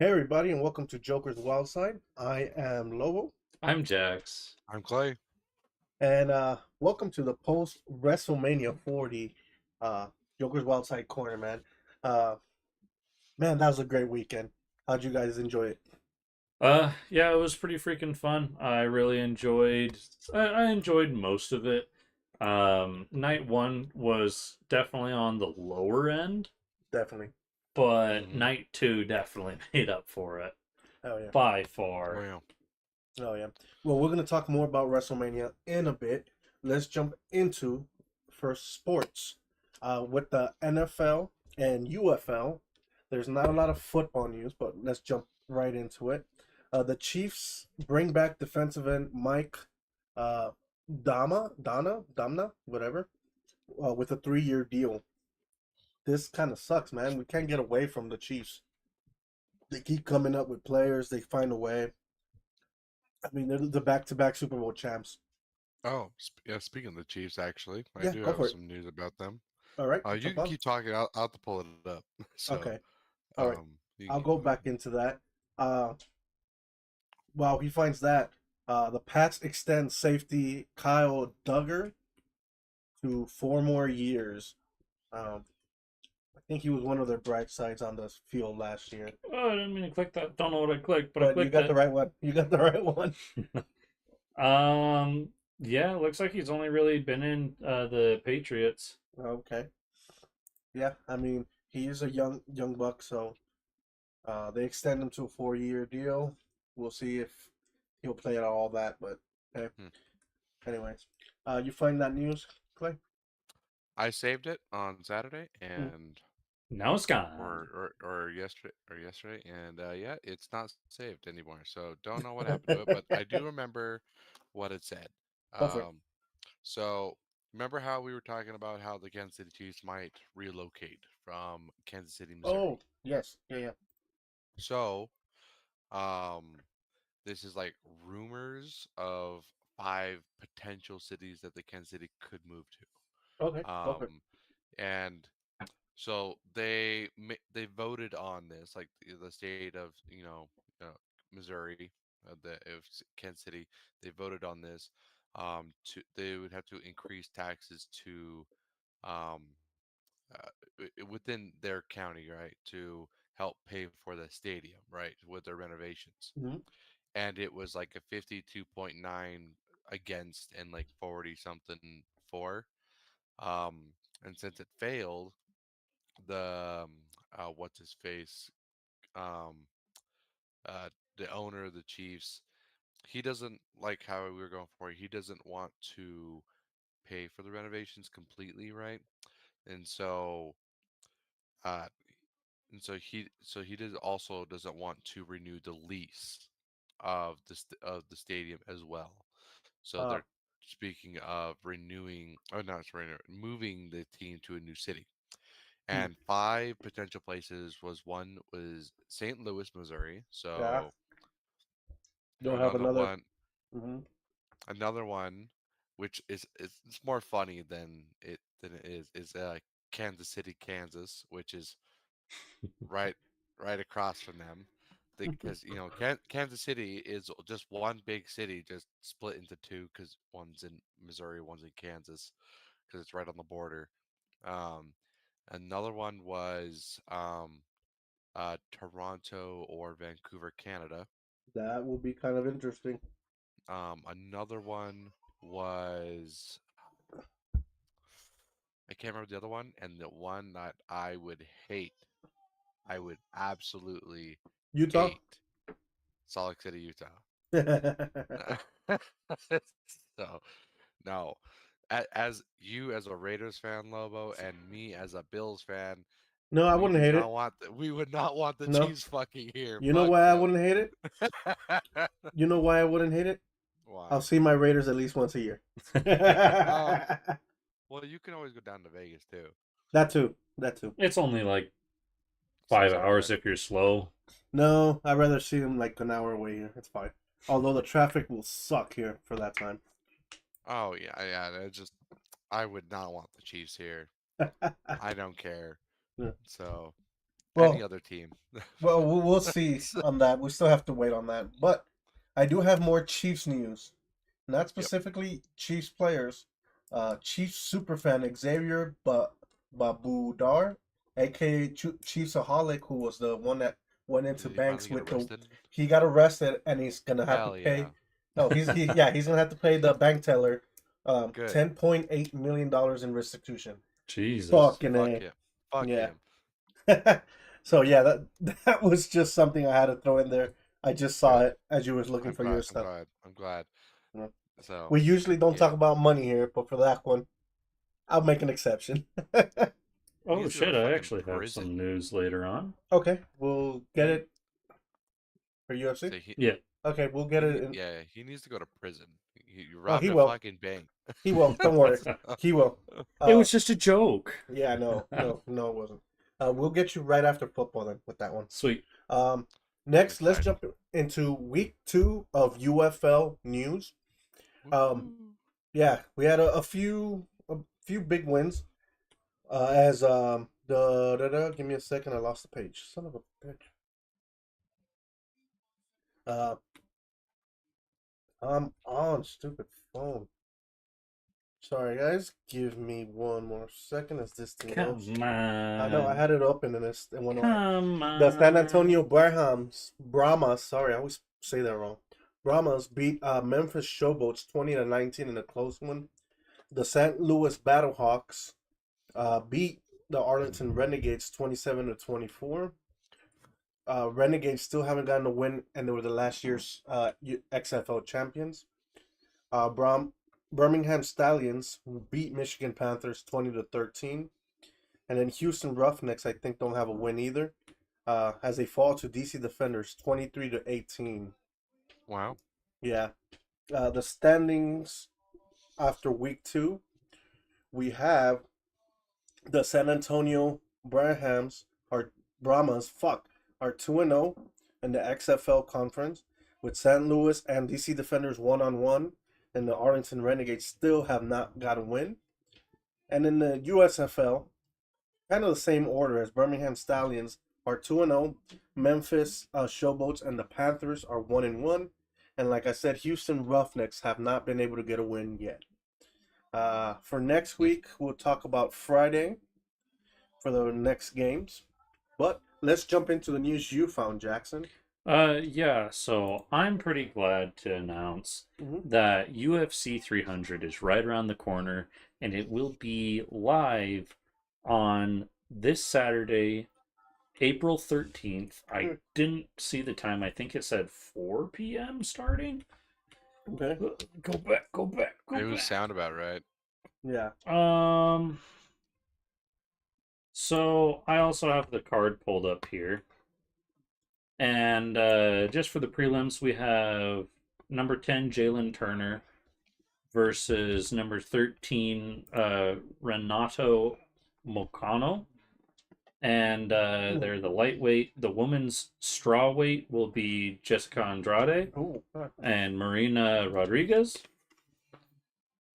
Hey everybody, and welcome to Jokkerz Wildside. I am Lobo, I'm Jax. I'm Clay. and welcome to the post WrestleMania 40 uh, Jokkerz Wildside corner, man. Uh, man, that was a great weekend. How'd you guys enjoy it? Yeah, it was pretty freaking fun. I really enjoyed. I enjoyed most of it. Night one was definitely on the lower end, Definitely. but Mm-hmm. night two definitely made up for it Oh yeah. by far. Well, Oh yeah. Well, we're gonna talk more about WrestleMania in a bit. Let's jump into first sports. With the NFL and UFL, there's not a lot of football news, but let's jump right into it. The Chiefs bring back defensive end Mike uh, Damna, whatever, with a 3-year deal. This kind of sucks, man. We can't get away from the Chiefs. They keep coming up with players. They find a way. I mean, they're the back-to-back Super Bowl champs. yeah. Speaking of the Chiefs, actually, I Yeah, do go have for it. some news about them. All right, You jump can on. keep talking. I'll have to pull it up. So, Okay. All right. you can I'll keep go talking. back into that. Uh, while he finds that, the Pats extend safety Kyle Duggar to 4 more years. Um, I think he was one of their bright sides on the field last year. Oh, I didn't mean to click that. Don't know what I clicked, but I But you clicked got the it. right one. You got the right one. Um, yeah, looks like he's only really been in the Patriots. Okay. Yeah, I mean he is a young buck, so they extend him to a 4-year deal. We'll see if he'll play at all that, but hey. Hmm. Anyways, you find that news, Clay? I saved it on Saturday Mm. and Now it's gone. or yesterday, and yeah, it's not saved anymore. So don't know what happened to it, but I do remember what it said. Go for it. Um, so remember how we were talking about how the Kansas City Chiefs might relocate from Kansas City, Missouri. Oh, yes. Yeah, yeah. So, um, this is like rumors of five potential cities that the Kansas City could move Okay, to. go for it. And so they voted on this, like the state of Missouri, Kansas City. They voted on this. To they would have to increase taxes to um within their county, right, to help pay for the stadium, right, with their renovations. Hmm. And it was like a 52.9 against and like 40 something for. Um, and since it failed, the what's his face, um, uh, the owner of the Chiefs, he doesn't like how we were going for. He doesn't want to pay for the renovations completely, right? And so, uh, and so he does also doesn't want to renew the lease of the stadium as well. So Uh, they're speaking of renewing, oh no, it's moving the team to a new city. hmm. And five potential places was one was St. Louis, Missouri. Yeah, So you'll have another another. one, Hmm. another one, which is it's more funny than it is Kansas City, Kansas, which is right right across from them. Because Kansas City is just one big city, just split into two because one's in Missouri, one's in Kansas, because it's right on the border. Um, Another one was Toronto or Vancouver, Canada. That will be kind of interesting. Another one was I can't remember the other one, and the one that I would hate, I would absolutely Utah. hate, Salt Lake City, Utah. So no, as you as a Raiders fan, Lobo, and me as a Bills fan, No, I wouldn't hate it. we would not want the No, Chiefs fucking here. you know Fuck why I them. wouldn't hate it? You know why I wouldn't hate it? I'll Why? see my Raiders at least once a year. Oh, That well, you can always go down to Vegas too. too. That too. It's only like 5 hours 6 hours. if you're slow. No, I'd rather see them like an hour away here. It's fine. Although the traffic will suck here for that time. Oh yeah, yeah. I would not want the Chiefs here. I don't care. So any Well, other team. we'll see on that. We still have to wait on that. But I do have more Chiefs news. Not Yep. specifically Chiefs players. Chiefs superfan Xavier Babudar, aka Chiefsaholic, who was the one that went into Did he finally banks get with the. arrested? He got arrested and he's gonna have to Hell pay. yeah. No, he's gonna have to pay the bank teller, Good. $10.8 million in restitution. Jesus. Fucking Fuck A. him. Fuck Yeah. him. So yeah, that was just something I had to throw in there. I just saw Good. it as you was looking I'm for glad. your I'm stuff. glad. I'm glad. Yeah. So We usually don't yeah. talk about money here, but for that one, I'll make an exception. He Oh needs to go shit! to I fucking actually have prison. some news later on. Okay, we'll get it for UFC. So he, Yeah. Okay, we'll get he it. need- In... yeah, he needs to go to prison. You Oh, robbed he a will. fucking bank. He will. Don't worry. He will. It was just a joke. Yeah, no, it wasn't. We'll get you right after football then with that one. Sweet. Next, let's excited. jump into week 2 of UFL news. Yeah, we had a few big wins. Give me a second, I lost the page. Son of a bitch. I'm on stupid phone. Sorry guys, give me one more second as this thing loads. Come on. I know I had it open and it went away. Come on. The San Antonio Brahmas, sorry, I always say that wrong. Brahmas beat Memphis Showboats 20-19 in a close one. The St. Louis Battlehawks beat the Arlington Renegades 27-24. Renegades still haven't gotten a win, and they were the last year's XFL champions. Birmingham Stallions beat Michigan Panthers 20-13. And then Houston Roughnecks, I think, don't have a win either, as they fall to DC Defenders 23-18. Wow. Yeah. The standings after week 2, we have the San Antonio Brahmas are 2-0 in the XFL conference, with St. Louis and DC Defenders 1-1, and the Arlington Renegades still have not got a win. And in the USFL, kind of the same order as Birmingham Stallions are 2-0, Memphis Showboats and the Panthers are 1-1, and like I said, Houston Roughnecks have not been able to get a win yet. For next week, we'll talk about Friday for the next games. But let's jump into the news you found, Jackson. Yeah, so I'm pretty glad to announce that UFC 300 is right around the corner, and it will be live on this Saturday, April 13th. I didn't see the time. I think it said 4 p.m. starting. Okay. Go back. It would sound about right. Yeah. So I also have the card pulled up here. And just for the prelims, we have number 10, Jalen Turner, versus number 13, Renato Mocano. And they're the lightweight. The women's straw weight will be Jessica Andrade and Marina Rodriguez.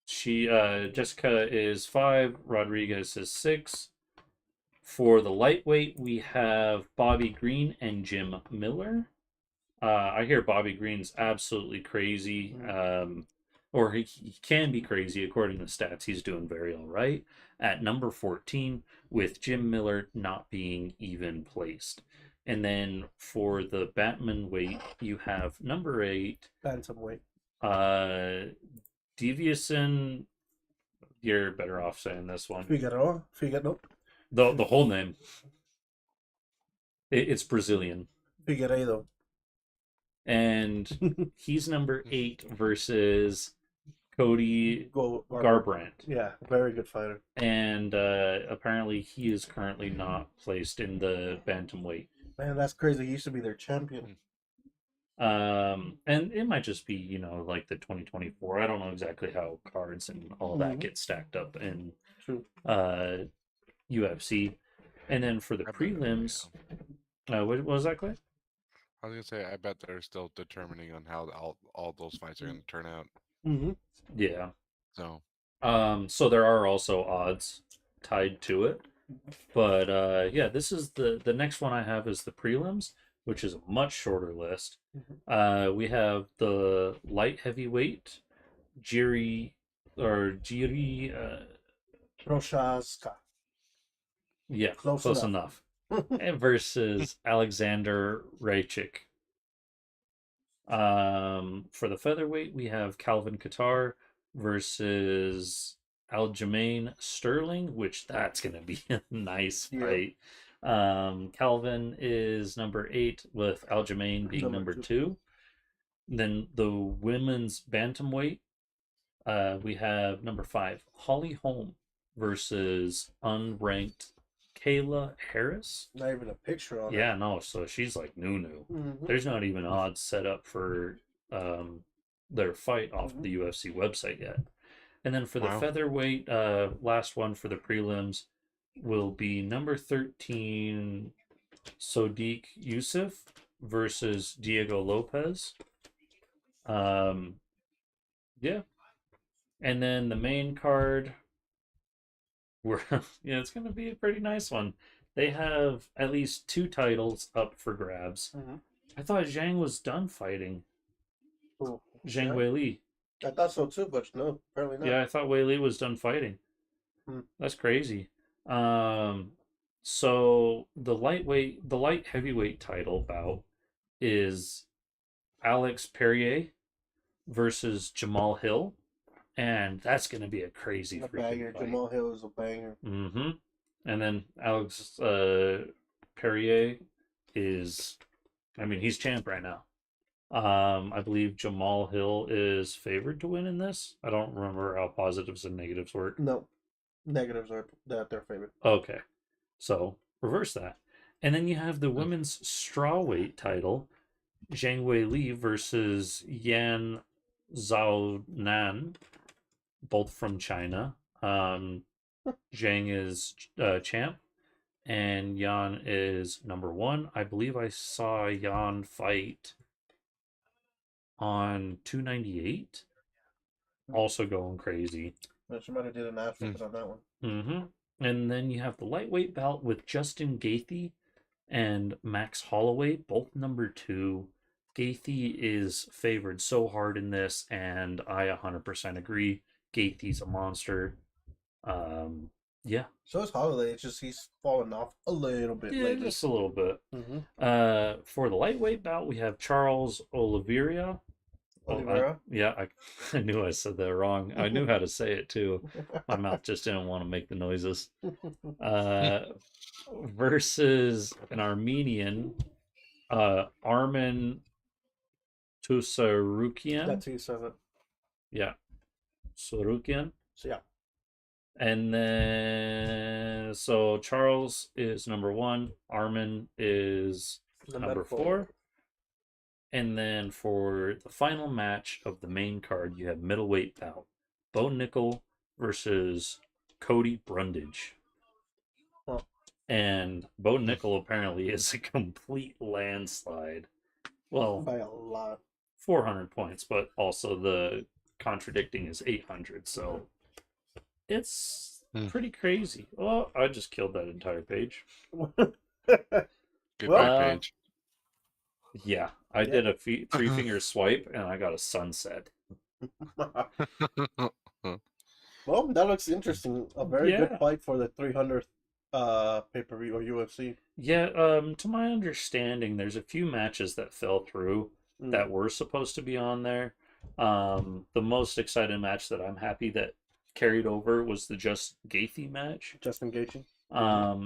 Jessica is 5, Rodriguez is 6. For the lightweight, we have Bobby Green and Jim Miller. I hear Bobby Green's absolutely crazy, or he can be crazy according to stats. He's doing very all right at number 14, with Jim Miller not being even placed. And then for the Batman weight, you have number 8, bantamweight. Deviousson. You're better off saying this one. Figaro. The whole name. It's Brazilian. Figueiredo. And he's number 8 versus Cody Garbrandt. Yeah, very good fighter. And apparently he is currently not placed in the bantamweight. Man, that's crazy. He used to be their champion. And it might just be, like the 2024. I don't know exactly how cards and all that get stacked up in UFC. And then for the prelims, what was that, Clay? I was gonna say, I bet they're still determining on how all those fights are gonna turn out. Yeah. So. So there are also odds tied to it. But yeah, this is the next one I have is the prelims, which is a much shorter list. We have the light heavyweight Jiri. Prochaska. Yeah, Close close enough. enough. And versus Alexander Raychik. For the featherweight, we have Calvin Qatar versus Aljamain Sterling, which that's going to be a nice Yeah. fight. Calvin is number 8 with Aljamain being number 2. Then the women's bantamweight, we have number 5 Holly Holm versus unranked Kayla Harris. Not even a picture on Yeah, no, so she's like new. There's not even odds set up for their fight off the UFC website yet. And then for the featherweight, last one for the prelims will be number 13 Sodiq Yusuf versus Diego Lopez. Yeah. And then the main card, we're yeah, it's gonna be a pretty nice one. They have at least 2 titles up for grabs. I thought Zhang was done fighting. Cool. Zhang Weili. I thought so too, but no, apparently not. Yeah, I thought Weili was done fighting. Hmm. That's crazy. So the light heavyweight title bout is Alex Perrier versus Jamal Hill, and that's going to be a crazy A freaking banger. fight. Jamal Hill is a banger. Mm-hmm. And then Alex Perrier is, I mean, he's champ right now. I believe Jamal Hill is favored to win in this. I don't remember how positives and negatives work. No, negatives are that their favorite. Okay, so reverse that. And then you have the women's strawweight title, Zhang Weili versus Yan Zhaonan, both from China. Zhang is champ, and Yan is number 1. I believe I saw Yan fight on 298. Also going crazy. Somebody did an ad flip on that one. Mm-hmm. And then you have the lightweight bout with Justin Gaethje and Max Holloway, both number 2. Gaethje is favored so hard in this, and I 100% agree. Gaethje's a monster. Yeah. So is Holloway. It's just he's fallen off a little bit lately. Just a little bit. Mm-hmm. For the lightweight bout, we have Charles Oliveira. Oliveira? I knew I said that wrong. I knew how to say it too. My mouth just didn't want to make the noises. Versus an Armenian, Armin Tusarukian. That's how you said it. Yeah. Sarukian. So yeah. And then, so Charles is number 1. Armin is number 4. And then for the final match of the main card, you have middleweight bout. Bo Nickel versus Cody Brundage. Huh. And Bo Nickel apparently is a complete landslide. Well, by a lot. 400 points, but also the contradicting is 800. So it's pretty crazy. Well, I just killed that entire page. Goodbye, page. Yeah, I did a 3-finger swipe and I got a sunset. Well, that looks interesting. A very good fight for the 300th pay-per-view or UFC. Yeah, to my understanding, there's a few matches that fell through that were supposed to be on there. The most exciting match that I'm happy that carried over was the Gaethje match. Justin Gaethje.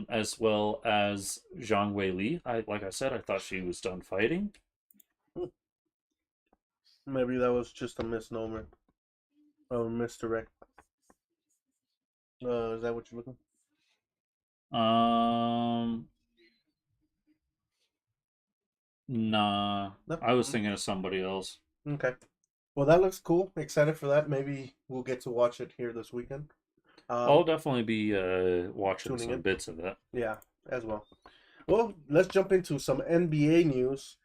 As well as Zhang Weili. Like I said, I thought she was done fighting. Maybe that was just a misnomer. Or misdirect. Is that what you're looking? Nah. No? I was thinking of somebody else. Okay. Well, that looks cool. Excited for that. Maybe we'll get to watch it here this weekend. I'll definitely be watching some bits of it. Yeah, as well. Well, let's jump into some NBA news.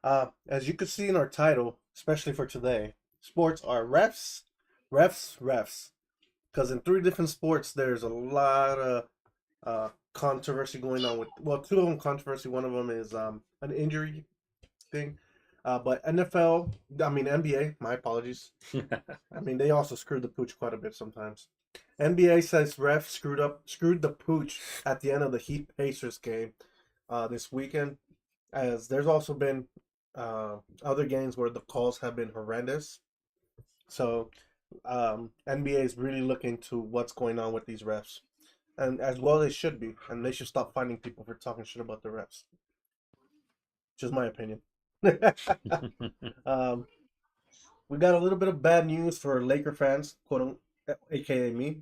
As you can see in our title, especially for today, sports are refs, refs, refs. Because in 3 different sports, there's a lot of controversy going on with, well, two of them controversy. One of them is an injury thing. But NBA, my apologies. I mean, they also screwed the pooch quite a bit sometimes. NBA says ref screwed the pooch at the end of the Heat Pacers game this weekend, as there's also been other games where the calls have been horrendous. So NBA is really looking to what's going on with these refs, and as well they should be, and they should stop finding people for talking shit about the refs. Just my opinion. um, we got a little bit of bad news for Laker fans, aka me.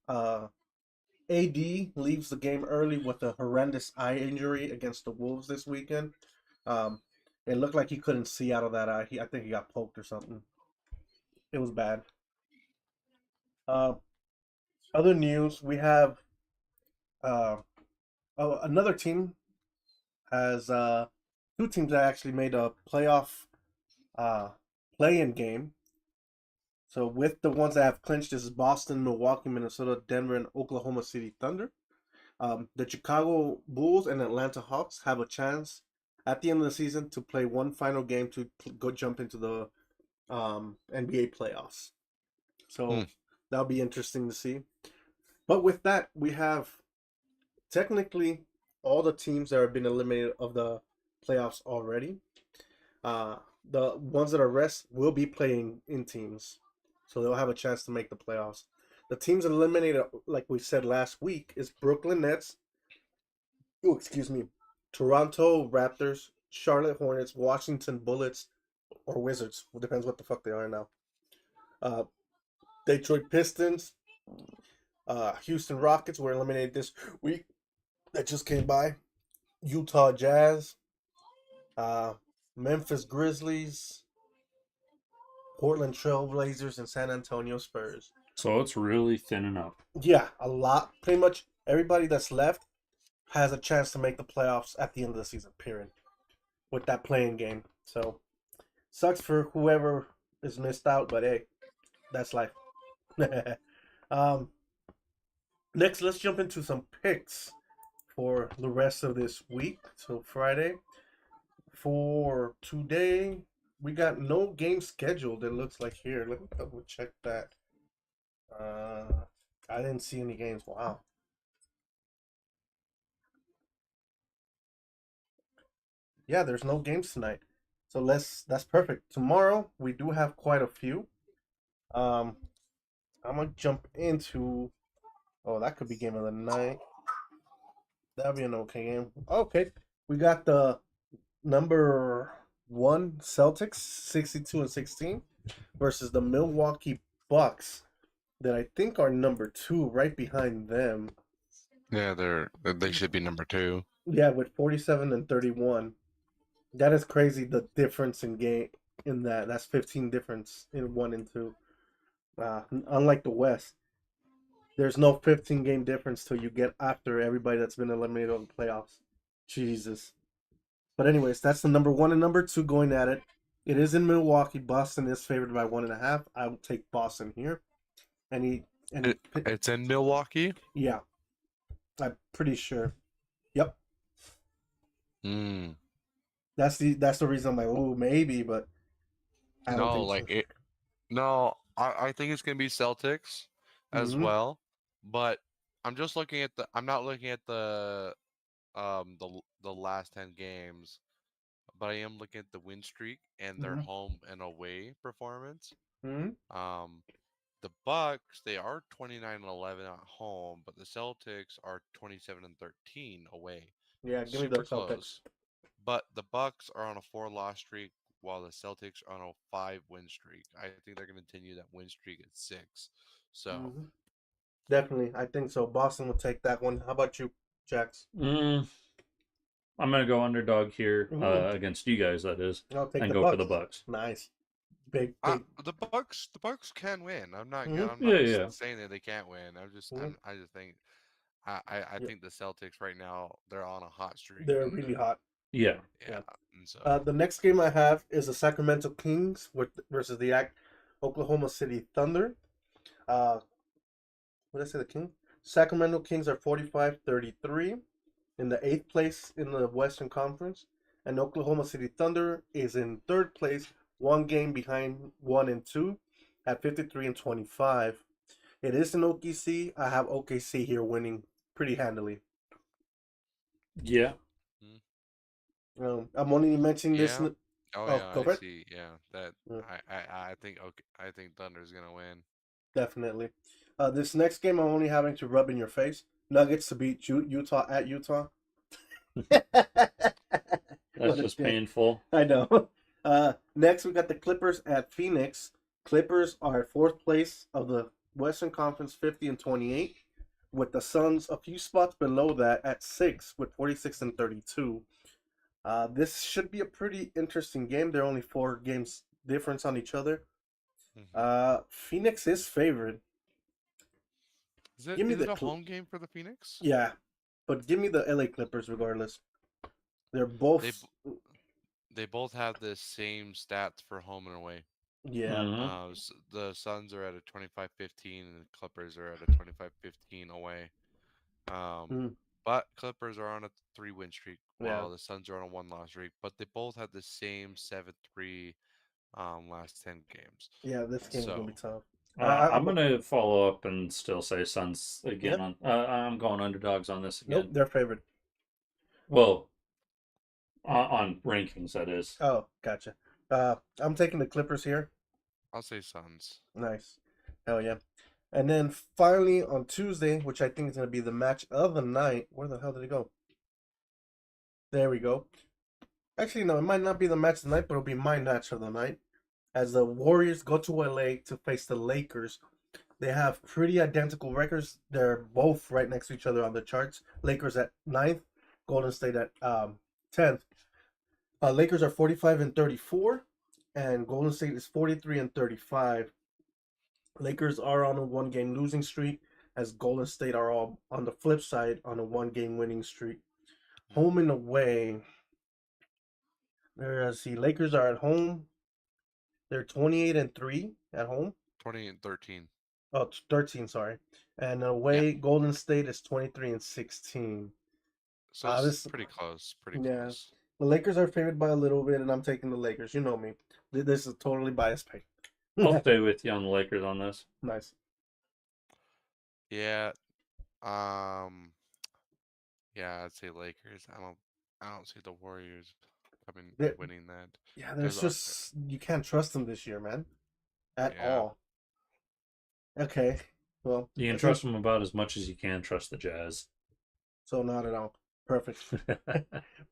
AD leaves the game early with a horrendous eye injury against the Wolves this weekend. It looked like he couldn't see out of that eye. I think he got poked or something. It was bad. Uh, Other news, we have another team has two teams that actually made a playoff play-in game. So with the ones that have clinched, this is Boston, Milwaukee, Minnesota, Denver, and Oklahoma City Thunder. The Chicago Bulls and Atlanta Hawks have a chance at the end of the season to play one final game to go jump into the NBA playoffs. So that'll be interesting to see. But with that, we have technically all the teams that have been eliminated of the playoffs already. The ones that are rest will be playing in teams, so they'll have a chance to make the playoffs. The teams eliminated, like we said last week, is Brooklyn Nets. Oh, excuse me. Toronto Raptors, Charlotte Hornets, Washington Bullets, or Wizards. It depends what the fuck they are now. Detroit Pistons, Houston Rockets were eliminated this week. That just came by. Utah Jazz, Memphis Grizzlies, Portland Trail Blazers, and San Antonio Spurs. So it's really thinning up. Yeah, a lot. Pretty much everybody that's left has a chance to make the playoffs at the end of the season, period. With that playing game. So, sucks for whoever is missed out, but hey, that's life. Next, let's jump into some picks for the rest of this week. So, Friday. For today, we got no game scheduled, it looks like here. Let me double check that. I didn't see any games. Wow. Yeah, there's no games tonight. So that's perfect. Tomorrow we do have quite a few. I'm gonna jump into, oh, that could be game of the night. That'll be an okay game. Okay. We got the number 1 Celtics 62-16 versus the Milwaukee Bucks that I think are number 2 right behind them. Yeah, they should be number 2. Yeah, with 47-31. That is crazy, the difference in game in that. That's 15 difference in 1 and 2. Unlike the West, there's no 15 game difference till you get after everybody that's been eliminated on the playoffs. Jesus. But anyways, that's the number 1 and number 2 going at it. It is in Milwaukee. Boston is favored by 1.5. I will take Boston here. It's in Milwaukee? Yeah. I'm pretty sure. Yep. That's the reason I'm like, oh, maybe, but I don't think so. No, I think it's gonna be Celtics as Mhm. well. But I'm just looking at I'm not looking at the last 10 games, but I am looking at the win streak and their Mhm. home and away performance. Mhm. The Bucks, they are 29-11 at home, but the Celtics are 27-13 away. Yeah, give me Super the Celtics. close. But the Bucks are on a 4-loss streak, while the Celtics are on a 5-win streak. I think they're going to continue that win streak at 6. So Definitely, I think so. Boston will take that one. How about you, Jax? I'm gonna go underdog here against you guys. That is, I'll take and the go Bucks. for the Bucks. Nice, big. the Bucks can win. I'm not saying that they can't win. I just think I think the Celtics right now, they're on a hot streak. They're really hot. Yeah. And so the next game I have is the Sacramento Kings versus the Oklahoma City Thunder. What did I say? The King? Sacramento Kings are 45-33 in the 8th place in the Western Conference. And Oklahoma City Thunder is in 3rd place, one game behind 1 and 2 at 53-25. It is in OKC. I have OKC here winning pretty handily. Yeah. I'm only mentioning this. Yeah. Oh Oh, yeah, go I for it. see. Yeah, that Yeah, I think okay, I think Thunder's gonna win. definitely. This next game, I'm only having to rub in your face. Nuggets to beat Utah at Utah. That's What a just dick. painful. I know. Next, we got the Clippers at Phoenix. Clippers are at 4th place of the Western Conference, 50-28, with the Suns a few spots below that at 6 with 46-32. This should be a pretty interesting game. There are only 4 games difference on each other. Hmm. Phoenix is favored. Is it Give me is the it a home game for the Phoenix? Yeah, but give me the LA Clippers regardless. They're They both. b- they both have the same stats for home and away. Yeah. Hmm. The Suns are at a 25-15 and the Clippers are at a 25-15 away. Um, Mm, but Clippers are on a 3-win streak yeah. while the Suns are on a 1-loss streak. But they both had the same 7-3 last 10 games. Yeah. This game is gonna be So tough. I, I'm I'm. gonna follow up and still say Suns Yeah. again. On I'm going underdogs on this Nope. again. They're favored. Well, on rankings that is. Oh, gotcha. I'm taking the Clippers here. I'll say Suns. Nice. Hell yeah. And then finally on Tuesday, which I think is gonna be the match of the night. Where the hell did it go? There we go. Actually, no, it might not be the match of the night, but it'll be my match of the night. As the Warriors go to LA to face the Lakers. They have pretty identical records. They're both right next to each other on the charts. Lakers at 9th, Golden State at 10th. Lakers are 45-34, and Golden State is 43-35. Lakers are on a 1-game losing streak, as Golden State are all on the flip side on a 1-game winning streak. Home and away. Whereas the Lakers are at home. They're 28-3 at home. 20-13. Oh, 13, sorry. And Yeah. away, Golden State is 23-16. So it's This, pretty close. Pretty yeah. close. The Lakers are favored by a little bit, and I'm taking the Lakers. You know me. This is totally biased pick. I'll stay with you on the Lakers on this. Nice. Yeah. Um. Yeah, I'd say Lakers. I don't see the Warriors coming There- winning that Yeah, there's because just you can't trust them this year, man, at yeah. all. Okay, well, You can I trust think them about as much as you can trust the Jazz. so. Not at all. Perfect.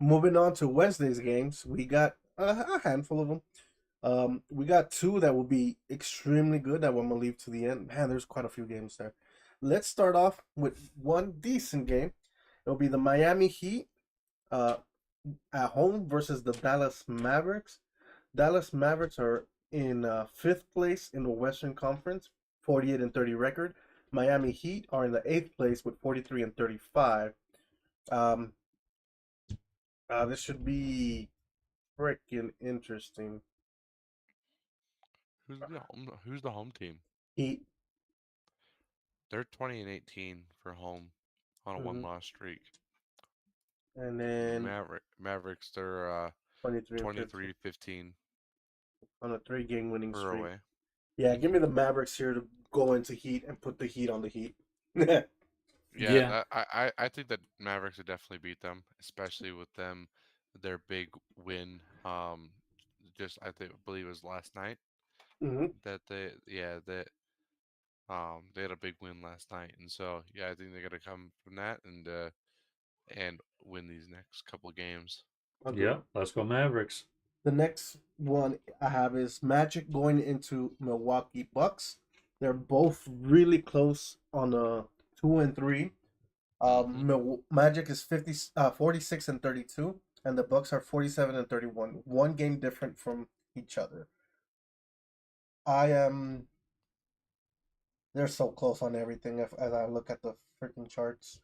Moving on to Wednesday's games, we got a handful of them. We got 2 that will be extremely good that I'm gonna leave to the end. Man, there's quite a few games there. Let's start off with one decent game. It'll be the Miami Heat uh, at home versus the Dallas Mavericks. Dallas Mavericks are in 5th place in the Western Conference, 48-30 record. Miami Heat are in the 8th place with 43-35. Um, this should be freaking interesting. Who's the home team? Heat. They're 20-18 for home on a Mhm. 1-loss streak. And then Mavericks, they're 23-15 23-15 on a 3-game winning for streak. away. Yeah, give me the Mavericks here to go into Heat and put the Heat on the Heat. Yeah. I think that Mavericks would definitely beat them, especially with their big win. Just I believe it was last night Hmm. that they had a big win last night, and so yeah, I think they're gonna come from that and win these next couple games. Agreed. Yeah, let's go Mavericks. The next one I have is Magic going into Milwaukee Bucks. They're both really close on a 2-3. Magic is 46-32, and the Bucks are 47-31. 1 game different from each other. They're so close on everything as I look at the freaking charts.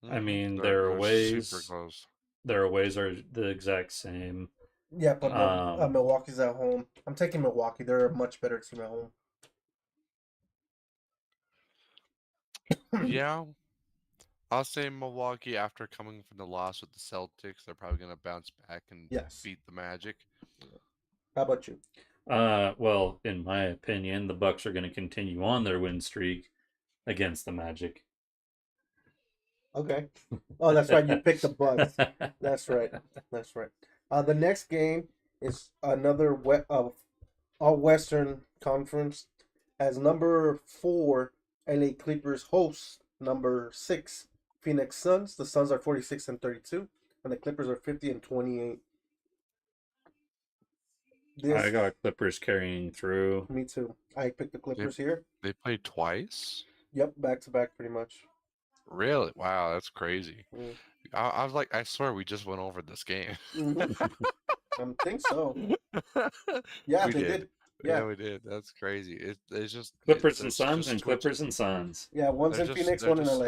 I mean, They're super close. their aways are the exact same. Yeah, but Um, Milwaukee's at home. I'm taking Milwaukee. They're a much better team at home. Yeah, I'll say Milwaukee after coming from the loss with the Celtics. They're probably going to bounce back and Yes. beat the Magic. How about you? Well, in my opinion, the Bucks are going to continue on their win streak against the Magic. Okay. Oh, that's right. You picked the Bucks. That's right. That's right. The next game is another all Western Conference as number 4 LA Clippers hosts number 6 Phoenix Suns. The Suns are 46 and 32, and the Clippers are 50 and 28. I This, got Clippers carrying through. me too. I picked the They, Clippers here. they played twice? Yep, back to back, pretty much. Really? Wow, that's crazy. Mm. I was like, I swear we just went over this game. Mhm. I think so. Yeah, We they did. did. Yeah, we did. That's crazy. It's just Clippers and there's Suns just and Clippers and Suns. yeah. One's in Phoenix, they're one in just LA.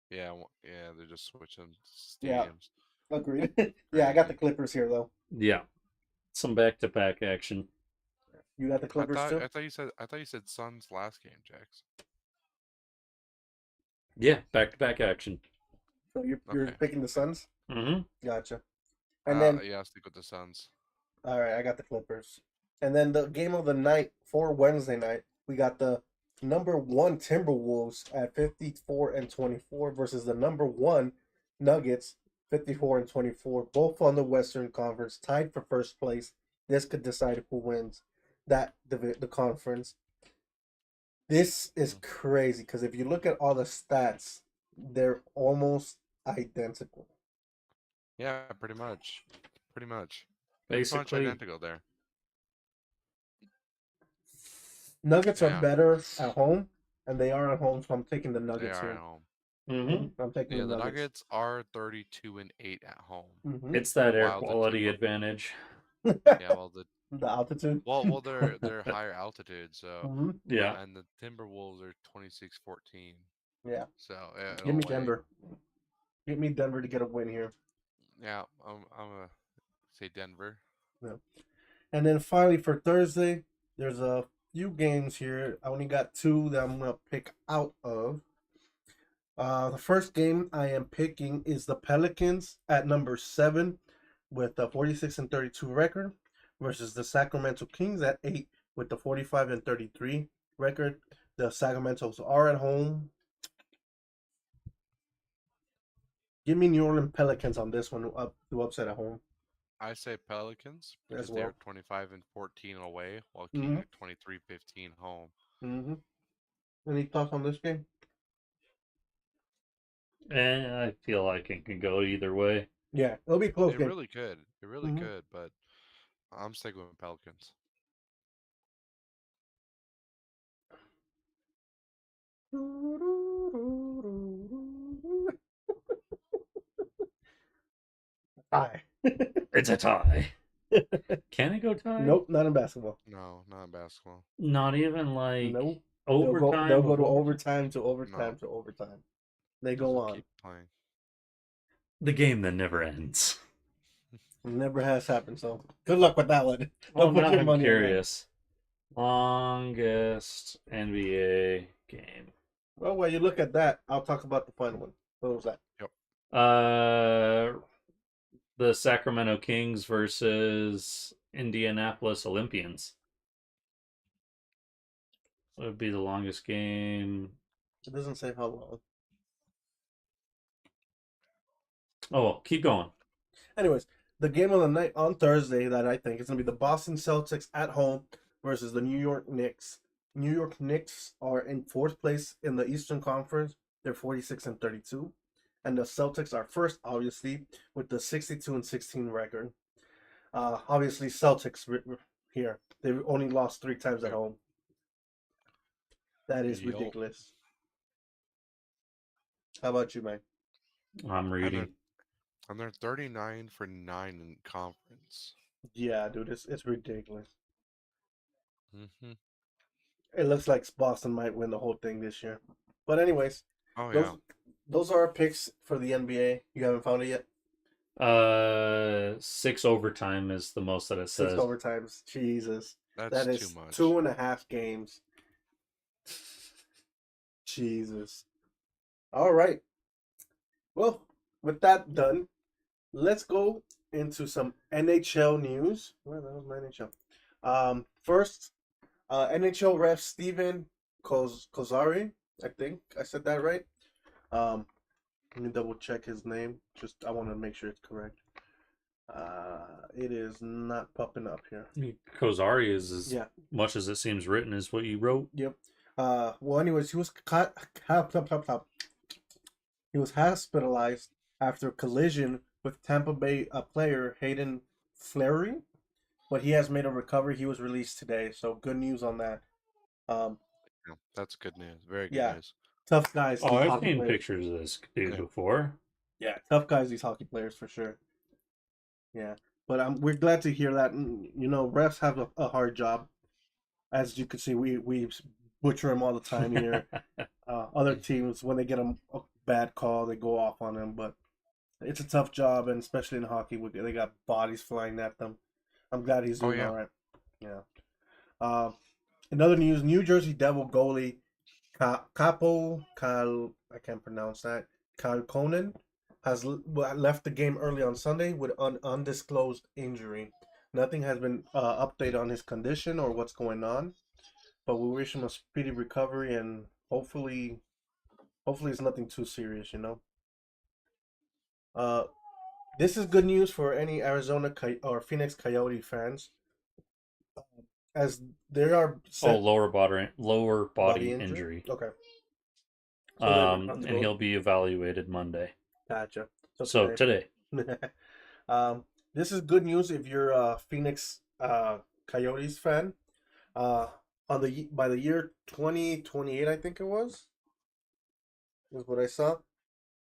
yeah. They're just switching Yeah. stadiums. Agreed. Yeah, I got the Crazy. Clippers here though. Yeah. Some back-to-back action. You got the Clippers too. I thought you said Suns last game, Jax. Yeah, back-to-back action. So you're Okay. picking the Suns. Mm-hmm. Gotcha. And then Yeah, I'll stick with the Suns. all right, I got the Clippers. And then the game of the night for Wednesday night, we got the number 1 Timberwolves at 54 and 24 versus the number 1 Nuggets 54 and 24, both on the Western Conference, tied for first place. This could decide who wins the conference. This is crazy because if you look at all the stats, they're almost identical. Yeah, pretty much. Pretty much Basically, identical there. Nuggets are Yeah. better at home, and they are at home, so I'm taking the They Nuggets are here. at home. mm-hmm. I'm taking Yeah, the the Nuggets. Nuggets are 32 and 8 at home. Mhm. It's that air Wow, the quality Timber- advantage. Yeah, well The altitude. they're higher altitude, so Mhm. Yeah. and the Timberwolves are 26-14. Yeah. So yeah, Give me no way. Denver. Give me Denver to get a win here. Yeah, I'm gonna say Denver. Yeah. And then finally for Thursday, there's a few games here. I only got 2 that I'm gonna pick out of. The first game I am picking is the Pelicans at number 7 with a 46 and 32 record versus the Sacramento Kings at 8 with the 45 and 33 record. The Sacramento's are at home. Give me New Orleans Pelicans on this one to upset at home I say Pelicans because as well. they're 25 and 14 away, while Mhm. King at 23-15 home. Mm-hmm. Any thoughts on this game? And I feel like it can go either way. Yeah, it'll be a close It game. really could. It really Mhm. could, but I'm sticking with Pelicans. Tie. It's a tie. Can it go tie? Nope, not in basketball. No, not in basketball. Not even like Nope. overtime. They'll go to of overtime to overtime No. to overtime. They They'll go just on. keep playing. The game that never ends. Never has happened. So good luck with that one. Oh, Don't put now your I'm money on that. curious. Longest NBA game. Well, while you look at that, I'll talk about the final one. What was that? The Sacramento Kings versus Indianapolis Olympians. So it would be the longest game. It doesn't say how long. Oh, well, keep going. Anyways, the game of the night on Thursday that I think is going to be the Boston Celtics at home versus the New York Knicks. New York Knicks are in 4th place in the Eastern Conference. They're 46 and 32. And the Celtics are first, obviously, with the 62 and 16 record. Obviously, Celtics here. They've only lost 3 times at home. That is Yup. ridiculous. How about you, man? I'm reading. And they're 39 for 9 in conference. Yeah, dude, it's ridiculous. Mm-hmm. It looks like Boston might win the whole thing this year. But anyways, Oh those yeah. those are our picks for the NBA. You haven't found it yet? 6 overtime is the most that it 6 says. overtimes. Jesus. That's That is too much. 2.5 games. Jesus. All right. Well, with that done, let's go into some NHL news. Where the hell's my NHL? First, NHL ref Steven Kozari. I think I said that right. Let me double check his name. Just I want to make sure it's correct. It is not popping up here. Kozari is as Yeah. much as it seems written is what you wrote. Yep. Well, anyways, he was hospitalized after a collision with Tampa Bay player Hayden Fleury, but he has made a recovery. He was released today, so good news on that. Um, Yeah, that's good news. Very good yeah, news. tough guys. Oh, These I've hockey seen players. pictures of this dude Yeah. before. Yeah, tough guys. These hockey players for sure. Yeah, but we're glad to hear that. You know, refs have a hard job, as you can see. We butcher them all the time here. Other teams, when they get a bad call, they go off on them. But it's a tough job, and especially in hockey, they got bodies flying at them. I'm glad he's doing yeah. all right. Yeah. Another news: New Jersey Devil goalie Kyle, I can't pronounce that. Kyle Conan has left the game early on Sunday with an undisclosed injury. Nothing has been updated on his condition or what's going on, but we wish him a speedy recovery and hopefully it's nothing too serious. This is good news for any Arizona or Phoenix Coyote fans, as they are lower body injury. Okay. So And he'll be evaluated Monday. Gotcha. So today. This is good news if you're a Phoenix Coyotes fan. By the year 2028, I think it was. Is what I saw.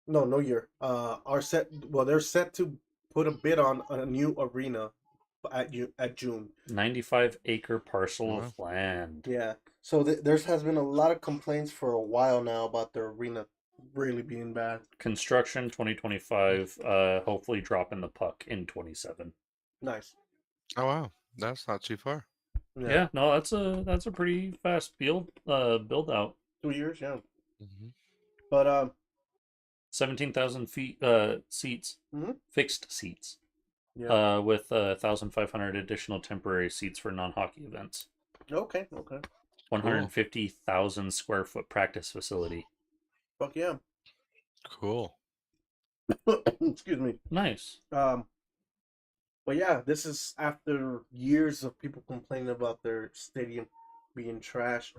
No year. They're set to put a bid on a new arena at June. 95-acre parcel of land. Yeah. So there has been a lot of complaints for a while now about the arena really being bad. Construction 2025, hopefully dropping the puck in 27. Nice. Oh wow, that's not too far. Yeah, no, that's a pretty fast build out. 2 years, yeah. Mm-hmm. But 17,000 seats, fixed seats. Yeah. With 1,500 additional temporary seats for non-hockey events. Okay. 150,000 square foot practice facility. Fuck yeah. Cool. Excuse me. Nice. But yeah, this is after years of people complaining about their stadium being trash.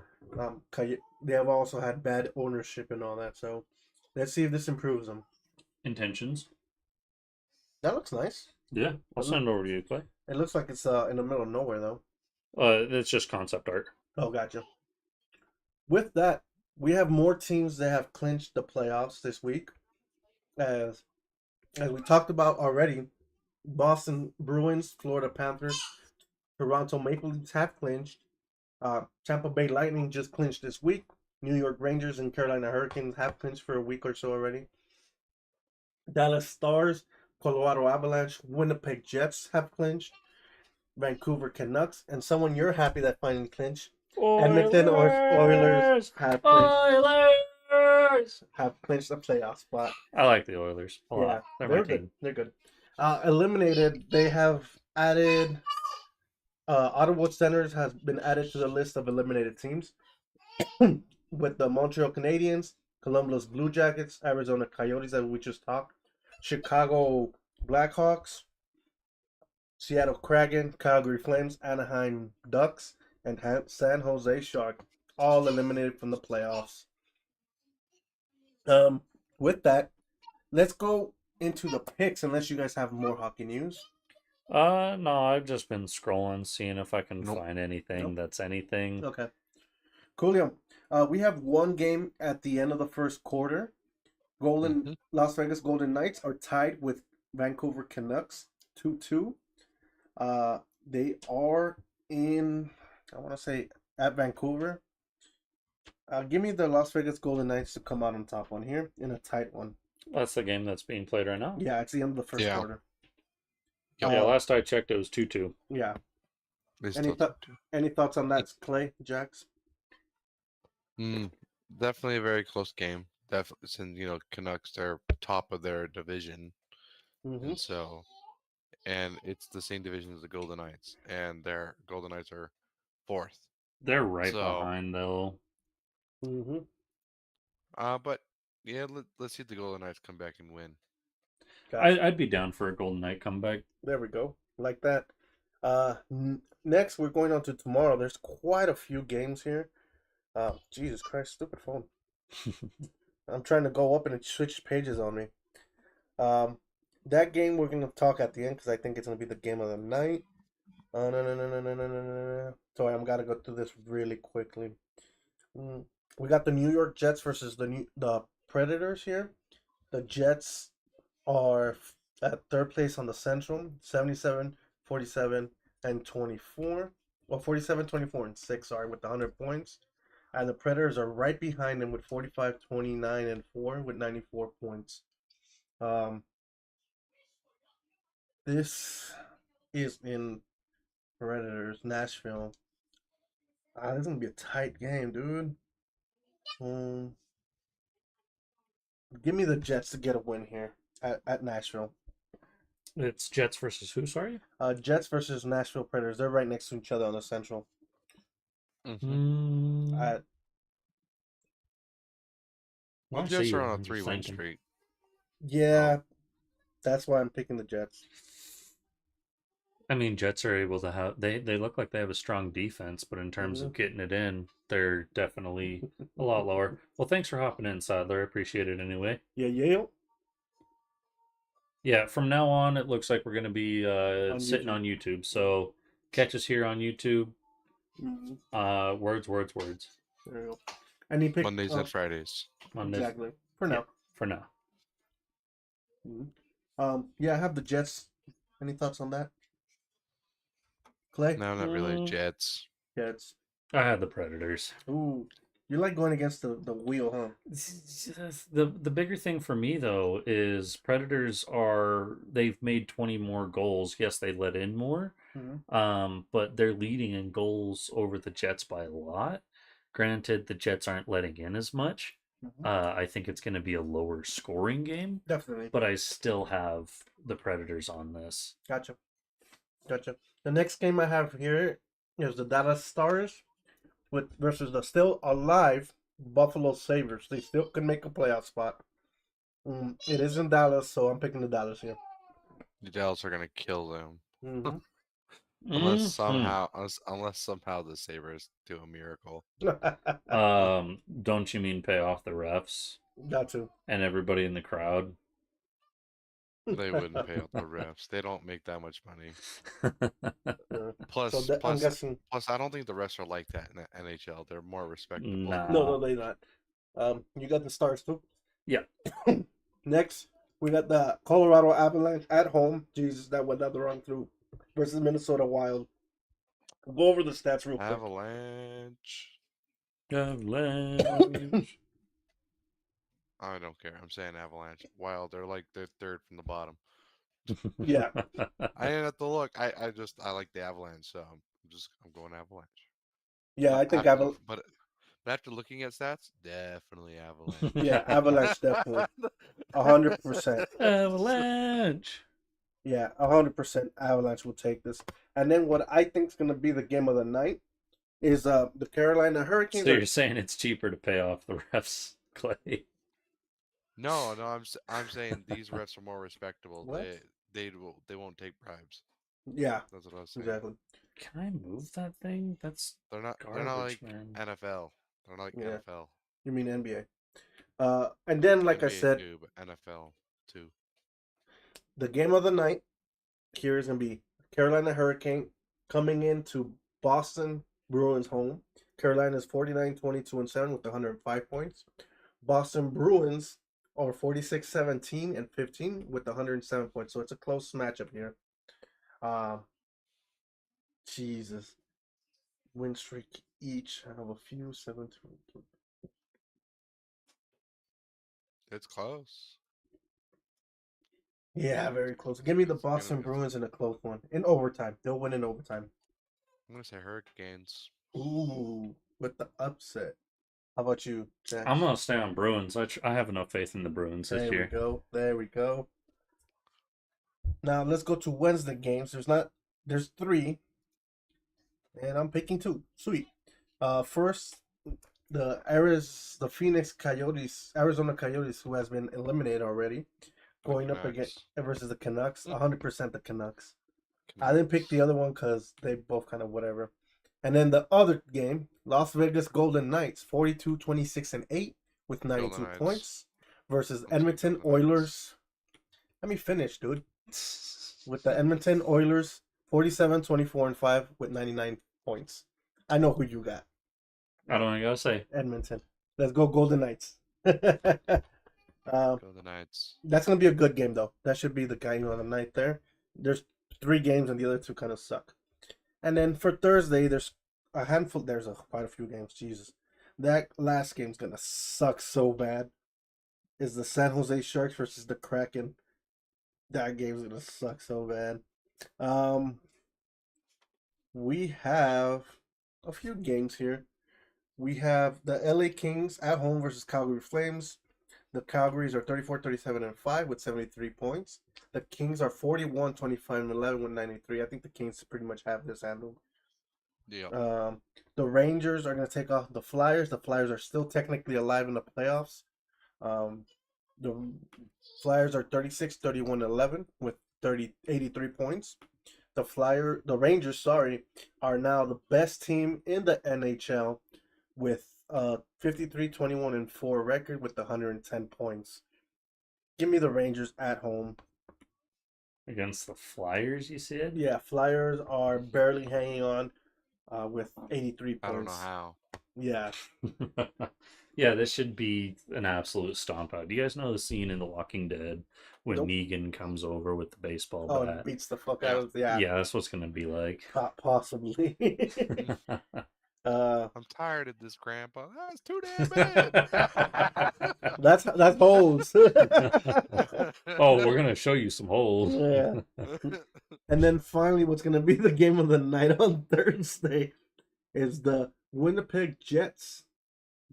They have also had bad ownership and all that. So let's see if this improves them. Intentions. That looks nice. Yeah, I'll send it over to you, Clay. It looks like it's in the middle of nowhere though. It's just concept art. Oh, gotcha. With that, we have more teams that have clinched the playoffs this week. As we talked about already, Boston Bruins, Florida Panthers, Toronto Maple Leafs have clinched. Tampa Bay Lightning just clinched this week. New York Rangers and Carolina Hurricanes have clinched for a week or so already. Dallas Stars, Colorado Avalanche, Winnipeg Jets have clinched. Vancouver Canucks, and someone you're happy that finally clinched. Edmonton Oilers have clinched a playoff spot. I like the Oilers a lot. They're good. They're good. Eliminated, they have added Ottawa Senators has been added to the list of eliminated teams with the Montreal Canadiens, Columbus Blue Jackets, Arizona Coyotes that we just talked, Chicago Blackhawks, Seattle Kraken, Calgary Flames, Anaheim Ducks, and San Jose Sharks, all eliminated from the playoffs. With that, let's go into the picks, unless you guys have more hockey news. No, I've just been scrolling, seeing if I can find anything that's anything. Okay. Coolio. We have one game at the end of the first quarter. Las Vegas Golden Knights are tied with Vancouver Canucks 2-2. They are in, I want to say, at Vancouver. Give me the Las Vegas Golden Knights to come out on top one here in a tight one. That's the game that's being played right now? Yeah, it's the end of the first quarter. Yeah, last I checked, it was 2-2. Yeah. Any thoughts on that, Clay, Jax? Definitely a very close game. definitely, since Canucks, they're top of their division, Mm-hmm. and and it's the same division as the Golden Knights, and their Golden Knights are fourth. They're right So, behind though. Mm-hmm. but yeah, let's see if the Golden Knights come back and win. Gotcha. I'd be down for a Golden Knight comeback. There we go. Like that. Next, we're going on to tomorrow. There's quite a few games here. Jesus Christ, stupid phone. I'm trying to go up and it switched pages on me. That game we're gonna talk at the end because I think it's gonna be the game of the night. Oh no no no no no no no no no. Sorry, I'm gotta go through this really quickly. We got the New York Jets versus the Predators here. The Jets are at third place on the Central, 77, 47, and 24. Well, 47, 24, and 6, sorry, with 100 points. And the Predators are right behind them with 45, 29, and 4 with 94 points. This is in Predators, Nashville. This is going to be a tight game, dude. Give me the Jets to get a win here at Nashville. It's Jets versus who? Sorry. Jets versus Nashville Predators. They're right next to each other on the Central. Mm-hmm. At Well, I Jets see are you. on a I'm just 3-win thinking. streak. Yeah, that's why I'm picking the Jets. I mean, Jets are able to have they look like they have a strong defense, but in terms of getting it in, they're definitely a lot lower. Well, thanks for hopping in, Sadler. I appreciate it anyway. Yeah, yeah. Yeah, from now on, it looks like we're going to be On sitting YouTube. on YouTube. So catch us here on YouTube. Mhm. Words. There you go. And he picked Mondays and Fridays. Mondays. exactly for Yeah, now. for now. Yeah, I have the Jets. Any thoughts on that, Clay? No, not really. Jets. Jets. I had the Predators. Ooh, you like going against the wheel, huh? The bigger thing for me though is Predators they've made 20 more goals. Yes, they let in more. But they're leading in goals over the Jets by a lot. Granted, the Jets aren't letting in as much. I think it's going to be a lower scoring game, Definitely. but I still have the Predators on this. Gotcha. The next game I have here is the Dallas Stars versus the still alive Buffalo Sabres. They still can make a playoff spot. It is in Dallas, so I'm picking the Dallas here. The Dallas are gonna kill them. Mm-hmm. Unless somehow the Sabres do a miracle. Don't you mean pay off the refs Got to. and everybody in the crowd? They wouldn't pay out the refs. They don't make that much money. Plus, I'm guessing. plus, I don't think the refs are like that in the NHL. They're more respectable. Nah. No, they not. You got the Stars too. Yeah. Next, we got the Colorado Avalanche at home. Jesus, that went down the wrong through. Versus Minnesota Wild. Go over the stats real quick. Avalanche. I don't care. I'm saying Avalanche. Wild, they're third from the bottom. Yeah. I didn't have to look. I like the Avalanche, so I'm going Avalanche. Yeah, I think Avalanche. But after looking at stats, definitely Avalanche. Yeah, Avalanche definitely. 100%. Avalanche. Yeah, 100% Avalanche will take this. And then what I think is going to be the game of the night is the Carolina Hurricanes. So you're saying it's cheaper to pay off the refs, Clay? No, I'm saying these refs are more respectable. What? They won't take bribes. Yeah, That's what I was saying. exactly. Can I move that thing? That's They're not garbage, like man. NFL. They're not like Yeah. NFL. You mean NBA? And then, like I NBA said, too, but NFL too. the game of the night here is going to be Carolina Hurricane coming into Boston Bruins home. Carolina is 49, 22, and 7 with 105 points. Boston Bruins are 46, 17, and 15 with 107 points. So it's a close matchup here. Jesus. Win streak each. I have a few. 7, 2. It's close. Yeah, very close. Give me the It's gonna Boston be- Bruins in a close one. In overtime. They'll win in overtime. I'm gonna say Hurricanes. Ooh, with the upset. How about you, Jack? I'm gonna stay on Bruins. I have enough faith in the Bruins this There we year. go. There we go. Now let's go to Wednesday games. There's three, and I'm picking two. Sweet. First, the Phoenix Coyotes, Arizona Coyotes, who has been eliminated already, The going up against Canucks. versus the Canucks. 100% the Canucks. I didn't pick Canucks. the other one because they both kind of whatever. And then the other game, Las Vegas Golden Knights, 42, 26, and 8 with Golden 92 Knights. points versus I'm taking Edmonton Golden Knights. Oilers. Let me finish, dude. With the Edmonton Oilers, 47, 24, and 5 with 99 points. I know who you got. I don't even gotta say. Edmonton. Let's go Golden Knights. Golden Knights. That's going to be a good game, though. That should be the game on the night there. There's 3 games, and the other 2 kind of suck. And then for Thursday, there's a handful. There's quite a few games. Jesus. That last game's going to suck so bad. Is the San Jose Sharks versus the Kraken. That game's going to suck so bad. We have a few games here. We have the LA Kings at home versus Calgary Flames. The Calgaries are 34, 37, and 5 with 73 points. The Kings are 41, 25, and 11 with 93. I think the Kings pretty much have this handled. Yeah. The Rangers are going to take off the Flyers. The Flyers are still technically alive in the playoffs. The Flyers are 36, 31, 11 with 83 points. The Rangers, are now the best team in the NHL with 53, 21, and 4 record with 110 points. Give me the Rangers at home. Against the Flyers, you said? Yeah, Flyers are barely hanging on with 83 points. I don't know how. Yeah. Yeah, this should be an absolute stomp out. Do you guys know the scene in The Walking Dead when Nope. Negan comes over with the baseball Oh, bat? and beats the fuck Yeah. out of yeah. Yeah, that's what's gonna be like. Possibly. I'm tired of this, Grandpa. That's too damn bad. that's holes. Oh, we're gonna show you some holes. Yeah. And then finally, what's going to be the game of the night on Thursday is the Winnipeg Jets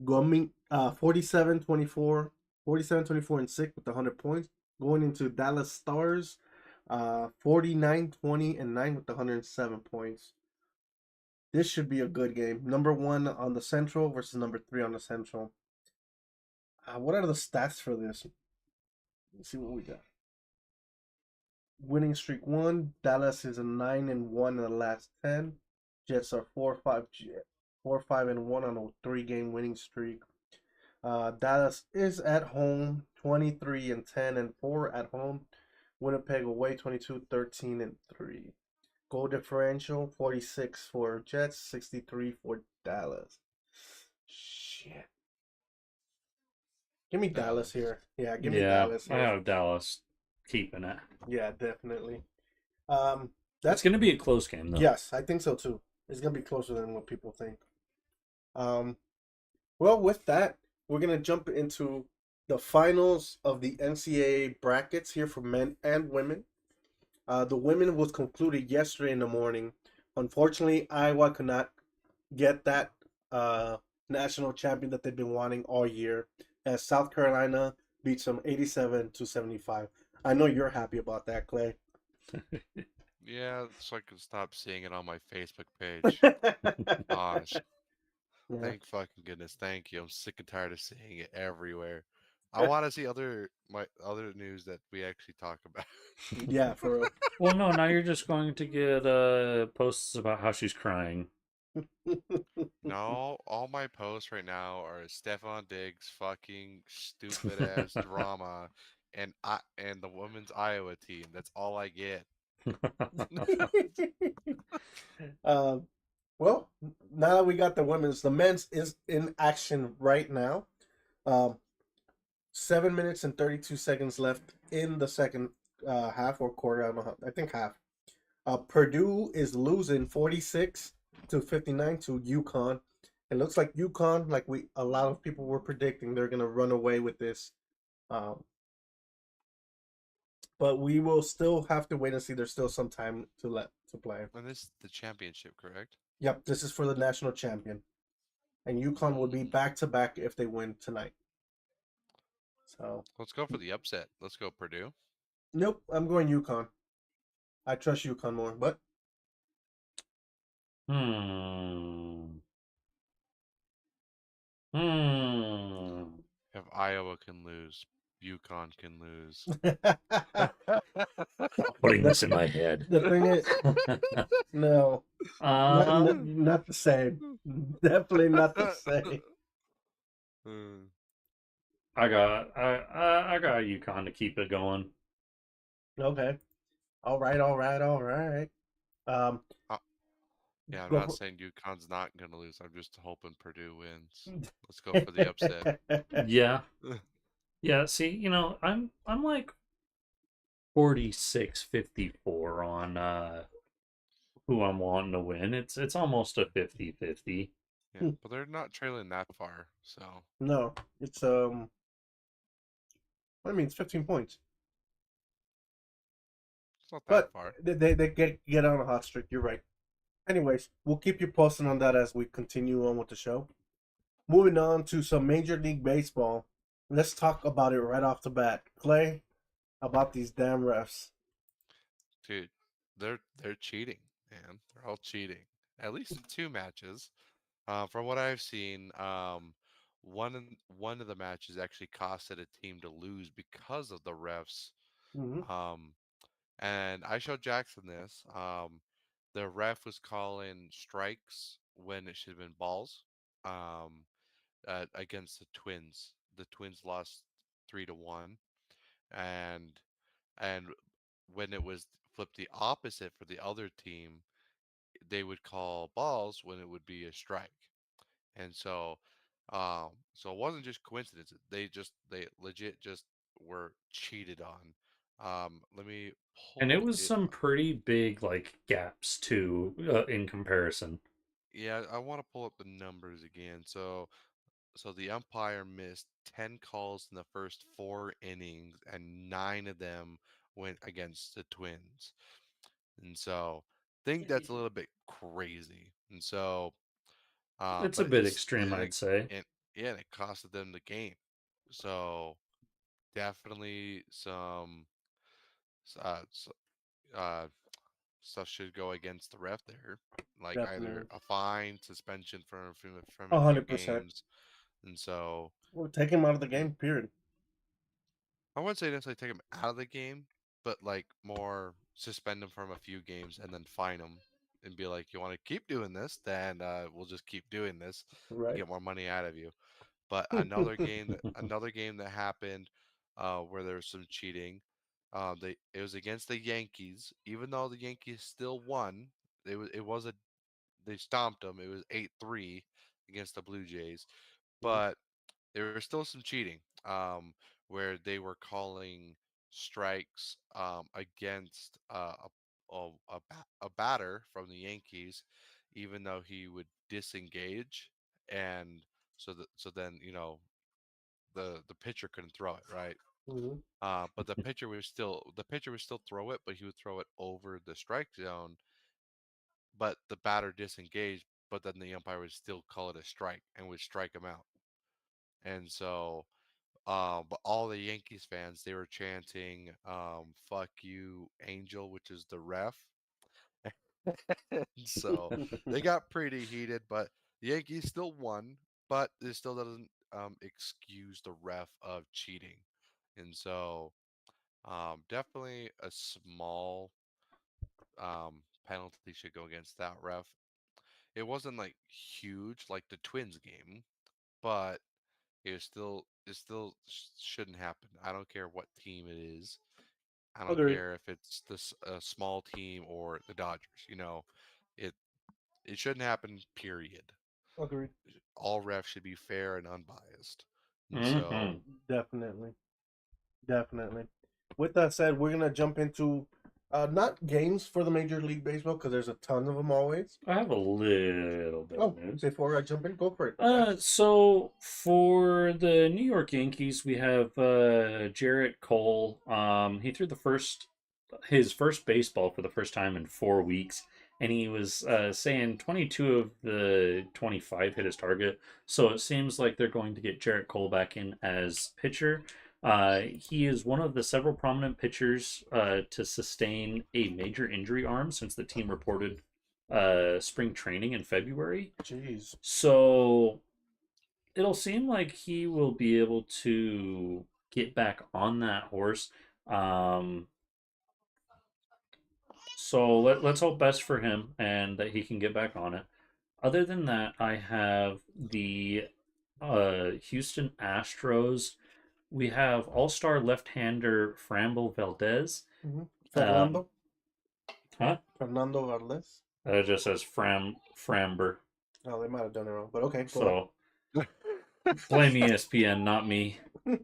going 47-24, 47-24 and 6 with 100 points, going into Dallas Stars 49-20 and 9 with 107 points. This should be a good game. Number 1 on the Central versus number 3 on the Central. What are the stats for this? Let's see what we got. Winning streak 1. Dallas is a 9-1 in the last 10. Jets are 4-5 and 1 on a 3-game winning streak. Dallas is at home 23 and 10 and 4 at home. Winnipeg away 22, 13 and 3. Goal differential 46 for Jets, 63 for Dallas. Shit. Give me Dallas here. Yeah, give me Dallas I here. have Dallas keeping it. Yeah, definitely. That's That's gonna be a close game though. Yes, I think so too. It's gonna be closer than what people think. Well, with that, we're gonna jump into the finals of the NCAA brackets here for men and women. The women was concluded yesterday in the morning. Unfortunately, Iowa could not get that national champion that they've been wanting all year, as South Carolina beats them 87-75. I know you're happy about that, Clay. Yeah, so I can stop seeing it on my Facebook page. Gosh. Yeah. Thank fucking goodness. Thank you. I'm sick and tired of seeing it everywhere. I want to see other news that we actually talk about. Yeah, for real. Well, no, now you're just going to get posts about how she's crying. No, all my posts right now are Stefan Diggs fucking stupid ass drama and the women's Iowa team. That's all I get. Well, now that we got the women's, the men's is in action right now. 7 minutes and 32 seconds left in the second half or quarter. I don't know how. I think half. Purdue is losing 46-59 to UConn. It looks like UConn, like a lot of people were predicting, they're gonna run away with this. But we will still have to wait and see. There's still some time to play. And this is the championship, correct? Yep, this is for the national champion. and UConn would be back to back if they win tonight. So Let's go for the upset. Let's go Purdue. nope, I'm going UConn. I trust UConn more, but Hmm. Hmm. If Iowa can lose, UConn can lose. Putting the, this in my head. the thing is, no, uh, not the same. Definitely not the same. Hmm. I got UConn to keep it going. Okay. All right, all right, all right. Um, Uh, yeah, I'm go not for saying UConn's not gonna lose. I'm just hoping Purdue wins. Let's go for the upset. Yeah. Yeah, see, I'm like 46-54 on who I'm wanting to win. It's almost a 50-50. Yeah, but they're not trailing that far, so No, it's I mean it's 15 points, it's not that but far. they get on a hot streak. You're right. Anyways, we'll keep you posted on that as we continue on with the show. Moving on to some Major League Baseball. Let's talk about it right off the bat. Clay, about these damn refs. Dude, they're cheating, man. They're all cheating. At least in two matches. From what I've seen, one of the matches actually costed a team to lose because of the refs. Mm-hmm. Um, and I showed Jackson this. The ref was calling strikes when it should have been balls. Um, against the Twins. The Twins lost 3-1, and and when it was flipped the opposite for the other team, they would call balls when it would be a strike. And so it wasn't just coincidence. They legit just were cheated on. Let me And it pull was it. some pretty big like gaps too in comparison. Yeah, I want to pull up the numbers again. So the umpire missed 10 calls in the first 4 innings, and 9 of them went against the Twins. And so think that's a little bit crazy. And so It's a but bit it's extreme, I'd say. and yeah, and it costed them the game. So definitely some s- uh, stuff should go against the ref there, like either Definitely. a fine, suspension from a few 100%. games, and so We'll take him out of the game, period. I wouldn't say necessarily take him out of the game, but like more suspend him from a few games and then fine him and be like, you want to keep doing this, then we'll just keep doing this and Right? get more money out of you. But another game that happened where there was some cheating. It was against the Yankees. Even though the Yankees still won, it was a they stomped them. It was 8-3 against the Blue Jays, but there was still some cheating, where they were calling strikes against a batter from the Yankees, even though he would disengage, and so then the pitcher couldn't throw it right. Mm-hmm. But the pitcher would still throw it, but he would throw it over the strike zone. But the batter disengaged, but then the umpire would still call it a strike and would strike him out. And so but all the Yankees fans, they were chanting, "Fuck you, Angel," which is the ref. So they got pretty heated, but the Yankees still won. But it still doesn't excuse the ref of cheating, and so definitely a small penalty should go against that ref. It wasn't like huge like the Twins game, but it still shouldn't happen. I don't care what team it is. I don't Agreed. care if it's this a small team or the Dodgers. It it shouldn't happen. Period. Agreed. All refs should be fair and unbiased. And Hmm. so Definitely. Definitely. With that said, we're gonna jump into not games for the Major League Baseball because there's a ton of them always. I have a little bit Oh, of news. before I jump in, go for it. So for the New York Yankees, we have Jarrett Cole. He threw his first baseball for the first time in 4 weeks, and he was saying 22 of the 25 hit his target. So it seems like they're going to get Jarrett Cole back in as pitcher. He is one of the several prominent pitchers to sustain a major injury arm since the team reported spring training in February. Jeez. So it'll seem like he will be able to get back on that horse. So let's hope best for him and that he can get back on it. Other than that, I have the Houston Astros. We have all-star left-hander Framber Valdez. Fernando? Huh? Fernando Valdez? It just says Framber. Oh, they might have done it wrong, but okay. So blame ESPN, not me. No,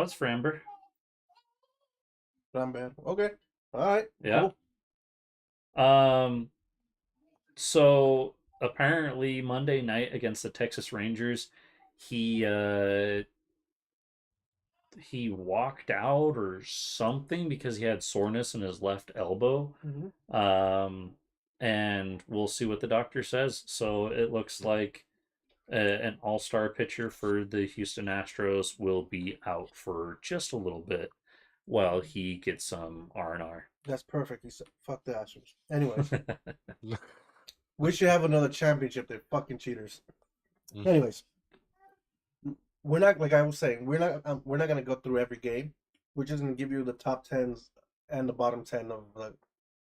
it's Framber. Not bad. Okay. All right. Yeah. Cool. So apparently Monday night against the Texas Rangers, he walked out or something because he had soreness in his left elbow. And we'll see what the doctor says. So it looks like an all-star pitcher for the Houston Astros will be out for just a little bit while he gets some R&R. That's perfect. He said, fuck the Astros. Anyways. We should have another championship. They're fucking cheaters. Anyways. We're not, like I was saying, we're not going to go through every game. We're just going to give you the top 10s and the bottom 10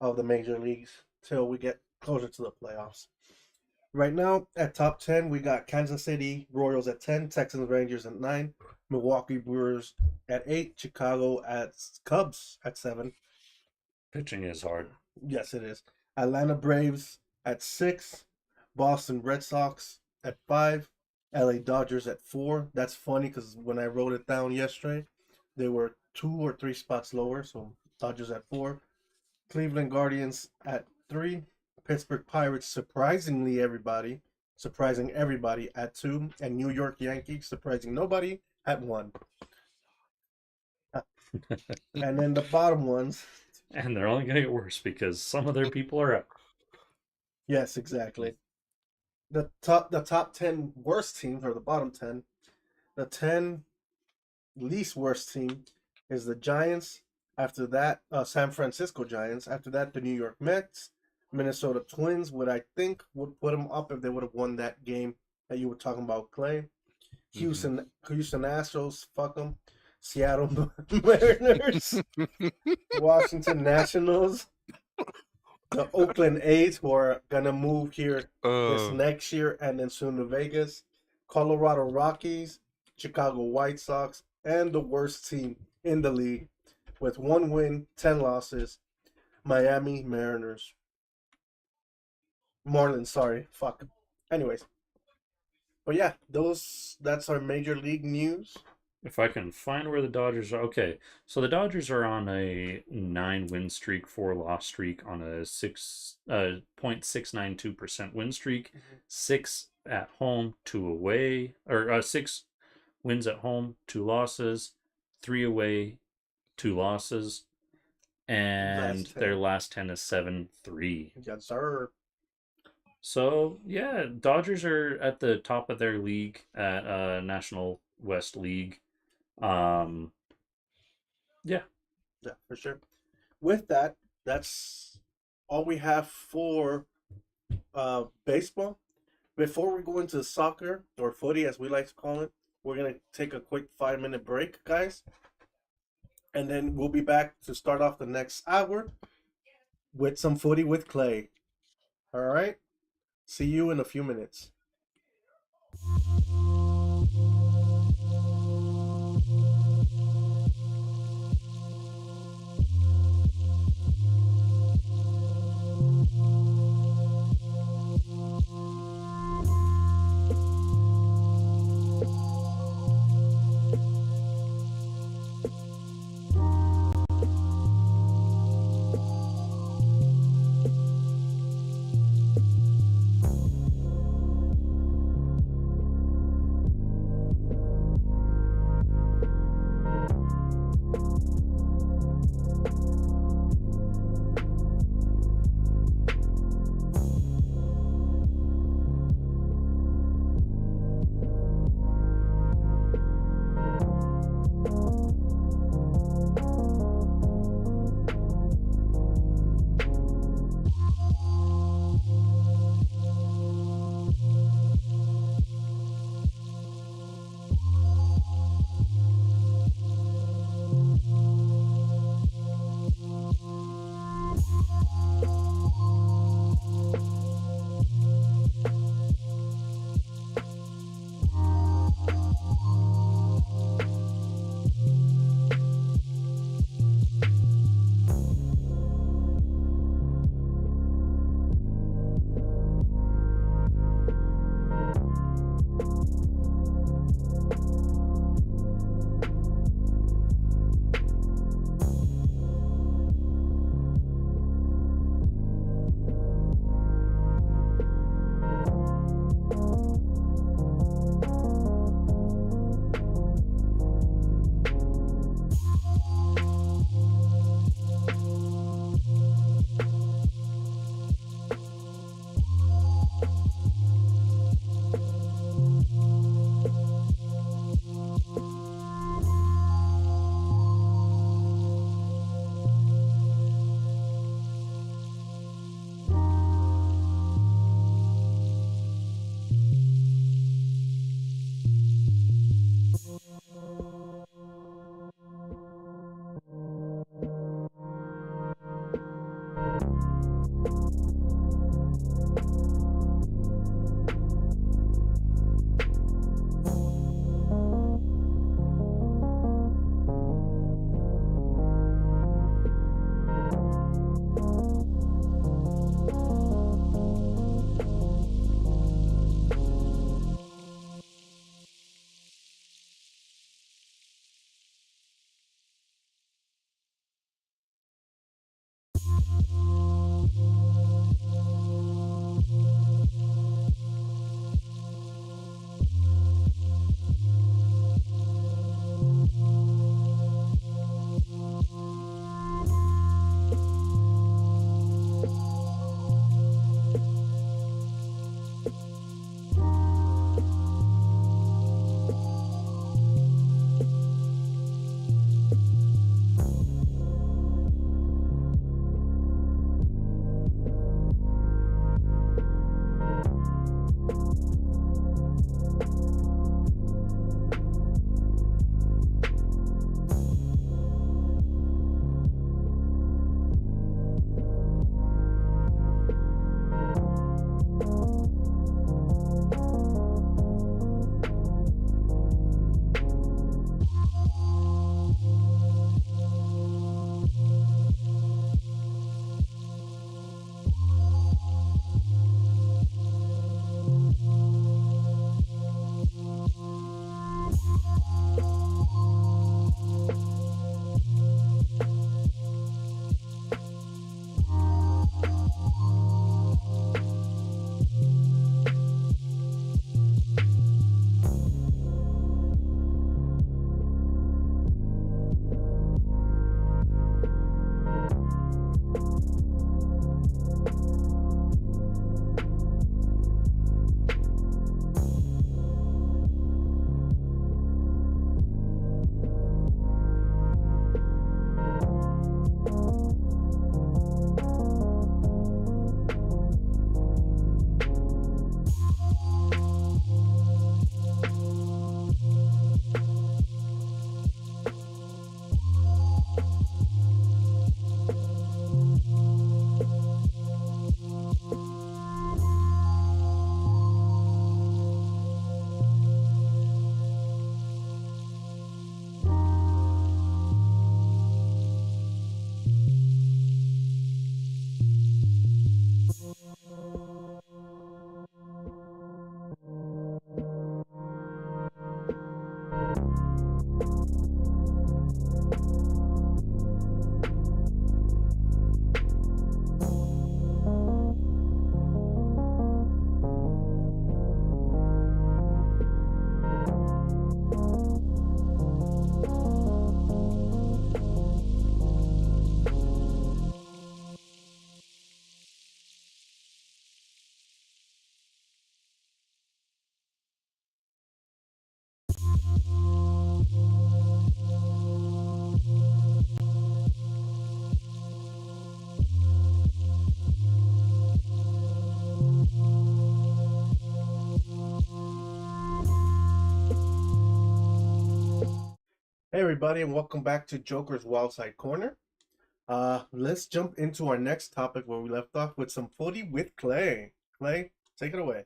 of the major leagues till we get closer to the playoffs. Right now, at top 10, we got Kansas City Royals at 10, Texans Rangers at 9, Milwaukee Brewers at 8, Chicago at Cubs at 7. Pitching is hard. Yes, it is. Atlanta Braves at 6, Boston Red Sox at 5, LA Dodgers at 4. That's funny because when I wrote it down yesterday, they were 2 or 3 spots lower, so Dodgers at 4. Cleveland Guardians at 3. Pittsburgh Pirates surprising everybody at 2. And New York Yankees surprising nobody at 1. And then the bottom ones. And they're only going to get worse because some of their people are out. Yes, exactly. The top 10 worst teams, or the bottom 10. The 10 least worst team is the Giants. After that, San Francisco Giants. After that, the New York Mets. Minnesota Twins, what I think would put them up if they would have won that game that you were talking about, Clay. Houston Astros, fuck them. Seattle Mariners. Washington Nationals. The Oakland A's, who are going to move here this next year and then soon to Vegas. Colorado Rockies. Chicago White Sox. And the worst team in the league with 1 win, 10 losses. Miami Mariners. Marlins, sorry. Fuck. Anyways. But yeah, that's our major league news. If I can find where the Dodgers are. Okay, so the Dodgers are on a 9-win streak, 4-loss streak on a 0.692% win streak. 6 at home, 2 away, or 6 wins at home, 2 losses, 3 away, 2 losses, and their last 10 is 7-3. Yes, sir. So yeah, Dodgers are at the top of their league at National West League. Yeah, for sure. With that, that's all we have for baseball. Before we go into soccer, or footy as we like to call it, we're gonna take a quick 5-minute break, guys, and then we'll be back to start off the next hour with some footy with Clay. All right, see you in a few minutes. Hey everybody, and welcome back to Joker's Wildside Corner. Let's jump into our next topic where we left off with some footy with Clay. Clay, take it away.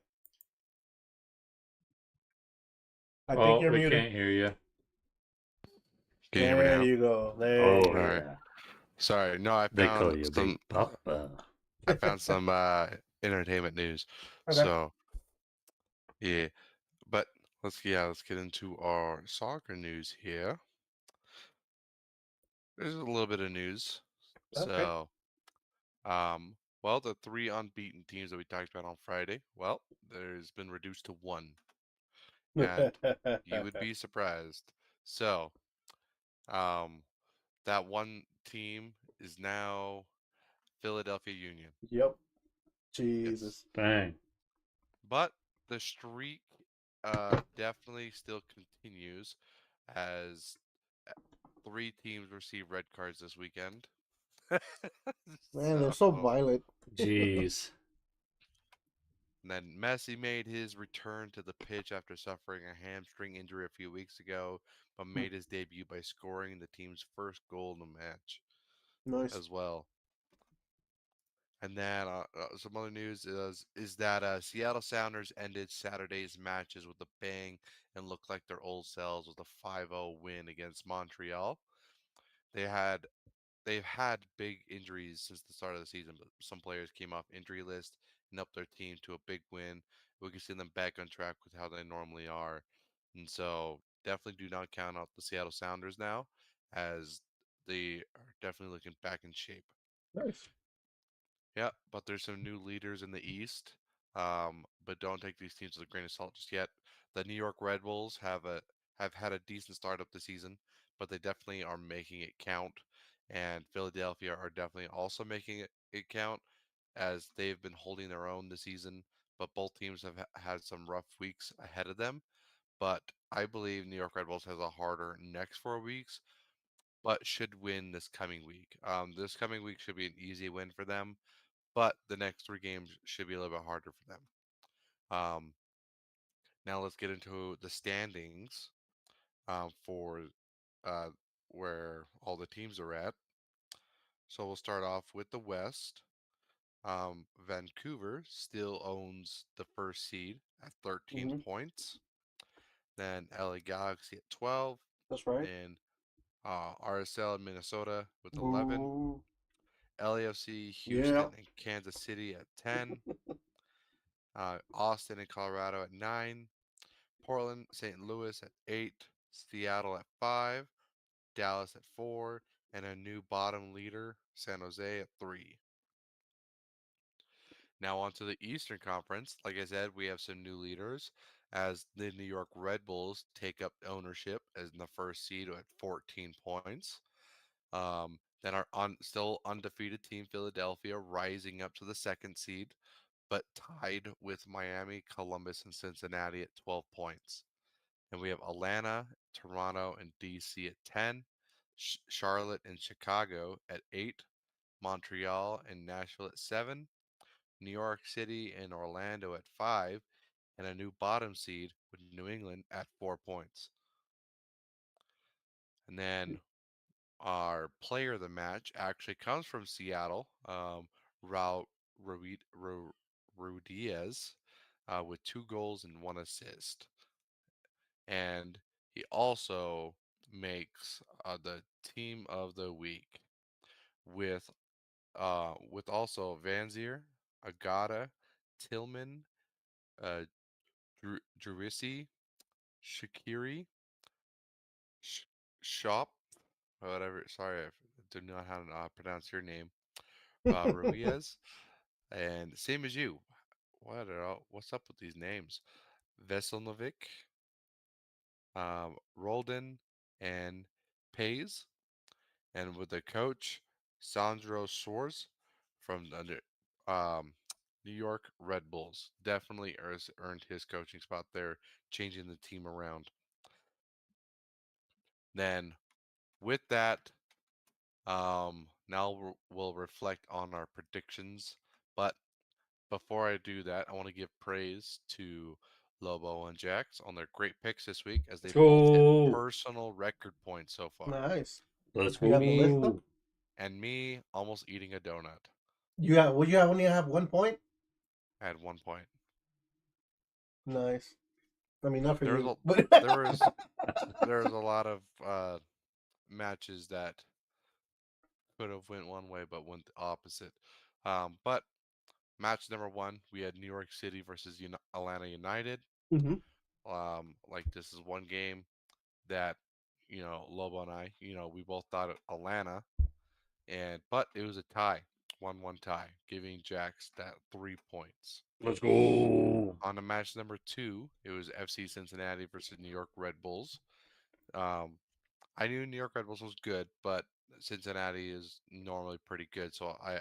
I think Oh, you're we muted. can't hear you. Can you hear me There now? you go. There Oh, you go. Alright. yeah. Sorry, no, I They found call you Big Papa. some entertainment news. Okay. So yeah, but let's get into our soccer news here. There's a little bit of news. Okay. So well, the three unbeaten teams that we talked about on Friday, well, there's been reduced to one, and you would be surprised. So um that one team is now Philadelphia Union. Yep. Yes. Jesus. Bang. But the streak definitely still continues as three teams receive red cards this weekend. Man, they're so So, violent. Jeez. and then Messi made his return to the pitch after suffering a hamstring injury a few weeks ago, but made his debut by scoring the team's first goal in the match Nice. as well. And then some other news is that Seattle Sounders ended Saturday's matches with a bang and looked like their old selves with a 5-0 win against Montreal. They had they've had big injuries since the start of the season, but some players came off injury list and upped their team to a big win. We can see them back on track with how they normally are. And so definitely do not count out the Seattle Sounders now, as they are definitely looking back in shape. Nice. Yeah, but there's some new leaders in the East. But don't take these teams with a grain of salt just yet. The New York Red Bulls have had a decent start up the season, but they definitely are making it count. And Philadelphia are definitely also making it count, as they've been holding their own this season. But both teams have had some rough weeks ahead of them. But I believe New York Red Bulls has a harder next 4 weeks, but should win this coming week. This coming week should be an easy win for them, but the next three games should be a little bit harder for them. Um, Now let's get into the standings for uh, where all the teams are at. So we'll start off with the West. Vancouver still owns the first seed at 13 Hmm. points. Then LA Galaxy at 12. That's right. Then RSL in Minnesota with 11. Ooh. LAFC Yeah. Houston and Kansas City at 10. Austin and Colorado at 9. Portland, St. Louis at 8. Seattle at 5. Dallas at 4. And a new bottom leader, San Jose at 3. Now on to the Eastern Conference. Like I said, we have some new leaders as the New York Red Bulls take up ownership as in the first seed at 14 points. Then our still undefeated team Philadelphia rising up to the second seed, but tied with Miami, Columbus, and Cincinnati at 12 points. And we have Atlanta, Toronto, and DC at 10, Charlotte and Chicago at 8, Montreal and Nashville at 7, New York City and Orlando at 5, and a new bottom seed with New England at 4 points. And then our player of the match actually comes from Seattle, Raul Ruidiaz, with 2 goals and 1 assist. And he also makes the team of the week with also Vanzier, Agata, Tillman, uh, Jurisi, Shakiri, Sh- Shop, whatever. Sorry, I do not know how to pronounce your name. Ruiz, and same as you. What's up with these names? Veselnovic, Roldan, and Pays, and with the coach Sandro Schwarz from the New York Red Bulls. Definitely earned his coaching spot there, changing the team around. Then with that, now we'll reflect on our predictions. But before I do that, I want to give praise to Lobo and Jax on their great picks this week as they Let's both hit go. personal record points so far. Nice. Let's You have the list up? go. And me almost eating a donut You have. Well, you have only have 1 point. at one point. Nice. I mean, not for There was you, a but there was there was a lot of matches that could have went one way but went the opposite. But match number one, we had New York City versus Atlanta United. hmm. Like this is one game that Lobo and I, we both thought Atlanta, but it was a tie, 1-1 tie, giving Jax that 3 points. Let's go. On to match number two, it was FC Cincinnati versus New York Red Bulls. Um, I knew New York Red Bulls was good, but Cincinnati is normally pretty good, so I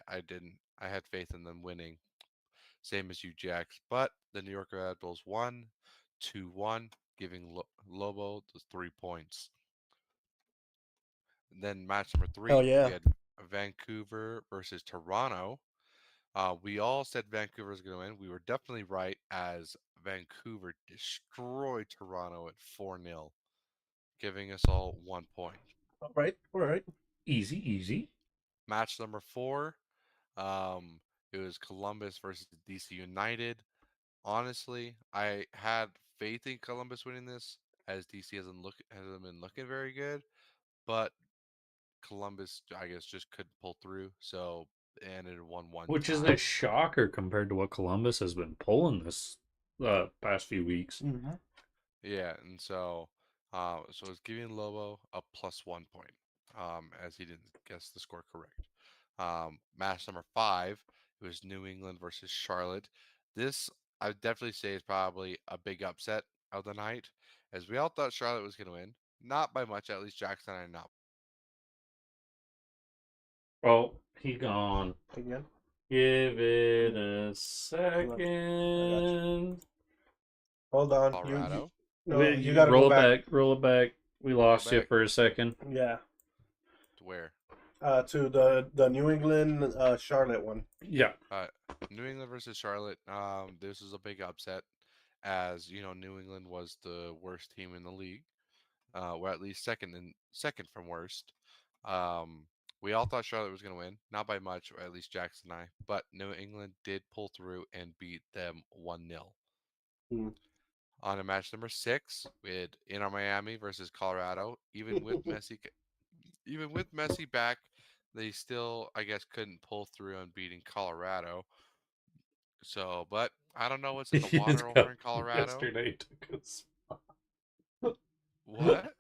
had faith in them winning. Same as you, Jax. But the New York Red Bulls won 2-1, giving Lobo the 3 points. And then match number Hell three, we yeah. had Vancouver versus Toronto. We all said Vancouver was going to win. We were definitely right as Vancouver destroyed Toronto at 4-0, giving us all 1 point. All right. All right. Easy, easy. Match number four, it was Columbus versus DC United. Honestly, I had faith in Columbus winning this as DC hasn't been looking very good, but Columbus, I guess, just couldn't pull through. So it ended 1-1 Which is a tie. shocker compared to what Columbus has been pulling this past few weeks. Mm-hmm. Yeah, and so it's giving Lobo a +1 point, as he didn't guess the score correct. Match number five, it was New England versus Charlotte. This I would definitely say is probably a big upset of the night, as we all thought Charlotte was going to win, not by much. At least Jackson and I not. Oh, he gone. Again. Give it a I got you. second. Hold on. Colorado, No, you got to go Roll it back. back. Roll it back. We lost you back. for a second. Yeah. To where? To the New England Charlotte one. Yeah. New England versus Charlotte. This is a big upset. as New England was the worst team in the league, or at least second from worst. Um, we all thought Charlotte was going to win, not by much, or at least Jackson and I, but New England did pull through and beat them 1-0. Mm. On to match number 6, we had Inter Miami versus Colorado. Even with Messi back, they still, I guess, couldn't pull through on beating Colorado. So, but I don't know what's in the water over in Colorado. Yesterday took us. What?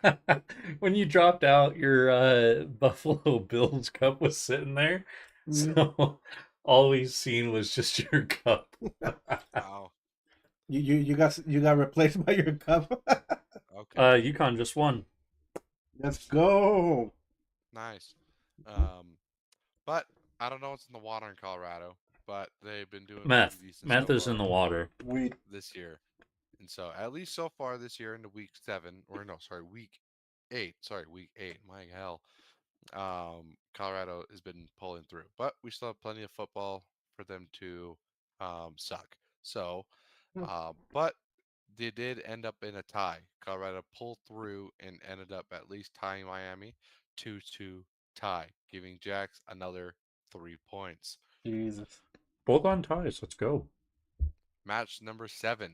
When you dropped out, your Buffalo Bills cup was sitting there, Mm. so all we seen was just your cup. Oh, You got replaced by your cup. okay. UConn just won. Let's go. Nice. Um, but I don't know what's in the water in Colorado, but they've been doing pretty Math, decent math so is in far the water. We this year. And so, at least so far this year into week 7, or no, sorry, week 8. Sorry, week 8. My hell. Colorado has been pulling through, but we still have plenty of football for them to suck. So, but they did end up in a tie. Colorado pulled through and ended up at least tying Miami 2-2 tie, giving Jax another 3 points. Jesus. Both on ties. Let's go. Match number 7,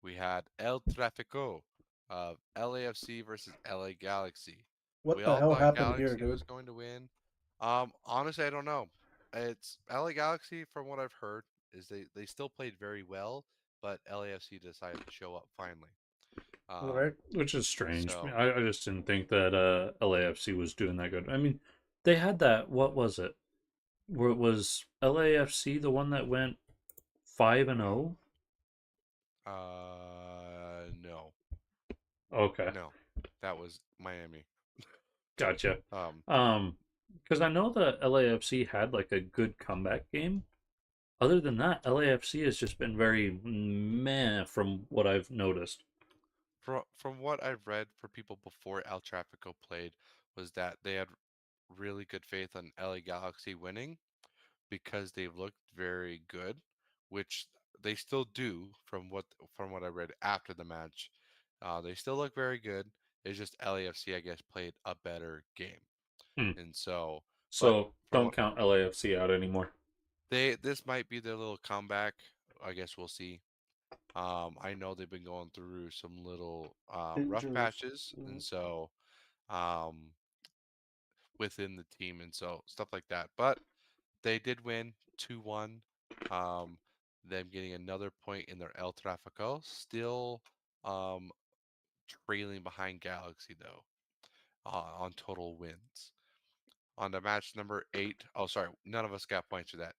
we had El Tráfico of LAFC versus LA Galaxy. What We the all hell thought happened here, Galaxy dude? was going to win. Honestly, I don't know. It's LA Galaxy, from what I've heard, is they still played very well, but LAFC decided to show up finally. All Um, right. Which is strange. so I just didn't think that LAFC was doing that good. I mean, they had that. What was it? Where it was LAFC the one that went 5-0? no, Okay, no, that was Miami. gotcha. Um, Because I know the LAFC had like a good comeback game. Other than that, LAFC has just been very meh from what I've noticed. from what I've read for people before El Trafico played, was that they had really good faith on LA Galaxy winning because they looked very good, which they still do from what I read after the match. They still look very good. It's just LAFC, I guess, played a better game, Hmm. and so, but So from don't what count LAFC out anymore. this might be their little comeback. I guess we'll see. I know they've been going through some little rough Injuries. patches, and Mm. so um, within the team, and so stuff like that. But they did win 2-1. Um, them getting another point in their El Trafico, still um, trailing behind Galaxy though on total wins. On to match number 8. Oh, sorry, none of us got points for that.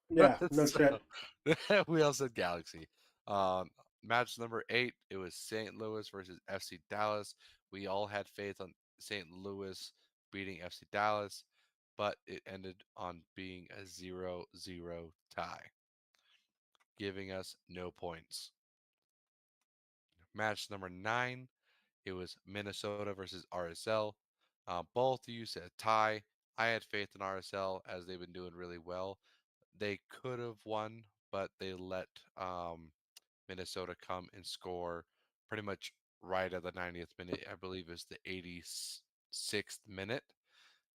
Yeah. No So shit. we all said Galaxy. Um, Match number 8. It was St. Louis versus FC Dallas. We all had faith on St. Louis beating FC Dallas, but it ended on being a 0-0 tie, giving us no points. Match number 9. It was Minnesota versus RSL. Both of you said tie. I had faith in RSL as they've been doing really well. They could have won, but they let Minnesota come and score pretty much right at the 90th minute. I believe it was the 86th minute.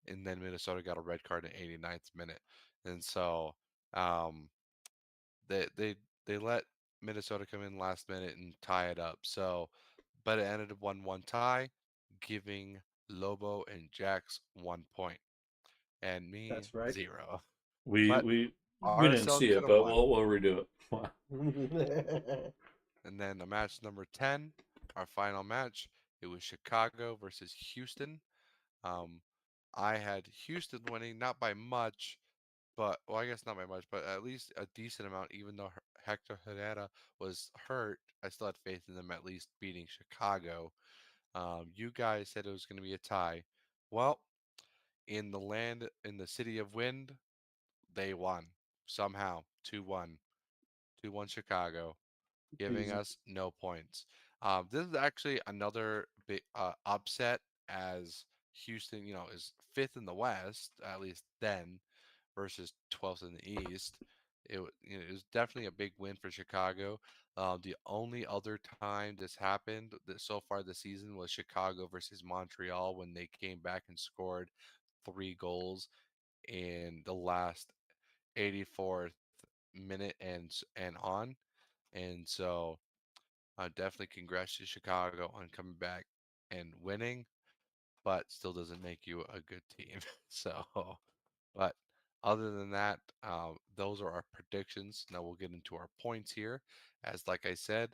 And then Minnesota got a red card in 89th minute. And so um, they they they let Minnesota come in last minute and tie it up. So, but it ended 1-1 tie, giving Lobo and Jax 1 point and me That's right. 0. We But we we didn't RSL see could it, have but won. we'll redo it. And then the match number 10, our final match, it was Chicago versus Houston. Um, I had Houston winning, not by much, but, well, I guess not by much, but at least a decent amount, even though Hector Herrera was hurt. I still had faith in them at least beating Chicago. You guys said it was going to be a tie. Well, in the city of wind, they won somehow 2-1. 2-1 Chicago, giving Jesus. us no points. This is actually another big upset, as Houston, is fifth in the West, at least then, versus 12th in the East. it was definitely a big win for Chicago. The only other time this happened so far this season was Chicago versus Montreal when they came back and scored 3 goals in the last 84th minute and on. And so definitely congrats to Chicago on coming back and winning, but still doesn't make you a good team. So, but other than that, those are our predictions. Now we'll get into our points here. As like I said,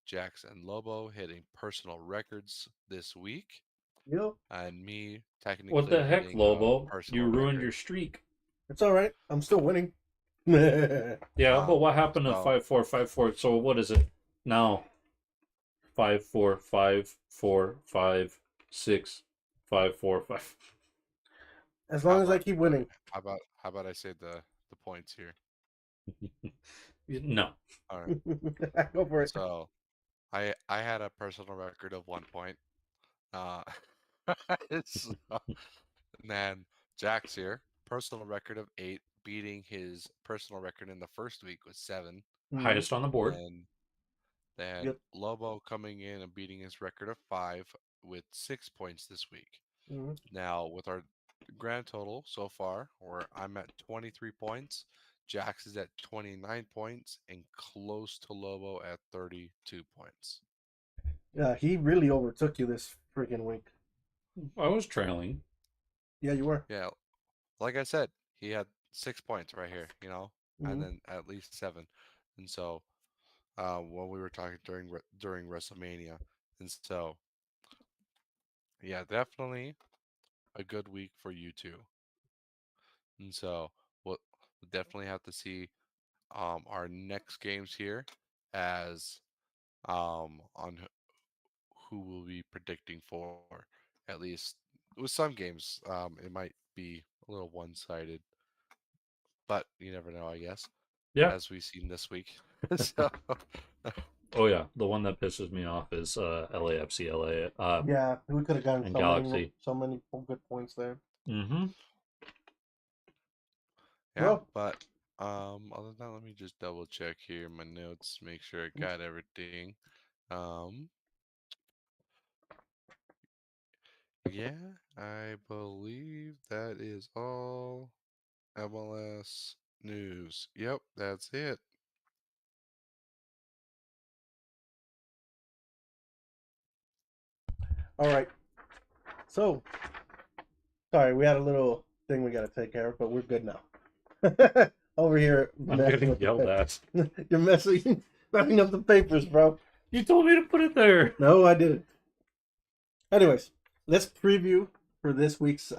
Jax and Lobo hitting personal records this week, Yep. and me What technically the heck, hitting a Lobo? You personal ruined record. your streak. It's all right. I'm still winning. Yeah. Yeah, but what happened to So 5-4, 5-4? So what is it now? 5-4, 5-4, 5-6, 5-4, 5. As how long as I about keep winning. how about I say the points here? No. All right. Go for it. So I had a personal record of 1 point. Uh, so, and then Jack's here, personal record of 8, beating his personal record in the first week was 7. Mhm. Highest on the board. Then Yep. Lobo coming in and beating his record of 5 with 6 points this week. Mhm. Now with our grand total so far, where I'm at 23 points, Jax is at 29 points, and close to Lobo at 32 points. Yeah, he really overtook you this freaking week. I was trailing. Yeah, you were. Yeah, like I said, he had 6 points right here, and Mhm. then at least 7. And so when we were talking during WrestleMania, and so yeah, definitely a good week for you two. And so we'll definitely have to see our next games here as on who we'll be predicting for. At least with some games, it might be a little one-sided, but you never know, I guess, Yeah. as we've seen this week. So, Oh yeah. The one that pisses me off is LAFC LA Yeah, we could have gotten and so Galaxy. many good points there. Mm-hmm. yeah, Well, but other than that, let me just double check here my notes, make sure I got everything. Um, yeah, I believe that is all MLS news. Yep, that's it. all right. So, sorry, we had a little thing we got to take care of, but we're good now. Over here I'm messing getting with the yelled papers. at. You're messing up the papers, bro. You told me to put it there. No, I didn't. Anyways, let's preview for this week's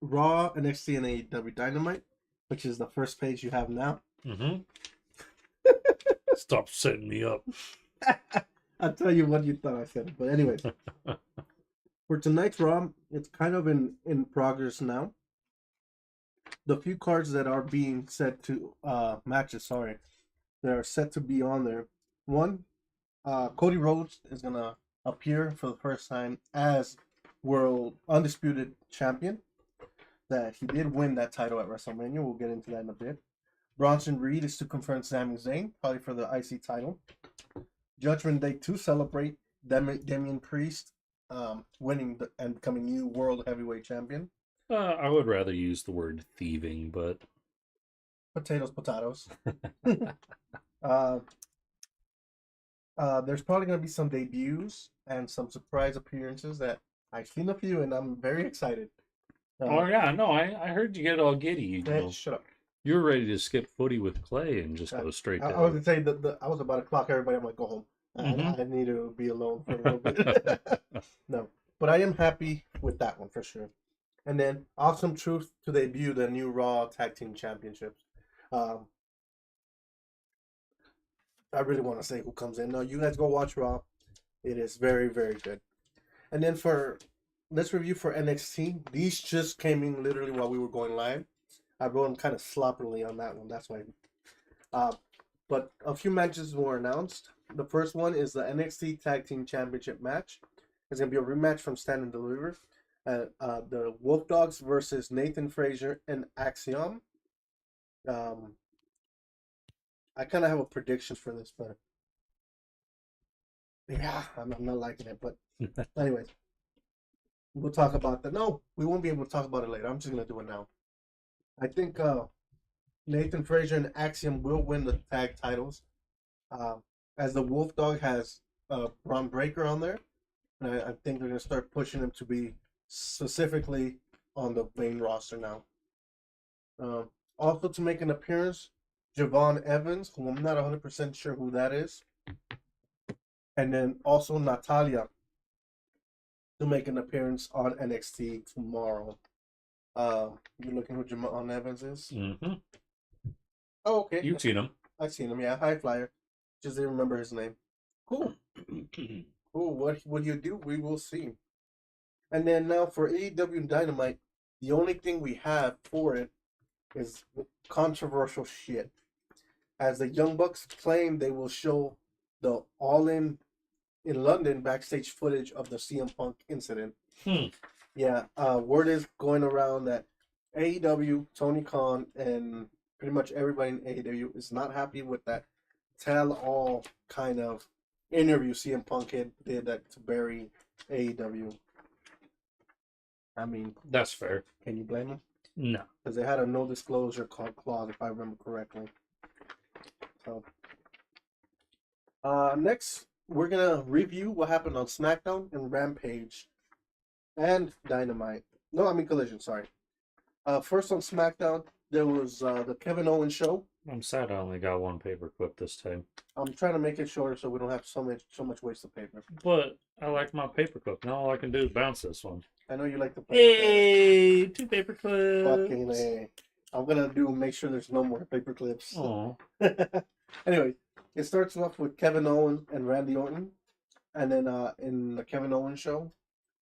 Raw, NXT, and AEW Dynamite, which is the first page you have now. Mm-hmm. Stop setting me up. I'll tell you what you thought I said. But anyways, for tonight's Raw, it's kind of in progress now. The few cards that are being set to matches, sorry, that are set to be on there. One, Cody Rhodes is gonna appear for the first time as World Undisputed Champion. That he did win that title at WrestleMania. We'll get into that in a bit. Bronson Reed is to confront Sami Zayn, probably for the IC title. Judgment Day to celebrate Damian Priest winning and becoming new World Heavyweight Champion. I would rather use the word thieving, but Potatoes. There's probably going to be some debuts and some surprise appearances that I've seen a few, and I'm very excited. oh yeah, no, I heard you get all giddy. You know, Shut up. you were ready to skip footy with Clay and just go straight I to. was going to say that I was about to clock everybody. I'm like, go home. I need to be alone for a little bit. No, but I am happy with that one for sure. And then Awesome Truth to debut the new Raw Tag Team Championships. I really want to say who comes in. No, you guys go watch Raw. It is very, very good. And then let's review for NXT. These just came in literally while we were going live. I wrote them kind of sloppily on that one. That's why. But a few matches were announced. The first one is the NXT Tag Team Championship match. It's going to be a rematch from Stand and Deliver. The Wolf Dogs versus Nathan Frazier and Axiom. I kind of have a prediction for this, but yeah, I'm not liking it. But anyways, we'll talk about that. No, we won't be able to talk about it later. I'm just gonna do it now. I think Nathan Frazier and Axiom will win the tag titles. Uh, as the Wolf Dog has Braun Breaker on there, and I think they're gonna start pushing him to be specifically on the main roster now. Also to make an appearance, Javon Evans, who I'm not 100% sure who that is, and then also Natalia to make an appearance on NXT tomorrow. You looking who Javon Evans is? Mm-hmm. Oh, okay. You've seen him. I've seen him. Yeah, high flyer. Just didn't remember his name. Cool. Cool. What you do? We will see. And then now for AEW Dynamite, the only thing we have for it is controversial shit. As the Young Bucks claim they will show the All In London backstage footage of the CM Punk incident. Yeah, word is going around that AEW, Tony Khan, and pretty much everybody in AEW is not happy with that tell-all kind of interview CM Punk did that to bury AEW. I mean, That's fair. can you blame them? No. Because they had a no disclosure clause, if I remember correctly. So, next we're gonna review what happened on SmackDown and Rampage and Dynamite. No, I mean Collision. Sorry. First on SmackDown, there was the Kevin Owens show. I'm sad I only got one paperclip this time. I'm trying to make it shorter so we don't have so much waste of paper. But I like my paperclip. Now all I can do is bounce this one. I know you like the Hey, 2 paperclips. Fucking A. I'm gonna make sure there's no more paper clips. Oh. Anyway, it starts off with Kevin Owens and Randy Orton, and then in the Kevin Owens show,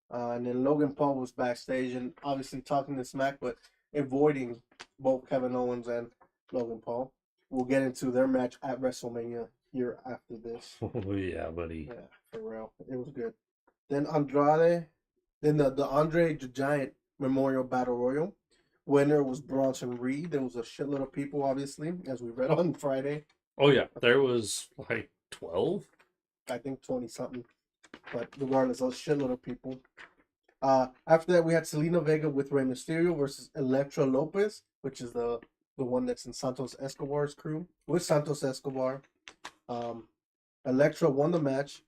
and then Logan Paul was backstage and obviously talking to Smack, but avoiding both Kevin Owens and Logan Paul. We'll get into their match at WrestleMania here after this. Oh yeah, buddy. Yeah, for real, it was good. Then the Andre the Giant Memorial Battle Royal. Winner was Bronson Reed. There was a shitload of people, obviously, as we read on Friday. Oh yeah, there was like 12. I think 20 something. But regardless, a shitload of people. After that, we had Selena Vega with Rey Mysterio versus Elektra Lopez, which is the one that's in Santos Escobar's crew. With Santos Escobar. Elektra won the match.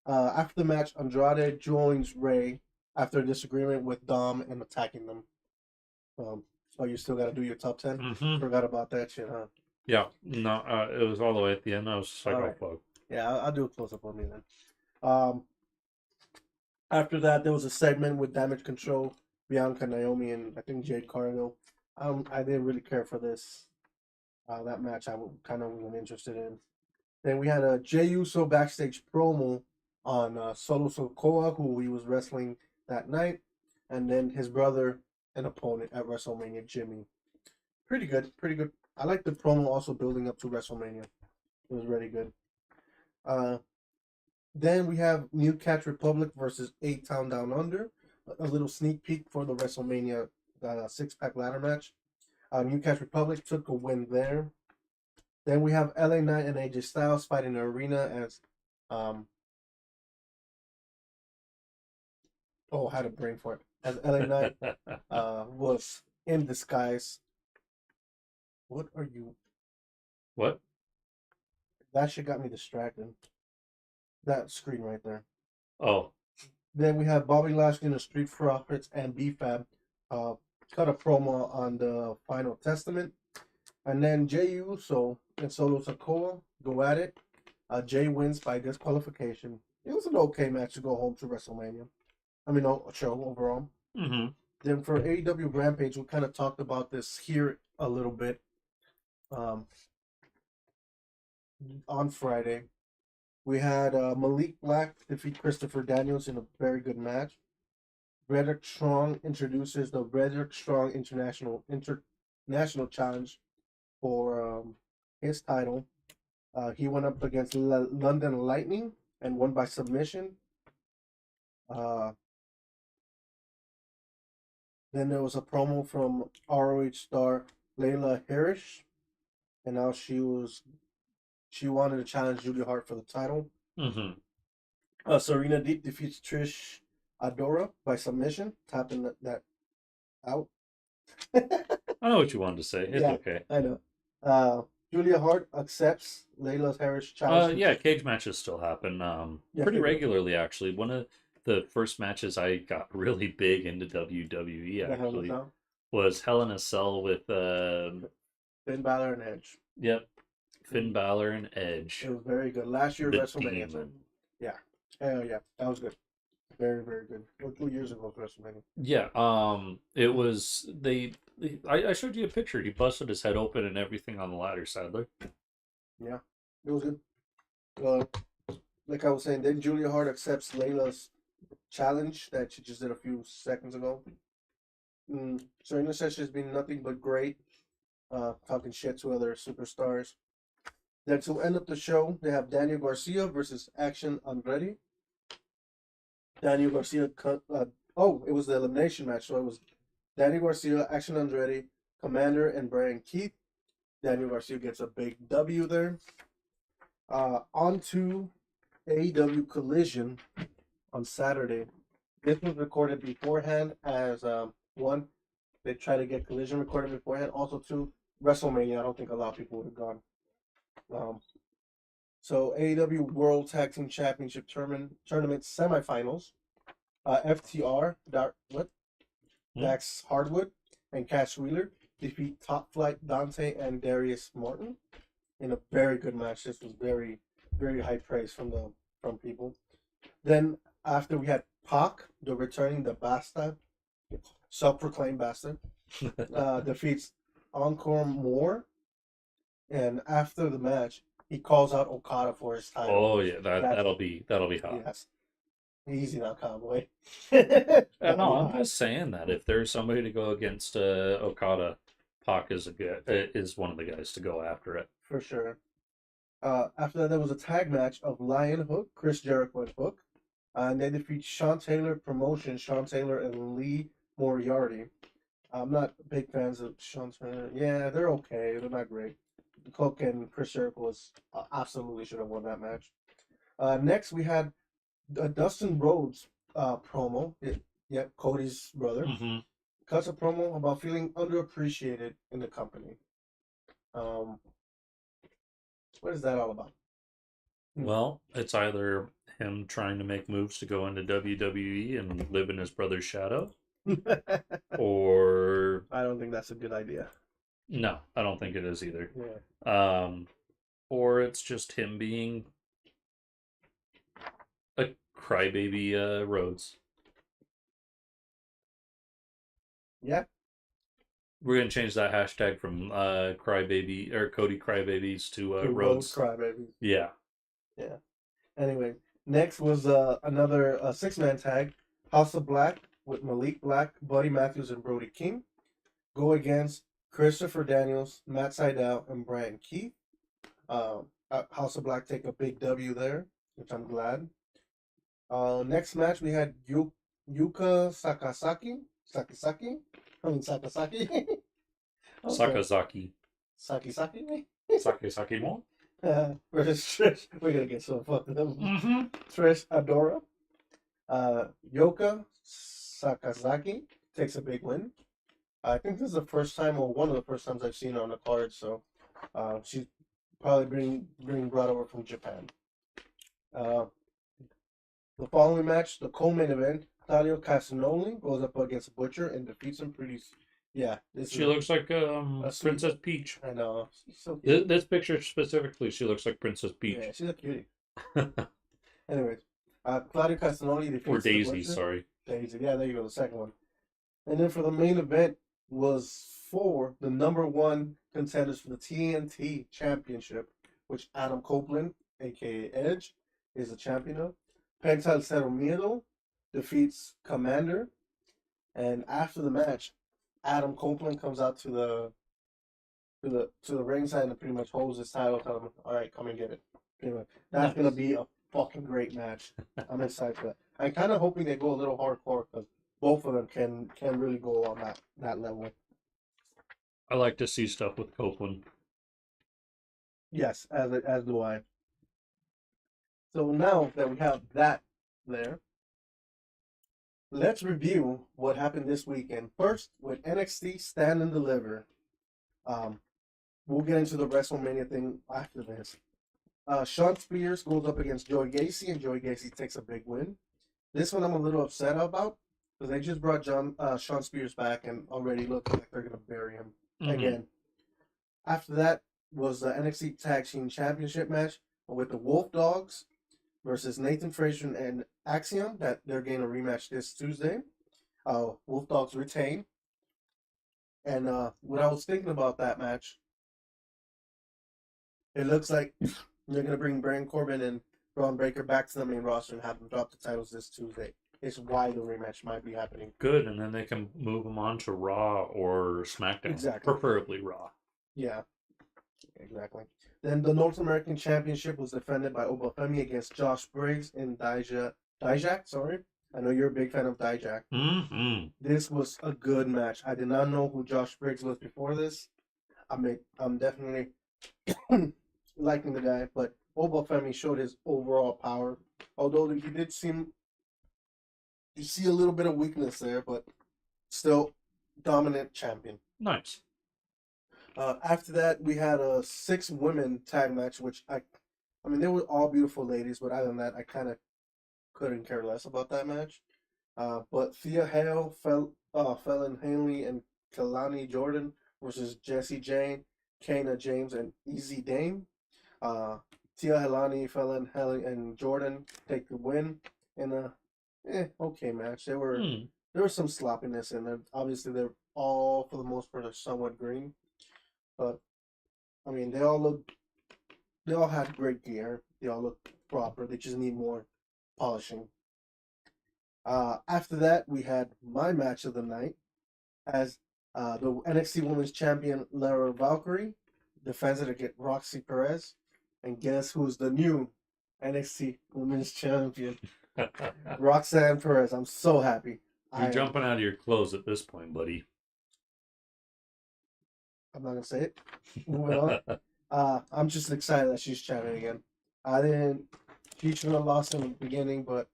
After the match, Andrade joins Rey after a disagreement with Dom and attacking them. Oh, you still got to do your top 10? Mm-hmm. Forgot about that shit, huh? Yeah, no, it was all the way at the end. I was just like, Alright. oh fuck. Yeah, I'll do a close-up on me then. After that, there was a segment with Damage Control, Bianca, Naomi, and I think Jade Cargill. I didn't really care for this. That match I kind of wasn't interested in. Then we had a Jey Uso backstage promo on Solo Sikoa, who he was wrestling that night, and then his brother and opponent at WrestleMania, Jimmy. Pretty good. I like the promo also building up to WrestleMania. It was really good. Then we have New Catch Republic versus A-Town Down Under. A little sneak peek for the WrestleMania six-pack ladder match. New Catch Republic took a win there. Then we have LA Knight and AJ Styles fighting in the arena as I had a brain for it. As LA Knight was in disguise. What are you? What? That shit got me distracted. That screen right there. Oh. Then we have Bobby Lashley and the Street Profits and B-Fab cut a promo on the Final Testament. And then Jey Uso and Solo Sikoa go at it. Jey wins by disqualification. It was an okay match to go home to WrestleMania. I mean, show overall. Mm-hmm. Then for AEW Rampage, we kind of talked about this here a little bit on Friday. We had Malik Black defeat Christopher Daniels in a very good match. Roderick Strong introduces the Roderick Strong International Challenge for his title. He went up against London Lightning and won by submission. Then there was a promo from ROH star Layla Hirsch, and now she was She wanted to challenge Julia Hart for the title. Mm-hmm. Serena Deep defeats Trish Adora by submission, tapping that out. I know what you wanted to say. It's Yeah, okay. I know. Julia Hart accepts Layla Harris' challenge. Yeah, cage matches still happen. Yes, Pretty they do. regularly actually. One of the first matches I got really big into WWE The Hell in a actually Cell. was Hell in a Cell with Finn Balor and Edge. yep, Finn Balor and Edge. It was very good. Last year The WrestleMania. So, Demon. yeah. Hell yeah. That was good. Very, very good. Or 2 years ago WrestleMania. Yeah, it was I showed you a picture. He busted his head open and everything on the ladder, Sadler. Yeah. It was good. Well, like I was saying, then Julia Hart accepts Layla's challenge that she just did a few seconds ago. Serena says she's been nothing but great, talking shit to other superstars. Then to end up the show, they have Daniel Garcia versus Action Andretti. Daniel Garcia cut. It was the elimination match, so it was Daniel Garcia, Action Andretti, Commander, and Brian Keith. Daniel Garcia gets a big W there. On to AEW Collision on Saturday. This was recorded beforehand as one. They try to get Collision recorded beforehand. Also, two, WrestleMania. I don't think a lot of people would have gone. So AEW World Tag Team Championship Tournament semifinals. FTR, Dax Hardwood, and Cash Wheeler defeat Top Flight Dante and Darius Martin in a very good match. This was very, very high praise from people. Then after we had Pac, the Bastard, self-proclaimed bastard, defeats Encore Moore, and after the match, he calls out Okada for his title. Oh yeah, that'll be hot. Yes. Easy now, cowboy. No, I'm just saying that if there's somebody to go against Okada, Pac is one of the guys to go after it. For sure. After that, there was a tag match of Lion Hook, Chris Jericho and Hook. And they defeat Sean Taylor Promotion, Sean Taylor and Lee Moriarty. I'm not big fans of Sean Taylor. Yeah, they're okay. They're not great. Hook and Chris Jericho absolutely should have won that match. Next, we had Dustin Rhodes promo. Yep, Cody's brother. Mm-hmm. Cuts a promo about feeling underappreciated in the company. What is that all about? Well, it's either him trying to make moves to go into WWE and live in his brother's shadow, or I don't think that's a good idea. No, I don't think it is either. Yeah. Or it's just him being a crybaby Rhodes. Yeah. We're gonna change that hashtag from crybaby or Cody crybabies to Rhodes crybaby. Yeah. Yeah. Anyway, next was another 6-man tag, House of Black with Malik Black, Buddy Matthews, and Brody King go against Christopher Daniels, Matt Sydal, and Brian Keith. House of Black take a big W there, which I'm glad. Next match we had Yuka Sakazaki. Okay. Sakazaki. Sakazaki? Sakazaki more? Versus Trish. We're gonna get so fucked up. Mm-hmm. Trish Adora. Yoka Sakazaki takes a big win. I think this is the first time, or one of the first times I've seen her on the card, so she's probably being brought over from Japan. The following match, the co-main event, Claudio Castagnoli goes up against Butcher and defeats him pretty. Yeah, she looks like Princess Peach. I know. She's so cute. This picture specifically, she looks like Princess Peach. Yeah, she's a cutie. Anyways, Claudio Castagnoli defeats or Daisy, sorry. Daisy, yeah, there you go, the second one. And then for the main event was for the number one contenders for the TNT Championship, which Adam Copeland, aka Edge, is the champion of. Penta El Cero Miedo defeats Commander, and after the match, Adam Copeland comes out to the ringside and pretty much holds his title, telling him, "All right, come and get it." Pretty much. That's gonna be a fucking great match. I'm excited for that. I'm kind of hoping they go a little hardcore because both of them can really go on that level. I like to see stuff with Copeland. Yes, as do I. So now that we have that there, let's review what happened this weekend. First, with NXT Stand and Deliver. Um, we'll get into the WrestleMania thing after this. Sean Spears goes up against Joey Gacy, and Joey Gacy takes a big win. This one I'm a little upset about because they just brought Sean Spears back and already looks like they're gonna bury him again. After that was the NXT Tag Team Championship match with the Wolf Dogs versus Nathan Frazier and Axiom. That they're getting a rematch this Tuesday. Wolf Dogs retain. And what I was thinking about that match, it looks like they're gonna bring Baron Corbin and Braun Breaker back to the main roster and have them drop the titles this Tuesday. It's why the rematch might be happening. Good, and then they can move them on to Raw or SmackDown. Exactly. Preferably Raw. Yeah, exactly. Then the North American Championship was defended by Obafemi against Josh Briggs and Dijak. Sorry, I know you're a big fan of Dijak. Mm-hmm. This was a good match. I did not know who Josh Briggs was before this. I'm definitely liking the guy, but Obafemi showed his overall power. Although he did seem, you see a little bit of weakness there, but still dominant champion. Nice. After that, we had a 6-women tag match, which I mean, they were all beautiful ladies, but other than that, I kind of couldn't care less about that match. But Thea Hale, Fallon Henley, and Kalani Jordan versus Jessie Jane, Kana James, and Easy Dame. Tia Helani, Fallon Henley, and Jordan take the win in a okay match. There was some sloppiness in there. Obviously, they're all for the most part are somewhat green, but I mean, they all had great gear. They all look proper. They just need more polishing. After that, we had my match of the night as the NXT Women's Champion Lara Valkyrie defends it against Roxy Perez. And guess who's the new NXT Women's Champion? Roxanne Perez. I'm so happy. You're jumping out of your clothes at this point, buddy. I'm not going to say it. Moving on. I'm just excited that she's champion again. She should have lost in the beginning, but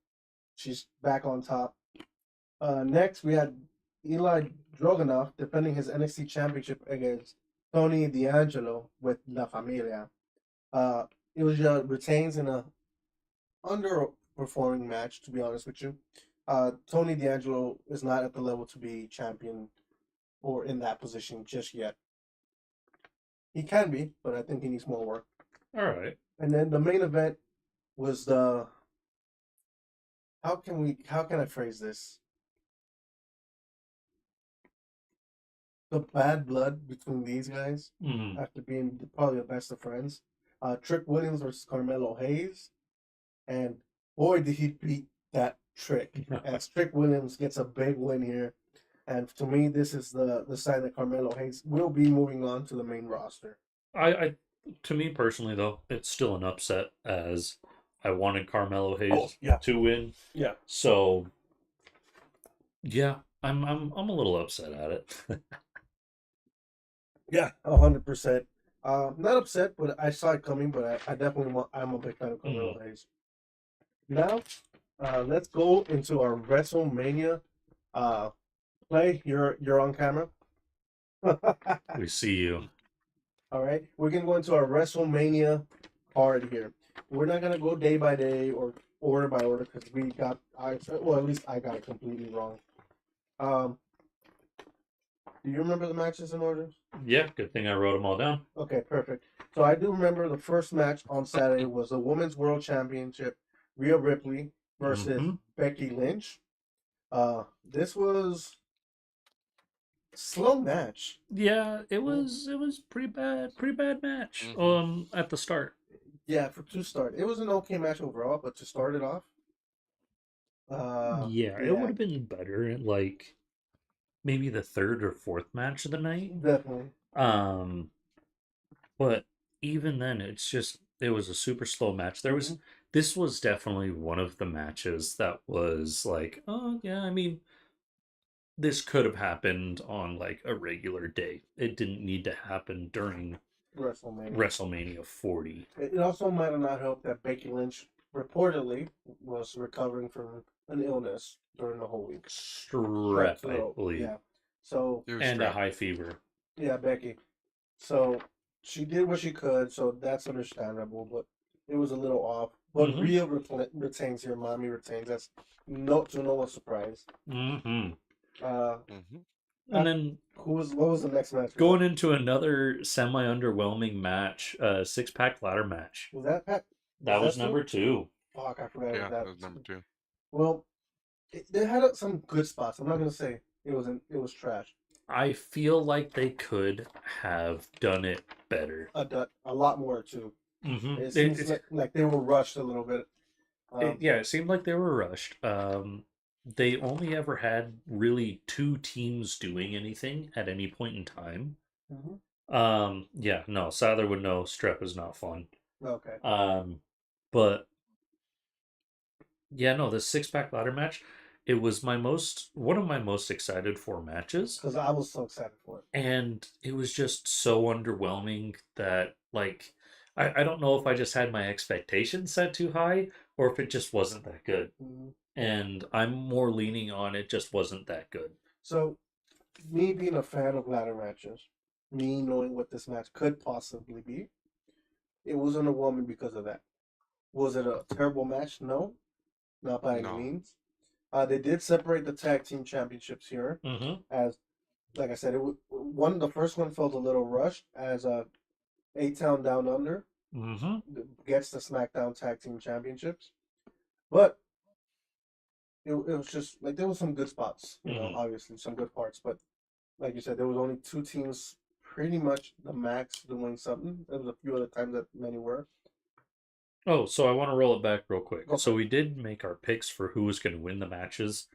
she's back on top. Next, we had Eli Dragunov defending his NXT Championship against Tony D'Angelo with La Familia. It was retains in a underperforming match, to be honest with you. Tony D'Angelo is not at the level to be champion or in that position just yet. He can be, but I think he needs more work. All right. And then the main event was the how can I phrase this? The bad blood between these guys after being probably the best of friends. Trick Williams versus Carmelo Hayes. And boy, did he beat that Trick. As Trick Williams gets a big win here. And to me, this is the sign that Carmelo Hayes will be moving on to the main roster. To me personally, though, it's still an upset as I wanted Carmelo Hayes to win. Yeah. So, yeah, I'm a little upset at it. Yeah, 100%. Not upset, but I saw it coming. But I definitely I'm a big fan of Carmelo Hayes. Now, let's go into our WrestleMania play. You're on camera. We see you. All right, we're gonna go into our WrestleMania card here. We're not gonna go day by day or order by order because at least I got it completely wrong. Do you remember the matches in order? Yeah, good thing I wrote them all down. Okay, perfect. So I do remember the first match on Saturday was the Women's World Championship, Rhea Ripley versus Becky Lynch. This was a slow match. Yeah, it was pretty bad match. At the start. Yeah, to start, it was an okay match overall, but to start it off, it would have been better at like maybe the third or fourth match of the night. Definitely. But even then, it was a super slow match. This was definitely one of the matches that was like, oh yeah, I mean, this could have happened on like a regular day. It didn't need to happen during WrestleMania 40. It also might have not helped that Becky Lynch reportedly was recovering from an illness during the whole week. Strep, I believe. Yeah. So It was And a strep. high fever. yeah, Becky. So she did what she could, so that's understandable, but it was a little off. But Mhm. Rhea retains here, Mommy retains. That's no to no one's surprise. Mm-hmm. Uh, And then what was the next match? going into another semi-underwhelming match, 6-pack ladder match. Was that Pat? That was that number 2. Fuck, I forgot Yeah, that. that was number 2. Well, they had some good spots. I'm not gonna say it was trash. I feel like they could have done it better. A lot more too. Mm-hmm. It seems like they were rushed a little bit. It seemed like they were rushed. They only ever had really 2 teams doing anything at any point in time. Yeah, no, Sadler would know strep is not fun. Okay. But yeah, no, the 6-pack ladder match, it was one of my most excited for matches. Because I was so excited for it. And it was just so underwhelming that, like, I don't know if I just had my expectations set too high or if it just wasn't that good. And I'm more leaning on it just wasn't that good. So, me being a fan of ladder matches, me knowing what this match could possibly be, it was underwhelming because of that. Was it a terrible match? No, not by any means. They did separate the tag team championships here, as, like I said, the first one felt a little rushed as A-Town Down Under gets the SmackDown Tag Team Championships, but it was just like there was some good spots, obviously some good parts, but like you said, there was only 2 teams pretty much the max doing something. There was a few other times that many were. Oh, so I want to roll it back real quick. So we did make our picks for who was going to win the matches.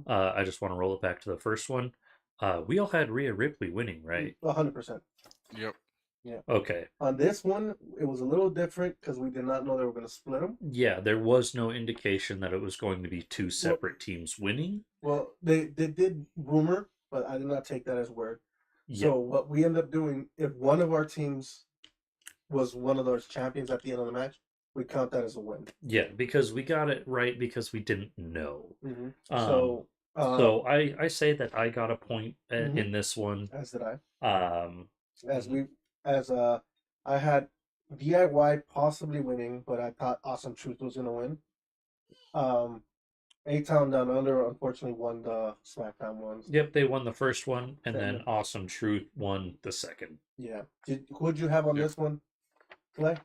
I just want to roll it back to the first one. We all had Rhea Ripley winning, right? 100%. Yep. Yeah. Okay. On this one, it was a little different because we did not know they were going to split them. Yeah, there was no indication that it was going to be 2 separate teams winning. Well, they did rumor, but I did not take that as word. So what we ended up doing, if one of our teams was one of those champions at the end of the match, we count that as a win. Yeah, because we got it right because we didn't know. So I say that I got a point in this one. As did I. I had DIY possibly winning, but I thought Awesome Truth was gonna win. A-Town Down Under unfortunately won the SmackDown ones. Yep, they won the first one, and then Awesome Truth won the second. Yeah. Who'd you have on this one, Clay?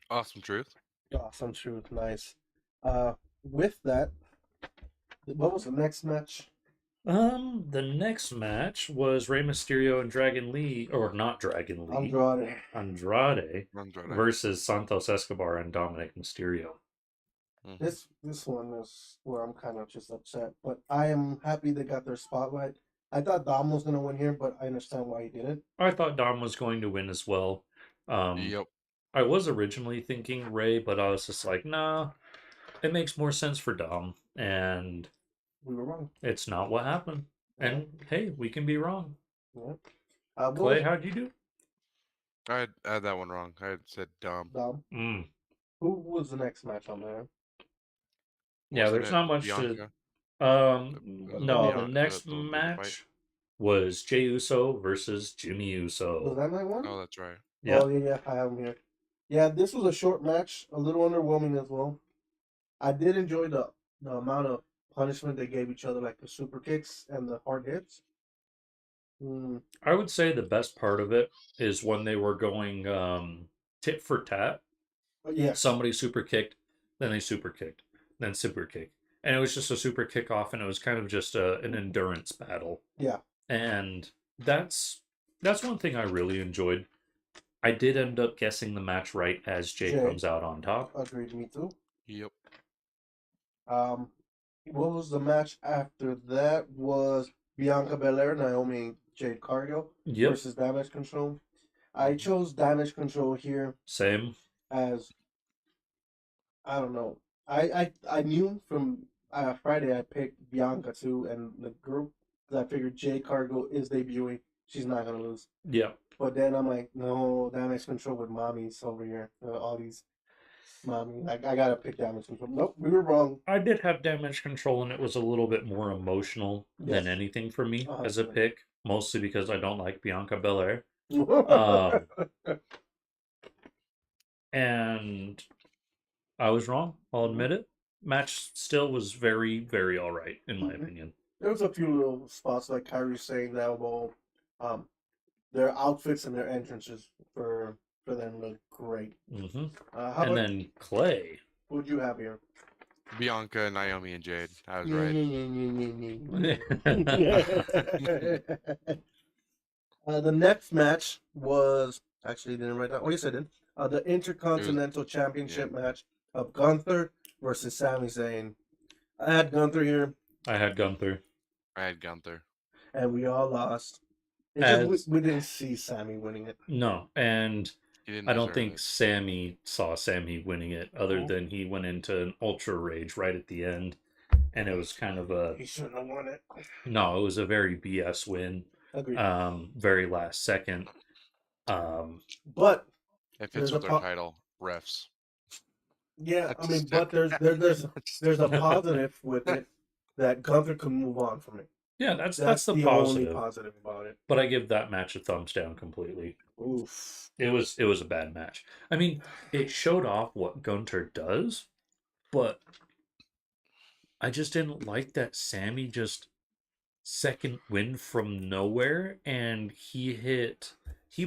Awesome Truth. Awesome Truth, nice. With that, what was the next match? The next match was Rey Mysterio and Dragon Lee, or not Dragon Lee, Andrade versus Santos Escobar and Dominic Mysterio. This one is where I'm kind of just upset, but I am happy they got their spotlight. I thought Dom was going to win here, but I understand why he didn't. I thought Dom was going to win as well. I was originally thinking Rey, but I was just like, nah, it makes more sense for Dom, and we were wrong. It's not what happened. And hey, we can be wrong. Yeah. Clay, how'd you do? I had that one wrong. I had said Dom. Who was the next match on there? Yeah, there's not much Bianca? no, the next match was Jey Uso versus Jimmy Uso. Was that my one? Oh, that's right. Yeah. Oh, yeah, I have him here. Yeah, this was a short match, a little underwhelming as well. I did enjoy the amount of punishment they gave each other, like the super kicks and the hard hits. I would say the best part of it is when they were going tit for tat. Yeah. Somebody super kicked, then they super kicked, then super kick. And it was just a super kickoff, and it was kind of just an endurance battle. Yeah. And that's one thing I really enjoyed. I did end up guessing the match right as Jey comes out on top. Agreed, me too. Yep. What was the match after that? Was Bianca Belair, Naomi, Jade Cargill versus Damage Control. I chose Damage Control here. Same. As I don't know. I knew from Friday I picked Bianca too and the group because I figured Jade Cargill is debuting. She's not gonna lose. Yeah. But then I'm like, no, damage control with mommies over here. All these mommy. I gotta pick damage control. Nope, we were wrong. I did have damage control, and it was a little bit more emotional than Yes. anything for me as a 100%. pick, mostly because I don't like Bianca Belair. Um, and I was wrong. I'll admit it. Match still was very, very all right in my opinion. There was a few little spots like Kyrie saying that about their outfits and their entrances for them look great. Hmm How And about then Clay. what you have here? Bianca, Naomi, and Jade. I was Yeah, right. the next match was actually didn't write down. Oh yes, I did. The Intercontinental Championship match of Gunther versus Sami Zayn. I had Gunther here, I had Gunther. I had Gunther. and we all lost. It's As just we didn't see Sammy winning it. no, and He didn't I don't deserve think it. Sammy saw Sammy winning it, other Mhm. than he went into an ultra rage right at the end, and it was kind of a He shouldn't have won it. no, it was a very BS win. Agreed. Very last second. But It there's fits a with their po- title, refs. yeah, I mean, Just- but there's a positive with it that Gunther can move on from it. Yeah, that's the only positive. positive about it. But I give that match a thumbs down completely. Oof. It was a bad match. I mean, it showed off what Gunter does, but I just didn't like that Sammy just second win from nowhere, and he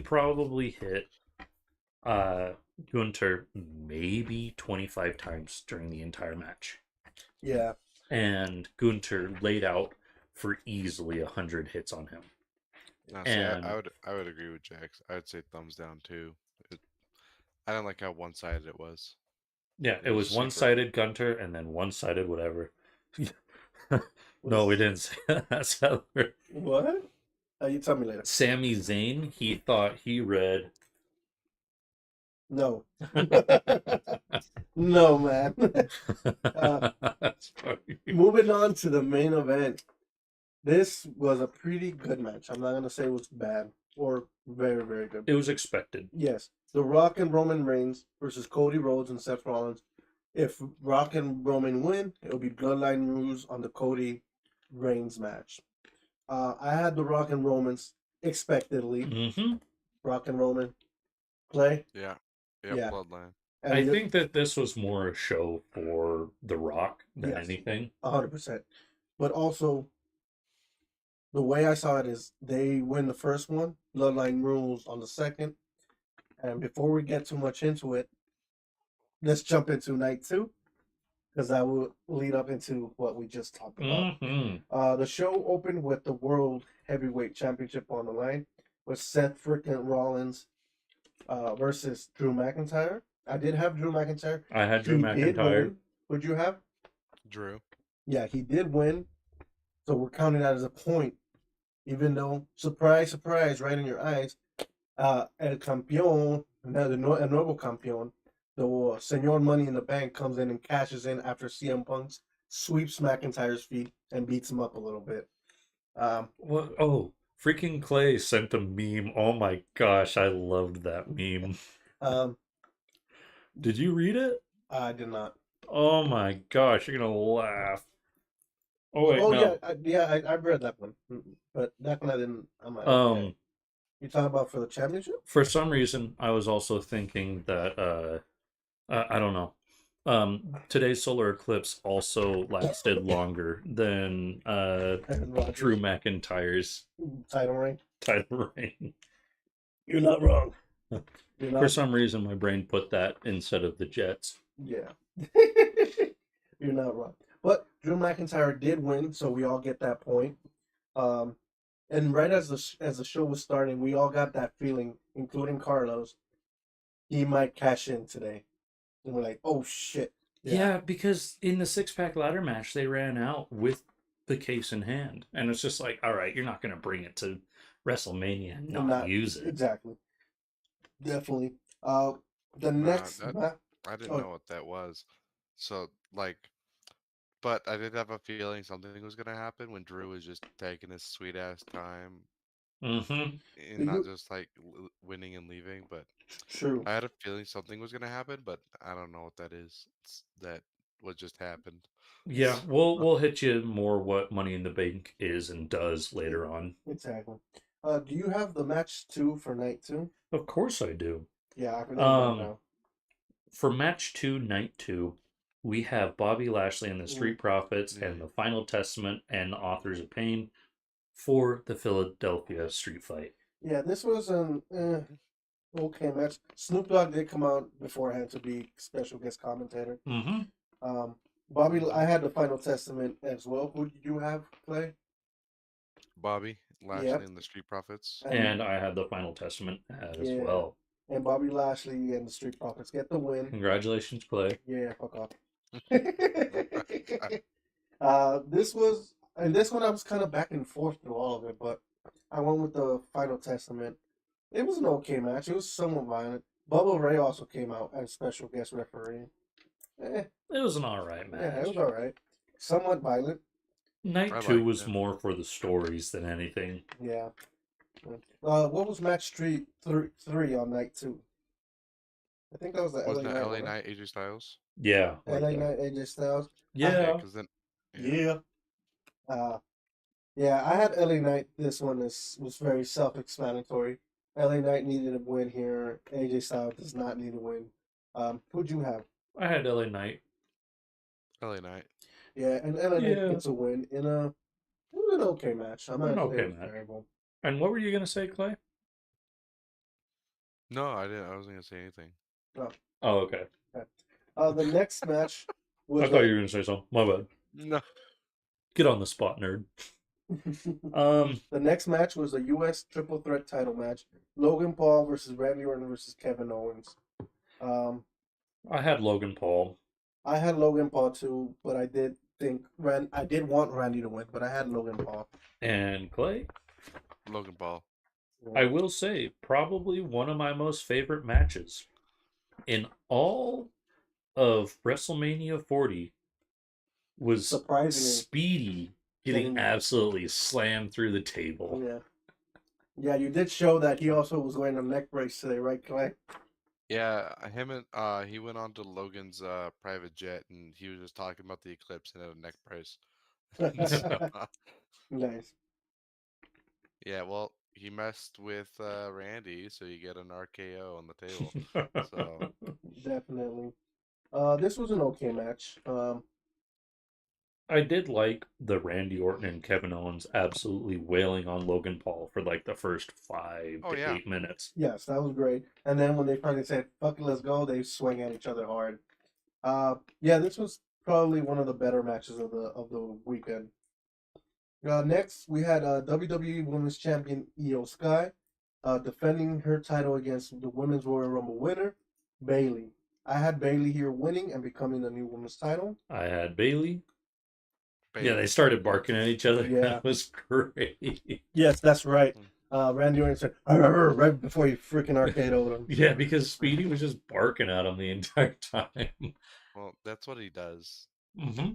probably hit Gunter maybe 25 times during the entire match. Yeah. And Gunter laid out for easily 100 hits on him. No, see, And I would agree with Jax. I would say thumbs down too. I don't like how one sided it was. yeah, it was super- one-sided Gunter and then one-sided whatever. No, we didn't say that. Seller. What? You tell me later. Sami Zayn, he thought he read. No. No, man. That's funny. Moving on to the main event. This was a pretty good match. I'm not gonna say it was bad or very, very good. It was expected. Yes, The Rock and Roman Reigns versus Cody Rhodes and Seth Rollins. If Rock and Roman win, it'll be Bloodline Rules on the Cody Reigns match. I had The Rock and Romans expectedly. Hmm Rock and Roman play. Yeah. Yeah. Bloodline. And I think that this was more a show for The Rock than Yes. anything. 100%. But also, the way I saw it is they win the first one, Bloodline Rules on the second. And before we get too much into it, let's jump into night two, because that will lead up into what we just talked about. Hmm The show opened with the World Heavyweight Championship on the line, with Seth freaking Rollins versus Drew McIntyre. I did have Drew McIntyre. I had Drew He did McIntyre. win. Would you have? Drew. Yeah, he did win. So we're counting that as a point, even though, surprise, surprise, right in your eyes, el campeón, el nuevo campeón, the Señor Money in the Bank comes in and cashes in after CM Punk sweeps McIntyre's feet and beats him up a little bit. What? Oh, freaking Clay sent a meme. Oh my gosh, I loved that meme. Um, Did you read it? I did not. Oh my gosh, you're gonna laugh. Oh wait, Oh no. I read that one, but that one I didn't. I'm like, Um, okay. You talking about for the championship? for some reason, I was also thinking that I don't know. Today's solar eclipse also lasted longer than Aaron Rodgers, Drew McIntyre's title reign. title reign. You're not wrong. You're For not. some reason, my brain put that instead of the Jets. Yeah. You're not wrong. But Drew McIntyre did win, so we all get that point. And right as the show was starting, we all got that feeling, including Carlos, he might cash in today. And we're like, oh shit. Yeah, because in the six-pack ladder match, they ran out with the case in hand. And it's just like, all right, you're not going to bring it to WrestleMania and not use it. Exactly. Definitely. The next I didn't know what that was. So, like, but I did have a feeling something was going to happen when Drew was just taking his sweet ass time Mm-hmm. and not just like winning and leaving. But True. I had a feeling something was gonna happen, but I don't know what that is. That what just happened. Yeah, we'll hit you more what Money in the Bank is and does Yeah, later on. exactly. Do you have the match 2 for night 2? Of course I do. Yeah, I can name that Um, now. for match 2, night 2, we have Bobby Lashley and the Mm, Street Profits Yeah. and the Final Testament and the Authors of Pain for the Philadelphia Street Fight. yeah, this was an okay match. Snoop Dogg did come out beforehand to be special guest commentator. Mm-hmm. Um, Bobby, I had the Final Testament as well. Who did you have play? Bobby Lashley Yep, and the Street Profits. and And I had the Final Testament as yeah, well. and Bobby Lashley and the Street Profits get the win. Congratulations, Clay. Yeah, fuck off. This one I was kind of back and forth through all of it, but I went with the Final Testament. It was an okay match. It was somewhat violent. Bubba Ray also came out as special guest referee. Eh, It was an alright yeah, it match. was all right. Somewhat violent. Night I 2 liked was it. more for the stories than anything. Yeah. What was match three on night 2? I think that was the LA Wasn't that Knight LA one. Knight AJ Styles? Yeah, like LA that. Knight AJ Styles. Yeah, Yeah. because then Yeah. Uh, yeah, I had LA Knight. This one was very self-explanatory. LA Knight needed a win here. AJ Styles does not need a win. Who'd you have? I had LA Knight. LA Knight. Yeah, and LA Knight Yeah. gets a win in it was an okay match. I'm not An saying okay it was match. terrible. And what were you going to say, Clay? No, I didn't. I wasn't gonna say anything. Oh, okay. The next match I was thought you were going to say something. My bad. No. Get on the spot, nerd. the next match was a U.S. triple threat title match: Logan Paul versus Randy Orton versus Kevin Owens. I had Logan Paul. I had Logan Paul too, but I did think I did want Randy to win, but I had Logan Paul. And Clay, Logan Paul. I will say, probably one of my most favorite matches in all of WrestleMania 40 was Surprisingly. Speedy getting absolutely slammed through the table. Yeah. Yeah, you did show that he also was wearing a neck brace today, right, Clay? Yeah, him and he went on to Logan's private jet and he was just talking about the eclipse and had a neck brace. So, Nice. yeah, well, he messed with Randy, so you get an RKO on the table. So Definitely. This was an okay match. I did like the Randy Orton and Kevin Owens absolutely wailing on Logan Paul for like the first 5 Oh, to yeah. 8 minutes. Yes, that was great. And then when they finally said, fuck it, let's go, they swing at each other hard. Yeah, this was probably one of the better matches of the weekend. Next, we had WWE Women's Champion Io Sky defending her title against the Women's Royal Rumble winner, Bayley. I had Bayley here winning and becoming the new women's title. I had Bailey. Yeah, they Bayley. started barking at each other. Yeah. That was great. Yes, that's right. Randy Orton said, "Arr," right before he freaking RKO'd him. Yeah, because Speedy was just barking at him the entire time. Well, that's what he does. Mm-hmm.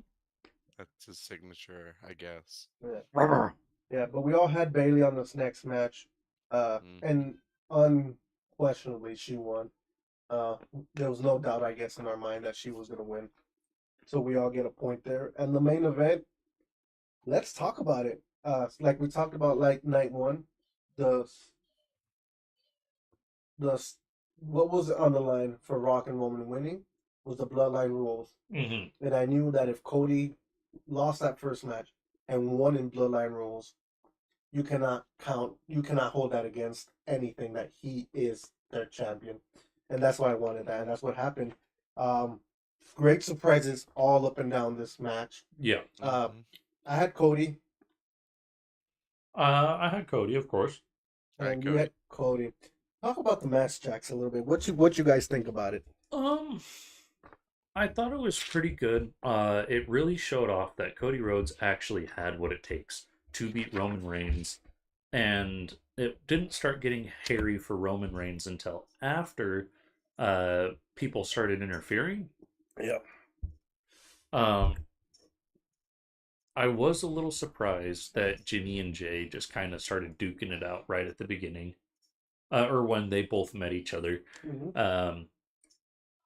That's his signature, I guess. Yeah. Yeah, but we all had Bayley on this next match. And unquestionably she won. There was no doubt, I guess, in our mind that she was going to win. So we all get a point there. And the main event, let's talk about it. Like we talked about, like night 1, the what was on the line for Rock and Roman winning was the Bloodline rules. Mm-hmm. And I knew that if Cody lost that first match and won in Bloodline rules, you cannot hold that against anything, that he is their champion. And that's why I wanted that, and that's what happened. Great surprises all up and down this match. Yeah. I had Cody. I had Cody, of course. And you had Cody. Talk about the match, Jax, a little bit. What you guys think about it? I thought it was pretty good. It really showed off that Cody Rhodes actually had what it takes to beat Roman Reigns, and it didn't start getting hairy for Roman Reigns until after people started interfering. Yeah. I was a little surprised that Jimmy and Jay just kind of started duking it out right at the beginning, or when they both met each other. Mm-hmm. Um,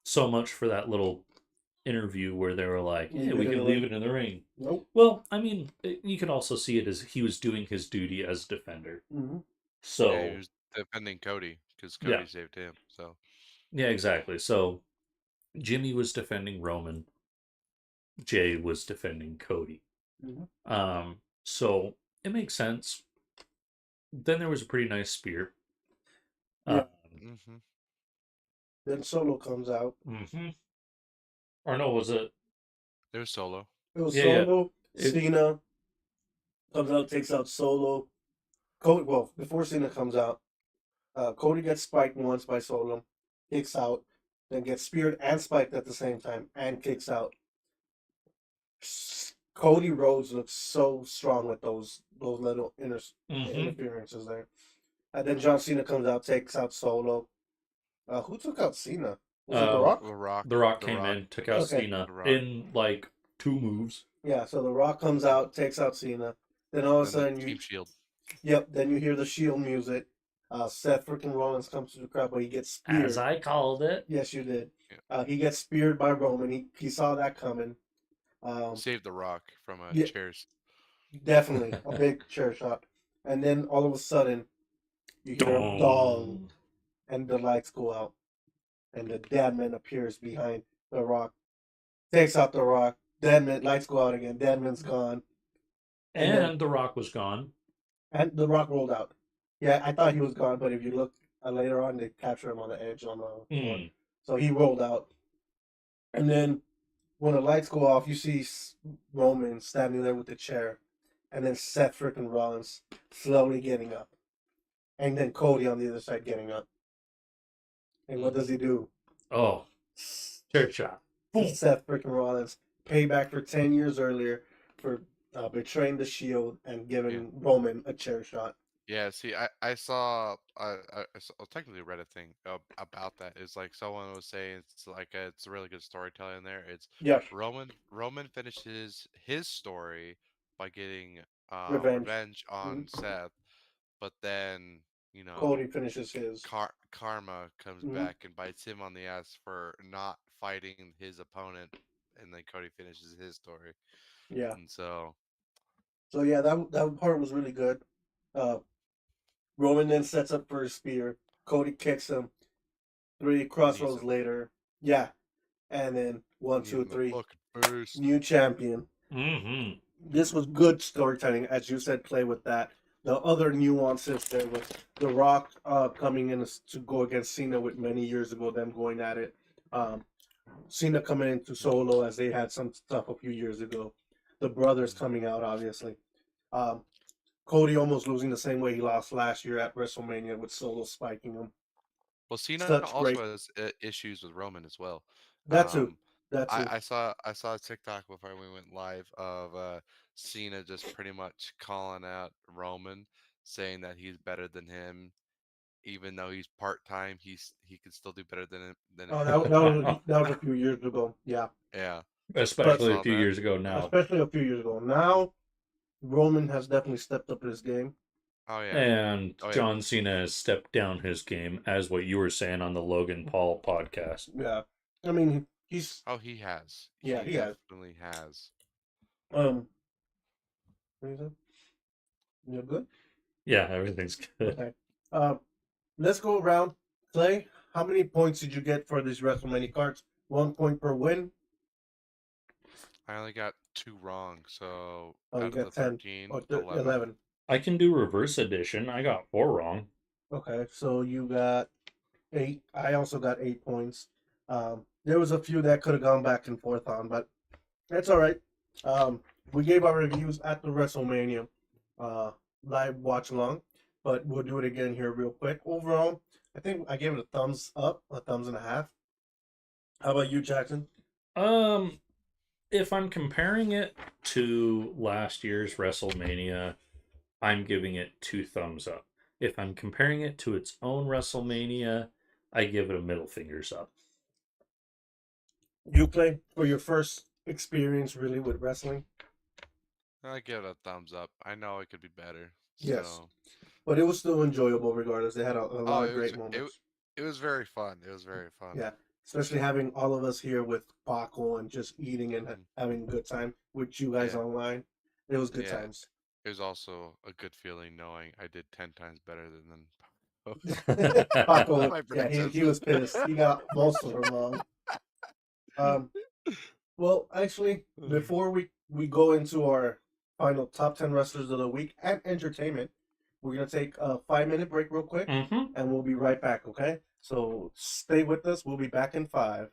so much for that little interview where they were like, "Yeah, we can leave it in the ring." Nope. Well, I mean, you can also see it as he was doing his duty as defender. Mm-hmm. Yeah, he So was defending Cody because yeah, Cody saved him. So yeah, exactly. So Jimmy was defending Roman. Jay was defending Cody. Mm-hmm. So it makes sense. Then there was a pretty nice spear. Yeah. Um, hmm Then Solo comes out. mhm. Or no, was it? it was Solo. It was Yeah, yeah. Solo. It, Cena comes out, takes out Solo. Cody, well, before Cena comes out, Cody gets spiked once by Solo, kicks out, then gets speared and spiked at the same time, and kicks out. Cody Rhodes looks so strong with those little mhm. interferences there. And then John Cena comes out, takes out Solo. Who took out Cena? Was it The Um, Rock? The Rock. The Rock The came Rock. in, took out Okay. Cena The Rock. in like 2 moves. Yeah, so The Rock comes out, takes out Cena. Then all of a And the sudden Team Shield. then you hear the Shield music. Seth freaking Rollins comes to the crowd, but he gets As speared. I called it. Yes, you did. Yeah. He gets speared by Roman. He saw that coming. Saved The Rock from Yeah, chairs. definitely a big chair shot. And then all of a sudden, you hear a dong, Dong. and the lights go out, and the dead man appears behind The Rock, takes out The Rock. Dead man, lights go out again. Dead man's gone, and then And The Rock was gone. and The Rock rolled out. Yeah, I thought he was gone, but if you look later on, they capture him on the edge on the floor. Mm. So he rolled out, and then when the lights go off, you see Roman standing there with the chair, and then Seth freaking Rollins slowly getting up, and then Cody on the other side getting up. And what does he do? Oh, chair shot. Boom. Seth freaking Rollins, payback for 10 years earlier for betraying the Shield and giving Roman a chair shot. Yeah, see, I saw I technically read a thing about that. It's like someone was saying it's like it's a really good storytelling there. It's Yes, Roman finishes his story by getting revenge. revenge on Mhm. Seth, but then you Cody know finishes his. karma comes Mhm. back and bites him on the ass for not fighting his opponent, and then Cody finishes his story, Yeah. and so So yeah, that part was really good. Uh, Roman then sets up for a spear. Cody kicks him. Three knees crossroads him, later. Yeah. And then one, knee him two, in the three. fucking face. New champion. Mm-hmm. This was good storytelling, as you said. Play with that. The other nuances there with The Rock coming in to go against Cena with many years ago, them going at it. Um, Cena coming into Solo as they had some stuff a few years ago. The brothers coming out, obviously. Um, Cody almost losing the same way he lost last year at WrestleMania with Solo spiking him. Well, Cena Such also great. has issues with Roman as well. That too. Um, That too. I saw a TikTok before we went live of Cena just pretty much calling out Roman, saying that he's better than him, even though he's part time. He could still do better than Oh, him. that was a few years ago. Yeah, Yeah, I but Especially a saw few that. years ago now. especially a few years ago. Now Roman has definitely stepped up his game. Oh yeah, And oh yeah. John Cena has stepped down his game, as what you were saying on the Logan Paul podcast. Yeah, I mean he's Oh, he has. yeah He he has. definitely has. Um, what is it? You're good. Yeah, everything's good. Okay. Let's go around. Clay, how many points did you get for these WrestleMania cards? 1 point per win. I only got 2 wrong, so Oh, you out of the got 10 13, or 11. 11. I can do reverse edition. I got 4 wrong. Okay, so you got 8. I also got 8 points. There was a few that could have gone back and forth on, but that's all right. We gave our reviews at the WrestleMania live watch along, but we'll do it again here real quick. Overall, I think I gave it a thumbs up, a thumbs and a half. How about you, Jackson? Um, if I'm comparing it to last year's WrestleMania, I'm giving it 2 thumbs up. If I'm comparing it to its own WrestleMania, I give it a middle fingers up. You play for your first experience really with wrestling? I give it a thumbs up. I know it could be better. Yes, So, but it was still enjoyable regardless. They had a lot oh, of great moments. it was very fun. It was very fun. Yeah, especially having all of us here with Paco and just eating and Hmm. having a good time with you guys Yeah, online. It was good yeah. times. It was also a good feeling knowing I did 10 times better than Paco, my yeah, he predecessor. was pissed. He got most of them wrong. Um, well, actually, before we go into our final top 10 wrestlers of the week and entertainment, we're gonna take a 5 minute break real quick, Mm-hmm. and we'll be right back. Okay, so stay with us. We'll be back in 5.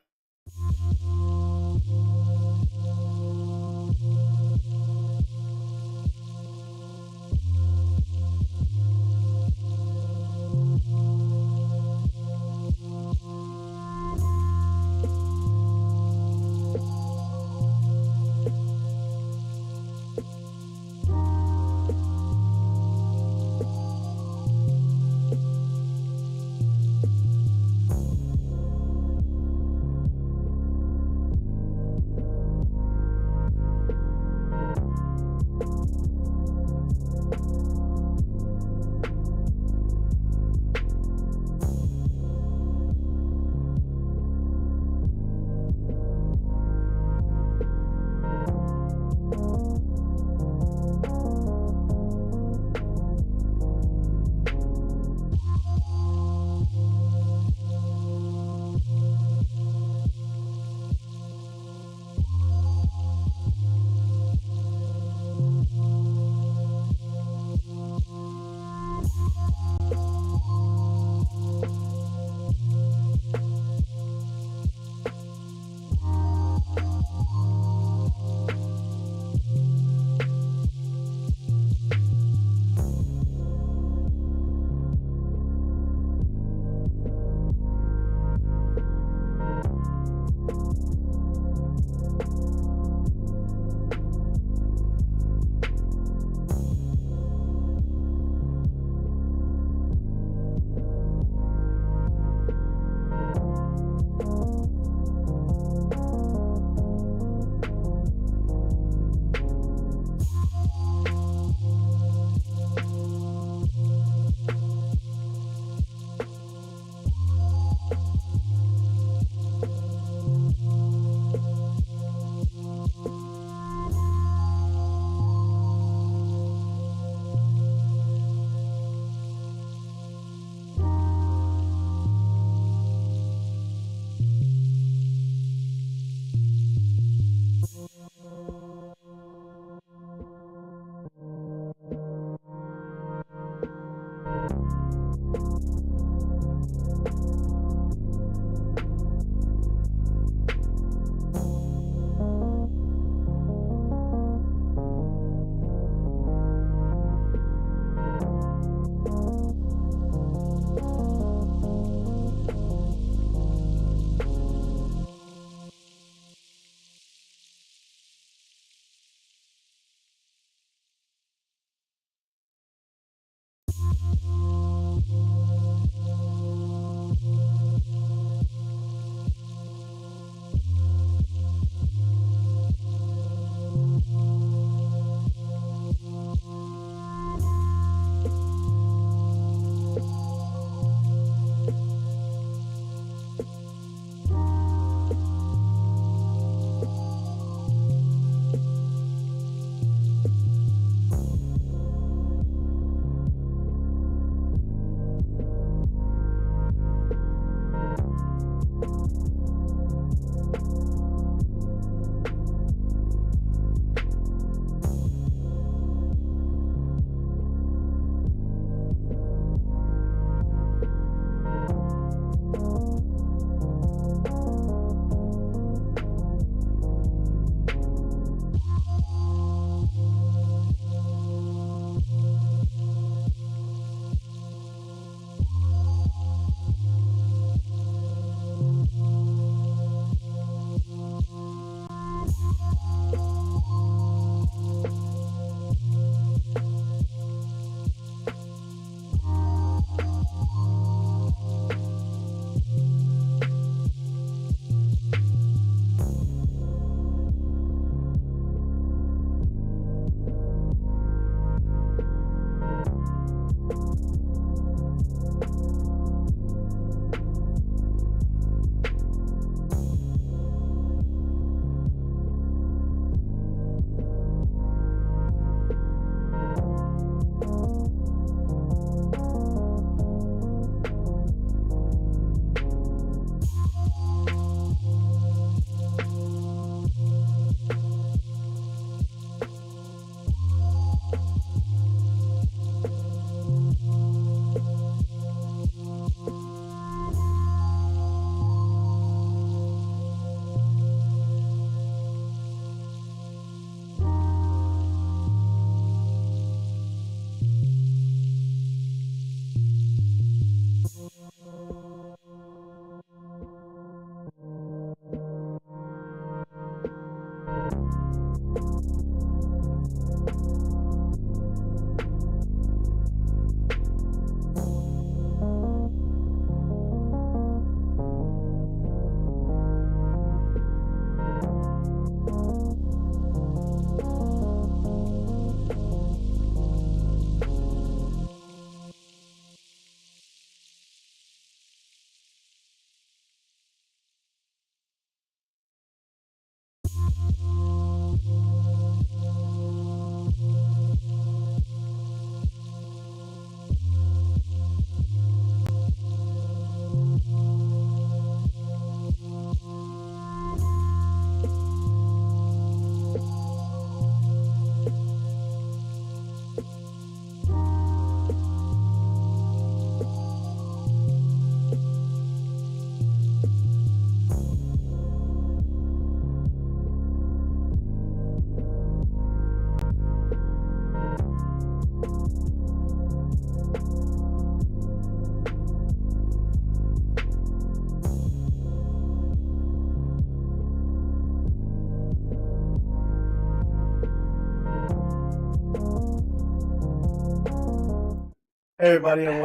Hey everybody, and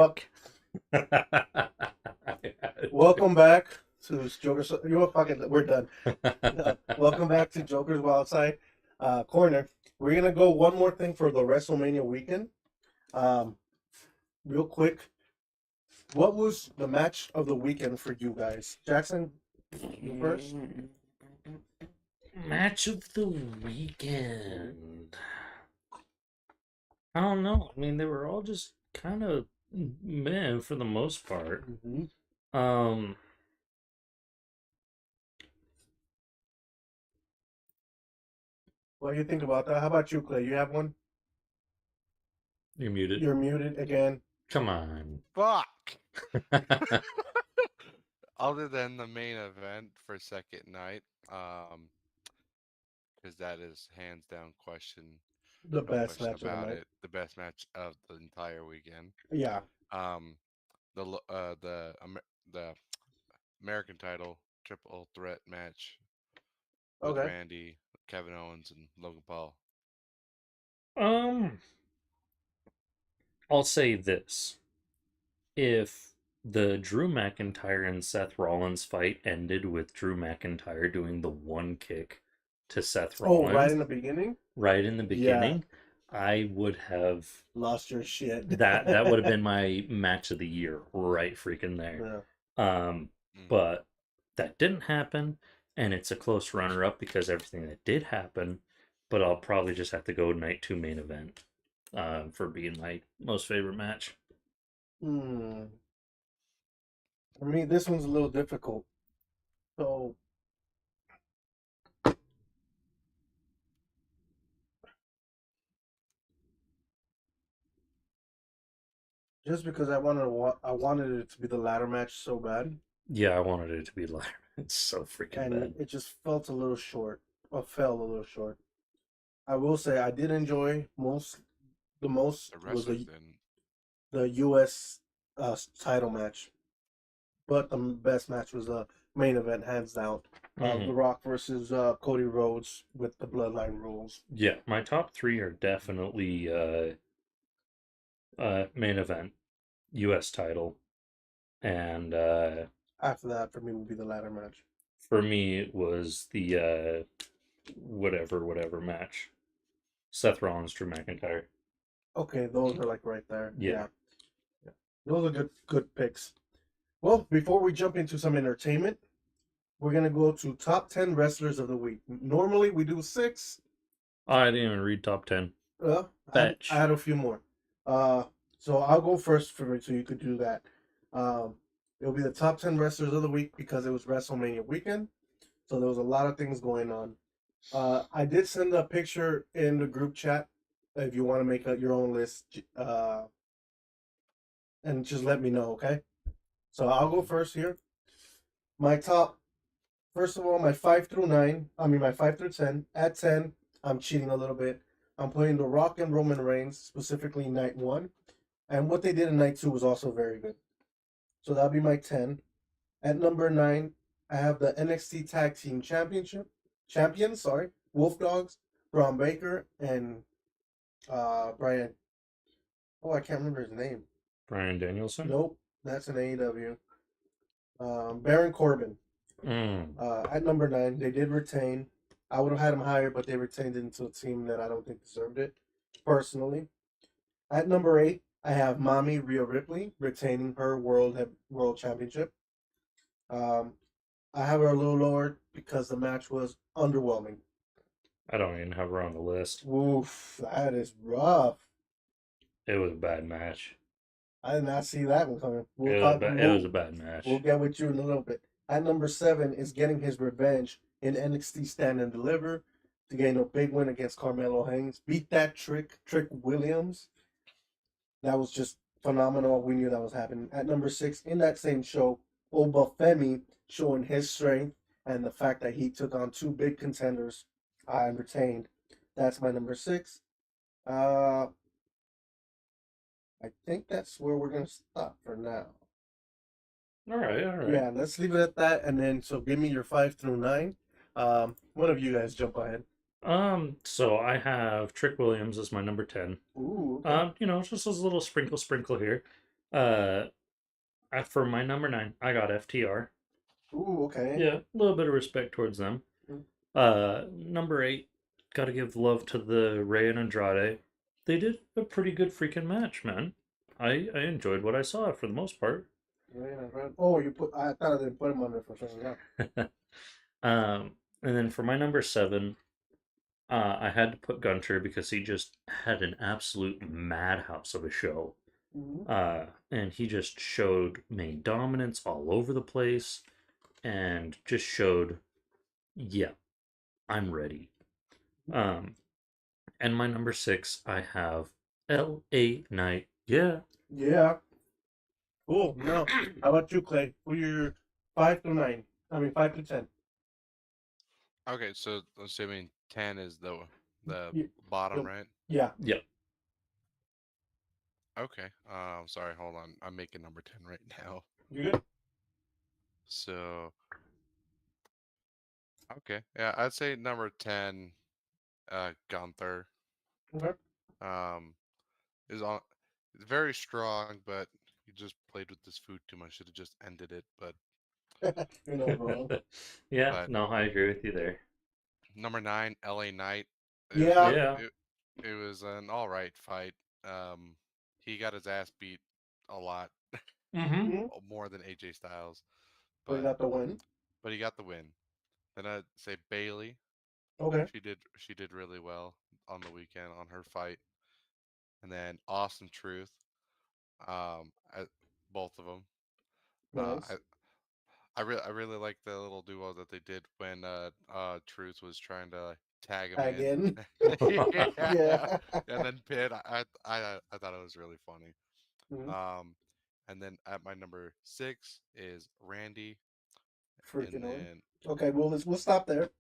welcome back to Jokkerz. You know, fucking, we're done. Welcome back to Jokkerz Wildside Corner. We're gonna go one more thing for the WrestleMania weekend. Real quick, what was the match of the weekend for you guys? Jackson, you first. Match of the weekend. I don't know. I mean, they were all just kind of meh for the most part. Mm-hmm. What do you think about that? How about you, Clay? You have one? You're muted. You're muted again. Come on. Fuck. Other than the main event for second night, because that is hands down The no best question match of the about night. it, the best match of the entire weekend. Yeah. The American title triple threat match with Okay. Randy, Kevin Owens, and Logan Paul. I'll say this. If the Drew McIntyre and Seth Rollins fight ended with Drew McIntyre doing the one kick to Seth Rollins. Oh, right in the beginning? Right in the beginning, yeah. I would have lost your shit. that would have been my match of the year right freaking there. Yeah. But that didn't happen, and it's a close runner-up because everything that did happen, but I'll probably just have to go night 2 main event for being my most favorite match. For me, this one's a little difficult. So, just because I wanted it to be the ladder match so bad. Yeah, I wanted it to be ladder. It's so freaking bad. It just felt a little short, or fell a little short. I will say I did enjoy the most was the U.S. Title match, but the best match was the main event, hands down. The Rock versus Cody Rhodes with the Bloodline rules. Yeah, my top 3 are definitely main event, U.S. title, and after that, for me, would be the ladder match. For me, it was the whatever match. Seth Rollins, Drew McIntyre. Okay, those are like right there. Yeah. Those are good picks. Well, before we jump into some entertainment, we're gonna go to top 10 wrestlers of the week. Normally we do 6. I didn't even read top 10. I had a few more. So I'll go first for so you could do that. It'll be the top 10 wrestlers of the week because it was WrestleMania weekend. So there was a lot of things going on. I did send a picture in the group chat if you want to make your own list. And just let me know, okay? So I'll go first here. My top, first of all, my 5 through 10. At 10, I'm cheating a little bit. I'm putting The Rock and Roman Reigns, specifically night 1. And what they did in night 2 was also very good. So that'll be my 10. At number 9, I have the NXT Tag Team Champions, Wolf Dogs Braun Baker and Brian. Oh, I can't remember his name. Brian Danielson. Nope, that's an AEW. Baron Corbin. Mm. At number 9, they did retain. I would have had him higher, but they retained it into a team that I don't think deserved it, personally. At number 8, I have Mommy Rhea Ripley retaining her world championship. I have her a little lower because the match was underwhelming. I don't even have her on the list. Oof, that is rough. It was a bad match. I did not see that one coming. It was a bad match. We'll get with you in a little bit. At number 7 is getting his revenge in NXT Stand and Deliver to gain a big win against Carmelo Hayes. Beat that Trick Williams. That was just phenomenal. We knew that was happening. At number 6, in that same show, Obafemi showing his strength and the fact that he took on 2 big contenders and retained. That's my number 6. I think that's where we're going to stop for now. All right. Yeah, let's leave it at that. And then, so give me your 5 through 9. One of you guys jump ahead. So I have Trick Williams as my number 10. Ooh. Okay. Just a little sprinkle here. For my number 9, I got FTR. Ooh, okay. Yeah, a little bit of respect towards them. Number 8, got to give love to the Rey and Andrade. They did a pretty good freaking match, man. I enjoyed what I saw for the most part. Oh, I thought I didn't put him on there for something else. And then for my number 7, I had to put Gunter because he just had an absolute madhouse of a show. Mm-hmm. And he just showed main dominance all over the place and just showed, yeah, I'm ready. And my number 6, I have LA Knight. Yeah. Yeah. Cool. Now, how about you, Clay? For your 5 through 9. 5 to 10. Okay, so assuming 10 is the Yeah. bottom, Yep. right? Yeah. Yep. Okay. Sorry, hold on. I'm making number 10 right now. You good? So, okay. Yeah, I'd say number 10, Gunther. Okay. Is on very strong, but he just played with this food too much. Should have just ended it, but You're not wrong. Yeah, But- no, I agree with you there. number 9, LA Knight. Yeah. Yeah. It was an all right fight. He got his ass beat a lot, Mm-hmm. more than AJ Styles, But you got the win. but he got the win. Then I'd say Bailey. Okay. She did really well on the weekend on her fight. And then Awesome Truth. Both of them. Nice. I really like the little duo that they did when Truth was trying to tag him Again. in. Yeah. And then Pitt, I thought it was really funny. Mhm. And then at my number 6 is Randy. Freaking And on. then Okay, well, we'll stop there.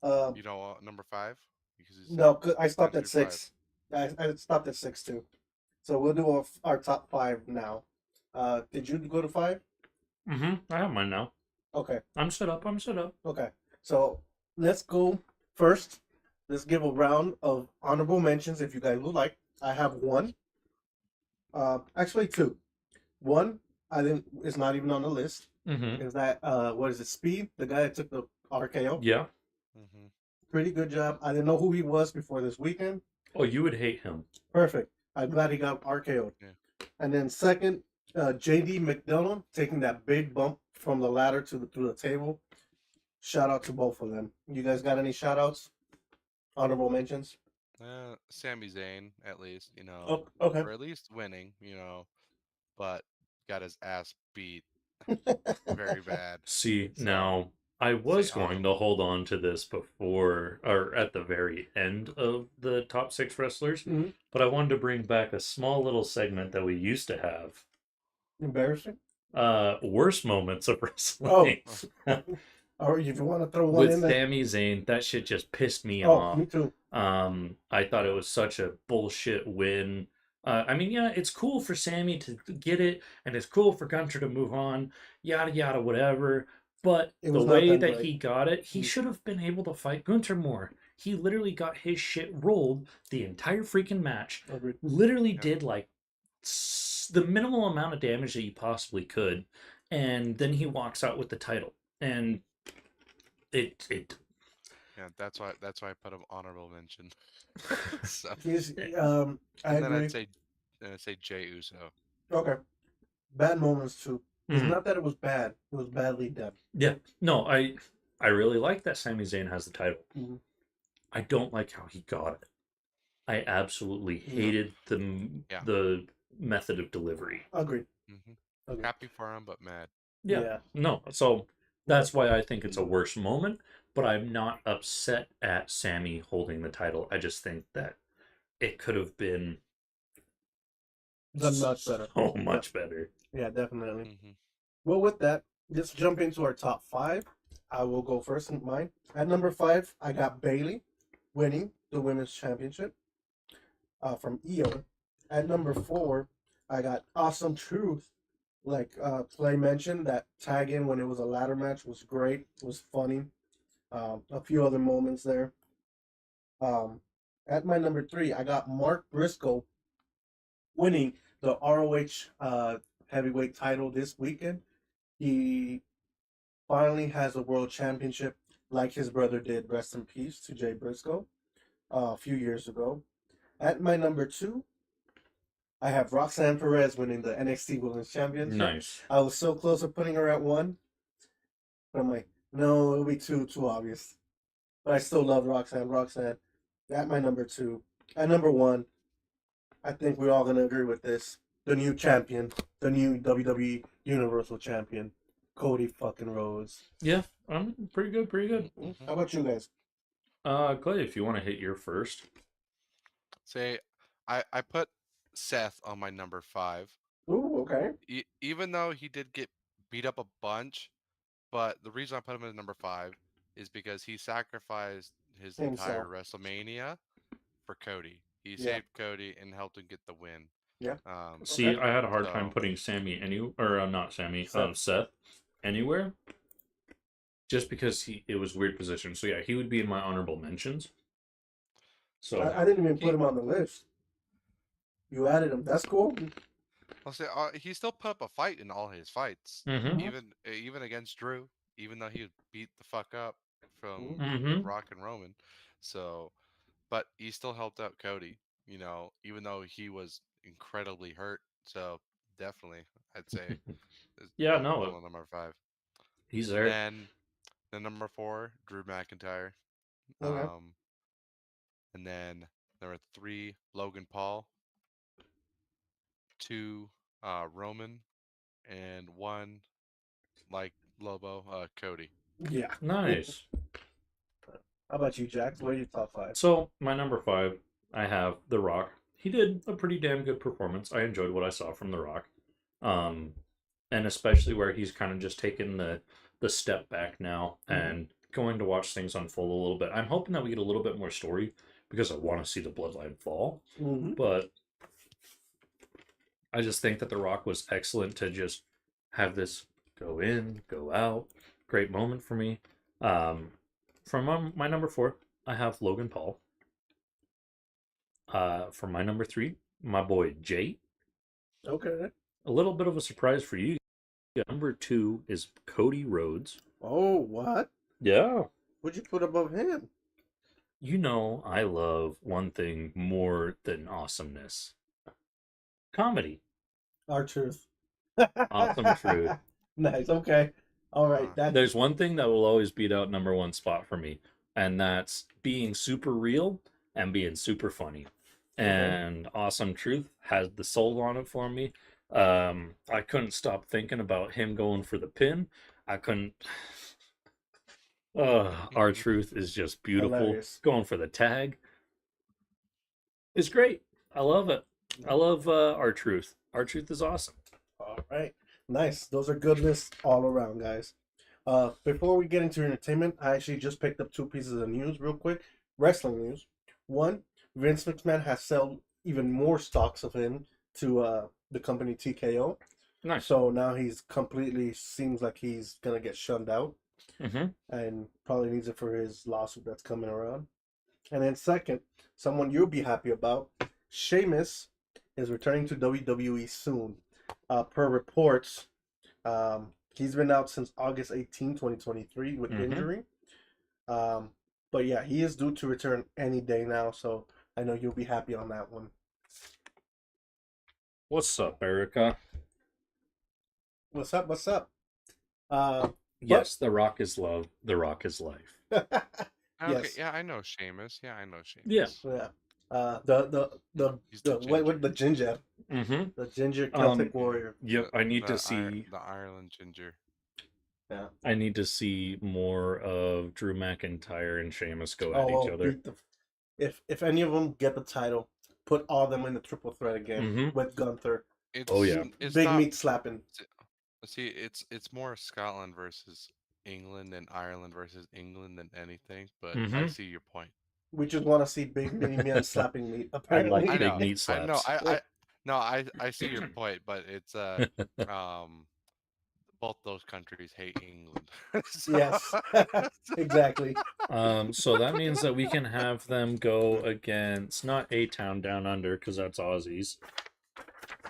number 5 because he's No, 'cause I stopped at Times 5. 6. I stopped at 6 too. So we'll do our top 5 now. Did you go to 5? Mm-hmm. I have mine now. Okay. I'm set up. Okay. So let's go first. Let's give a round of honorable mentions if you guys would like. I have 1. Actually 2. 1, I think is not even on the list. Mm-hmm. Is that what is it? Speed, the guy that took the RKO. Yeah. Mm-hmm. Pretty good job. I didn't know who he was before this weekend. Oh, you would hate him. Perfect. I'm glad he got RKO'd. Yeah. And then second, JD McDonough taking that big bump from the ladder through the table. Shout out to both of them. You guys got any shout outs? Honorable mentions? Sami Zayn, at least, Oh, okay. or at least winning, but got his ass beat very bad. See, So, now I was say going to hold on to this before or at the very end of the top 6 wrestlers, Mhm. but I wanted to bring back a small little segment that we used to have. Embarrassing? Worst moments of wrestling. Or if you want to throw one With in there. Sami Zayn, that shit just pissed me Oh, off. me too. I thought it was such a bullshit win. Yeah, it's cool for Sammy to get it, and it's cool for Gunter to move on, yada yada, whatever. But It the was not way done that right. he got it, he should have been able to fight Gunter more. He literally got his shit rolled the entire freaking match. Agreed. Literally Yep. did like the minimal amount of damage that you possibly could, and then he walks out with the title. And it Yeah, that's why I put him honorable mention. So, He's, Eh, I and then agree. I'd say Jey Uso. Okay. Bad moments too. It's Mhm. not that it was bad. It was badly done. Yeah, no, I really like that Sami Zayn has the title. Mhm. I don't like how he got it. I absolutely No. hated Yeah. the method of delivery. Agreed. hmm Agreed. Happy for him, but mad. Yeah. Yeah. No, so that's why I think it's a worse moment, but I'm not upset at Sammy holding the title. I just think that it could have been Done much better. so much better. Yeah, definitely. hmm Well, with that, let's jump into our top 5. I will go first in mine. At number 5, I got Bailey winning the women's championship from EO. At number 4, I got Awesome Truth. Like Clay mentioned, that tag in when it was a ladder match was great. It was funny. A few other moments there. At my number 3, I got Mark Briscoe winning the ROH heavyweight title this weekend. He finally has a world championship like his brother did. Rest in peace to Jay Briscoe a few years ago. At my number 2, I have Roxanne Perez winning the NXT Women's Championship. Nice. I was so close to putting her at 1, but I'm like, no, it'll be too obvious. But I still love Roxanne. Roxanne at my number 2. At number 1, I think we're all gonna agree with this. The new champion, the new WWE Universal Champion, Cody fucking Rhodes. Yeah, pretty good, pretty good. How about you guys? Clay, if you want to hit your first. Say, I put Seth on my number 5. Ooh, okay. Even though he did get beat up a bunch, but the reason I put him at number 5 is because he sacrificed his entire Himself. WrestleMania for Cody. He Yeah. saved Cody and helped him get the win. Yeah. See, Okay. I had a hard So- time putting Sammy not Sammy, Seth. Seth anywhere, just because it was weird position. So yeah, he would be in my honorable mentions. So I didn't even put him on the list. You added him. That's cool. I'll say he still put up a fight in all his fights, Mhm. even against Drew, even though he was beat the fuck up from Mhm. Rock and Roman. So, but he still helped out Cody. You know, even though he was incredibly hurt. So definitely, I'd say, Yeah, put no, him on number 5. he's there. Then number 4, Drew McIntyre. Okay. And then number 3, Logan Paul. 2, Roman, and 1, like Lobo, Cody. Yeah. Nice. How about you, Jack? What are your top 5? So my number 5, I have The Rock. He did a pretty damn good performance. I enjoyed what I saw from The Rock, and especially where he's kind of just taken the step back now and going to watch things unfold a little bit. I'm hoping that we get a little bit more story because I want to see the bloodline fall. Mm-hmm. But I just think that The Rock was excellent to just have this go in, go out. Great moment for me. From my number 4, I have Logan Paul. For my number 3, my boy Jay. Okay. A little bit of a surprise for you. Number 2 is Cody Rhodes. Oh, what? Yeah. What'd you put above him? You know, I love one thing more than awesomeness. Comedy. Our truth. Awesome truth. Nice. Okay. All right. There's one thing that will always beat out number 1 spot for me, and that's being super real and being super funny. And Awesome Truth has the soul on it for me. I couldn't stop thinking about him going for the pin. I couldn't. Our Truth is just beautiful. Hilarious. Going for the tag is great. I love it. I love Our Truth. Our Truth is awesome. All right. Nice. Those are good lists all around, guys. Before we get into entertainment, I actually just picked up 2 pieces of news real quick. Wrestling news. One, Vince McMahon has sold even more stocks of him to the company TKO. Nice. So now he's completely seems like he's gonna get shunned out Mm-hmm. and probably needs it for his lawsuit that's coming around. And then second, someone you'll be happy about, Sheamus is returning to WWE soon. Per reports, he's been out since August 18, 2023 with Mm-hmm. injury. Um, but yeah, he is due to return any day now, so I know you'll be happy on that one. What's up, Erica? What's up? What's up? Uh, but Yes, The Rock is love. The Rock is life. Okay, yes, yeah, I know Seamus. Yeah, I know Yeah. Seamus. yeah. He's The the what ginger, the ginger, Mm-hmm. the ginger Celtic warrior. Yep. I need to see. the Ireland ginger. Yeah. I need to see more of Drew McIntyre and Sheamus go at each Oh, other. beat the. If any of them get the title, put all them in the triple threat again Mm-hmm. with Gunther. Oh It's yeah. it's Big not. meat slapping. See, it's more Scotland versus England and Ireland versus England than anything. But I Mm-hmm. see your point. We just want to see big mini men slapping meat. I like I Apparently, big know. meat I know. slaps. I see your point, but it's um both those countries hate England. So yes, exactly. So that means that we can have them go against not A Town Down Under because that's Aussies.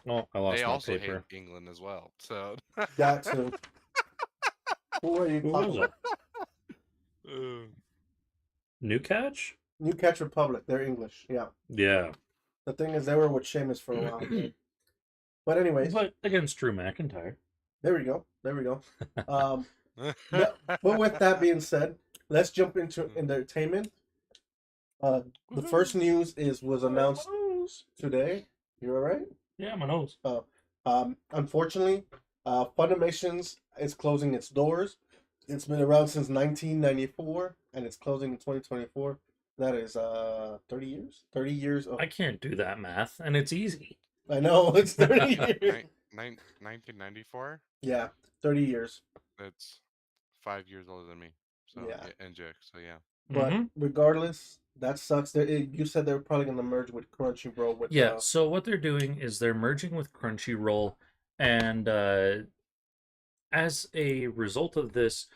Oh, I they lost my also hate paper. England as well. So Got to. Who are you Who was talking it? about? New Catch? New Catch Republic. They're English. Yeah. Yeah. The thing is, they were with Sheamus for a while. But anyways, But against Drew McIntyre. there we go. There we go. No, but with that being said, let's jump into entertainment. The first news was announced today. You all right? Yeah, my nose. Unfortunately, Funimations is closing its doors. It's been around since 1994, and it's closing in 2024. That is 30 years. 30 years of. I can't do that math, and it's easy. I know it's 30 years. 1994. Yeah, 30 years. That's 5 years older than me. So Yeah, yeah, and Jake. So yeah. but Mm-hmm. regardless, that sucks. You said they were probably gonna merge with Crunchyroll with Yeah, so what they're doing is they're merging with Crunchyroll, and as a result of this,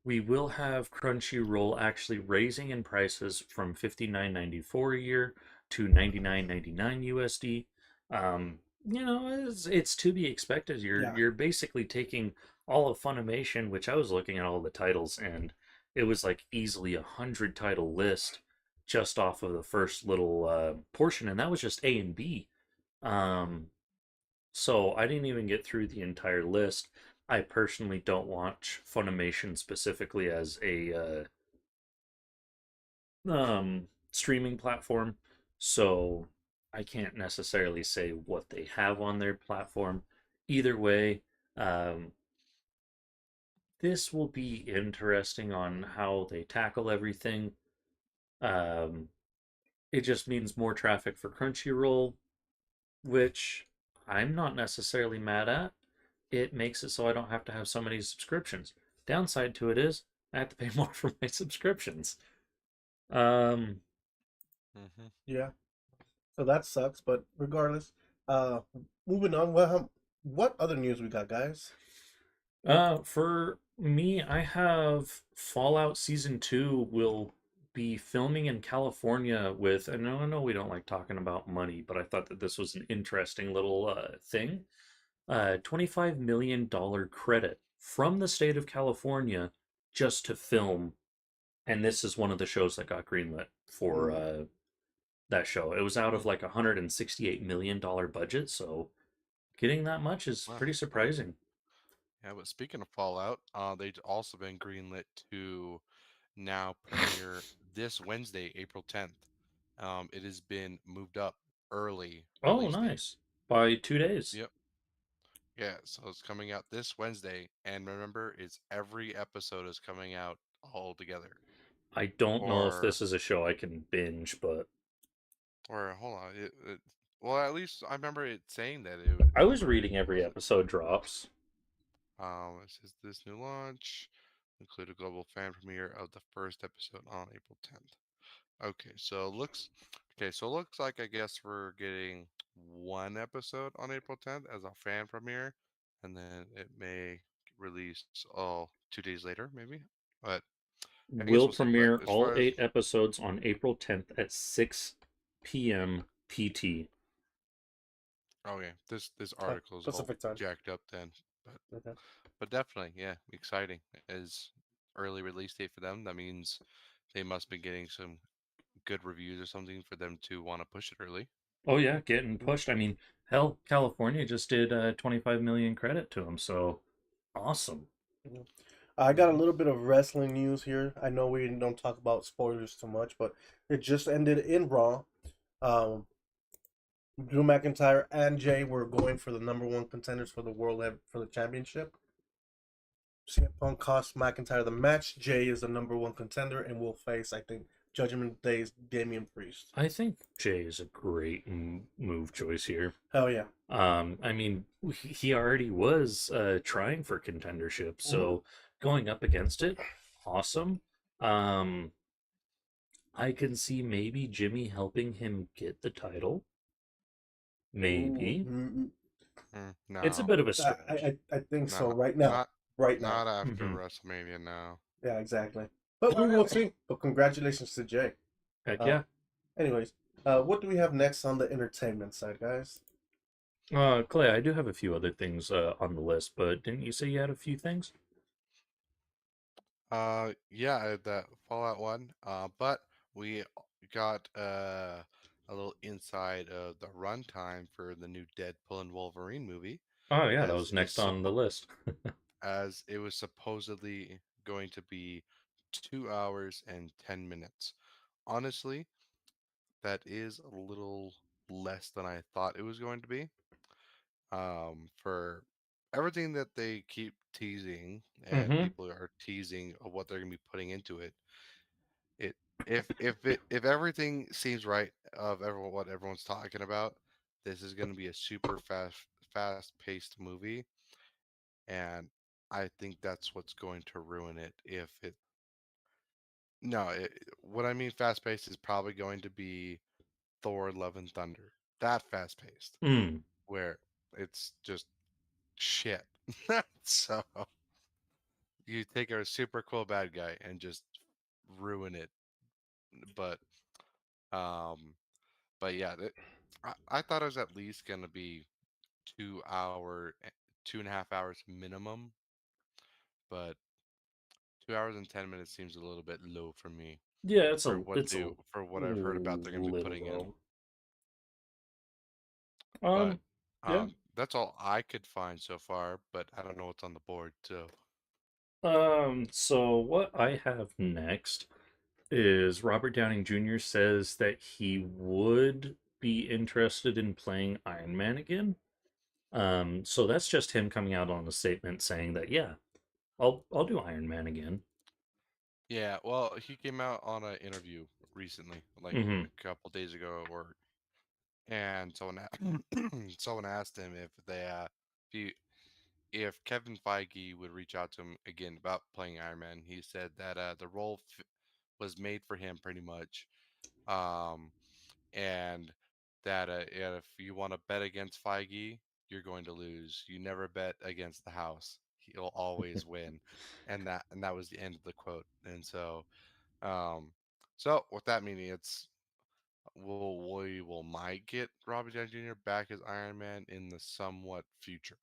we will have Crunchyroll actually raising in prices from $59.94 a year to $99.99 USD. It's to be expected. You're yeah. you're basically taking all of Funimation, which I was looking at all the titles, and it was like easily 100 title list just off of the first little portion, and that was just A and B. Um, so I didn't even get through the entire list. I personally don't watch Funimation specifically as a streaming platform, so I can't necessarily say what they have on their platform. Either way, um, this will be interesting on how they tackle everything. Um, it just means more traffic for Crunchyroll, which I'm not necessarily mad at. It makes it so I don't have to have so many subscriptions. Downside to it is I have to pay more for my subscriptions. Um, Mm-hmm. Yeah. So that sucks, but regardless, uh, moving on. What other news we got, guys? for me, I have Fallout Season 2 will be filming in California with, and I know we don't like talking about money, but I thought that this was an interesting little thing. $25 million credit from the state of California just to film. And this is one of the shows that got greenlit for that show. It was out of like $168 million budget, so getting that much is Wow. pretty surprising. Yeah, but speaking of Fallout, they've also been greenlit to now premiere this Wednesday, April 10th. It has been moved up early Oh, release date. nice. By 2 days. Yep. Yeah, so it's coming out this Wednesday, and remember, it's every episode is coming out all together. I don't know if Or, this is a show I can binge, but or hold on, well, at least I remember it saying that I was for reading every was it episode drops. it says this new launch include a global fan premiere of the first episode on April 10th. So it looks like I guess we're getting one episode on April 10th as a fan premiere, and then it may release all 2 days later, maybe. But I guess Will we'll see. But premiere as all far as 8 episodes on April 10th at 6 p.m. PT. okay, this article is all Pacific time. jacked up then, but Okay. but definitely, yeah, exciting. As early release date for them, that means they must be getting some good reviews or something for them to want to push it early. Oh yeah, getting pushed. I mean, hell, California just did 25 million credit to him, so awesome. Mhm. I got a Hmm. little bit of wrestling news here. I know we don't talk about spoilers too much, but it just ended in Raw. Um, Drew McIntyre and Jay were going for the number one contenders for the for the championship. CM Punk cost McIntyre the match. Jay is the number one contender and will face, I think, Judgment Day's Damian Priest. I think Jay is a great move choice here. Hell yeah. I mean, he already was trying for contendership, Mhm. so going up against it, awesome. Um, I can see maybe Jimmy helping him get the title. Ooh, Maybe. It's a No, bit of a I, stretch. I think so not right now. not Right now. not after Hmm. WrestleMania. No. Yeah, exactly. But we will see. But congratulations to Jay. Heck Uh, yeah. anyways, what do we have next on the entertainment side, guys? Clay, I do have a few other things on the list, but didn't you say you had a few things? Yeah, that Fallout one. But we got a little inside of the runtime for the new Deadpool and Wolverine movie, Oh yeah, that as was next on the list. it was supposedly going to be 2 hours and 10 minutes. Honestly, that is a little less than I thought it was going to be. For everything that they keep teasing and Hmm. people are teasing of what they're going to be putting into it, it if everything seems right of everyone what everyone's talking about, this is going to be a super fast paced movie, and I think that's what's going to ruin it if it no it, what I mean fast paced is probably going to be Thor Love and Thunder, that fast paced Mm. where it's just shit. So you take a super cool bad guy and just ruin it. But um, but yeah, I thought it was at least gonna be 2.5 hours minimum. But 2 hours and 10 minutes seems a little bit low for me Yeah, for what I've heard about they're gonna be little putting in. low. But Yeah. that's all I could find so far. But I don't know what's on the board. So So what I have next is Robert Downing Jr. says that he would be interested in playing Iron Man again. So that's just him coming out on a statement saying that, yeah, I'll do Iron Man again. yeah, well, he came out on an interview recently, like Hmm. a couple days ago, or and someone asked him if if he, if Kevin Feige would reach out to him again about playing Iron Man. He said that the role was made for him pretty much, um, and that if you want to bet against Feige, you're going to lose. You never bet against the house; he'll always win, and that was the end of the quote. And um, so with that meaning, it's we will might get Robert Downey Jr. back as Iron Man in the somewhat future.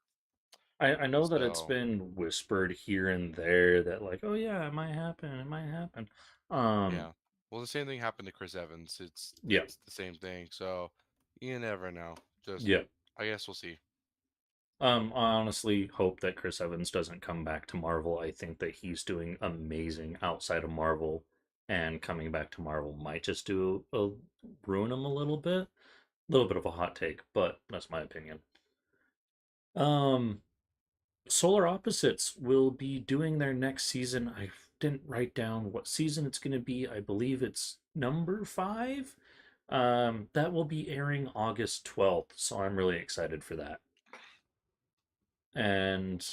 I know that it's So been whispered here and there that like, oh yeah, it might happen, it might happen. Um, yeah, well, the same thing happened to Chris Evans. yeah, It's the same thing. So you never know. Just yeah. I guess we'll see. I honestly hope that Chris Evans doesn't come back to Marvel. I think that he's doing amazing outside of Marvel, and coming back to Marvel might just ruin him a little bit. A little bit of a hot take, but that's my opinion. Um, Solar Opposites will be doing their next season. I didn't write down what season it's going to be. I believe it's number 5. That will be airing August 12th, so I'm really excited for that. And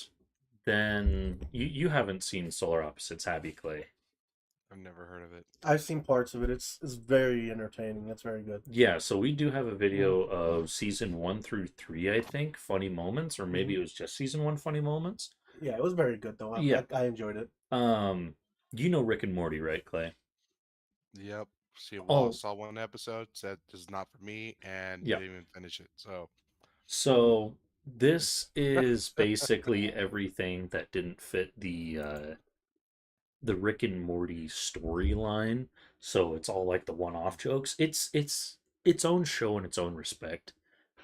then you haven't seen Solar Opposites, have you, Clay? I've never heard of it. I've seen parts of it. It's very entertaining. It's very good. Yeah, so we do have a Mm-hmm. video of season 1 through 3, I think, funny moments, or maybe Mm-hmm. it was just season 1 funny moments. Yeah, it was very good though. Yeah. I enjoyed it. Um, You know Rick and Morty, right, Clay? Yep. See, well, Oh, saw one episode, said this is not for me, and yeah. didn't even finish it. So, So this is basically everything that didn't fit the Rick and Morty storyline. So it's all like the one-off jokes. It's its own show in its own respect,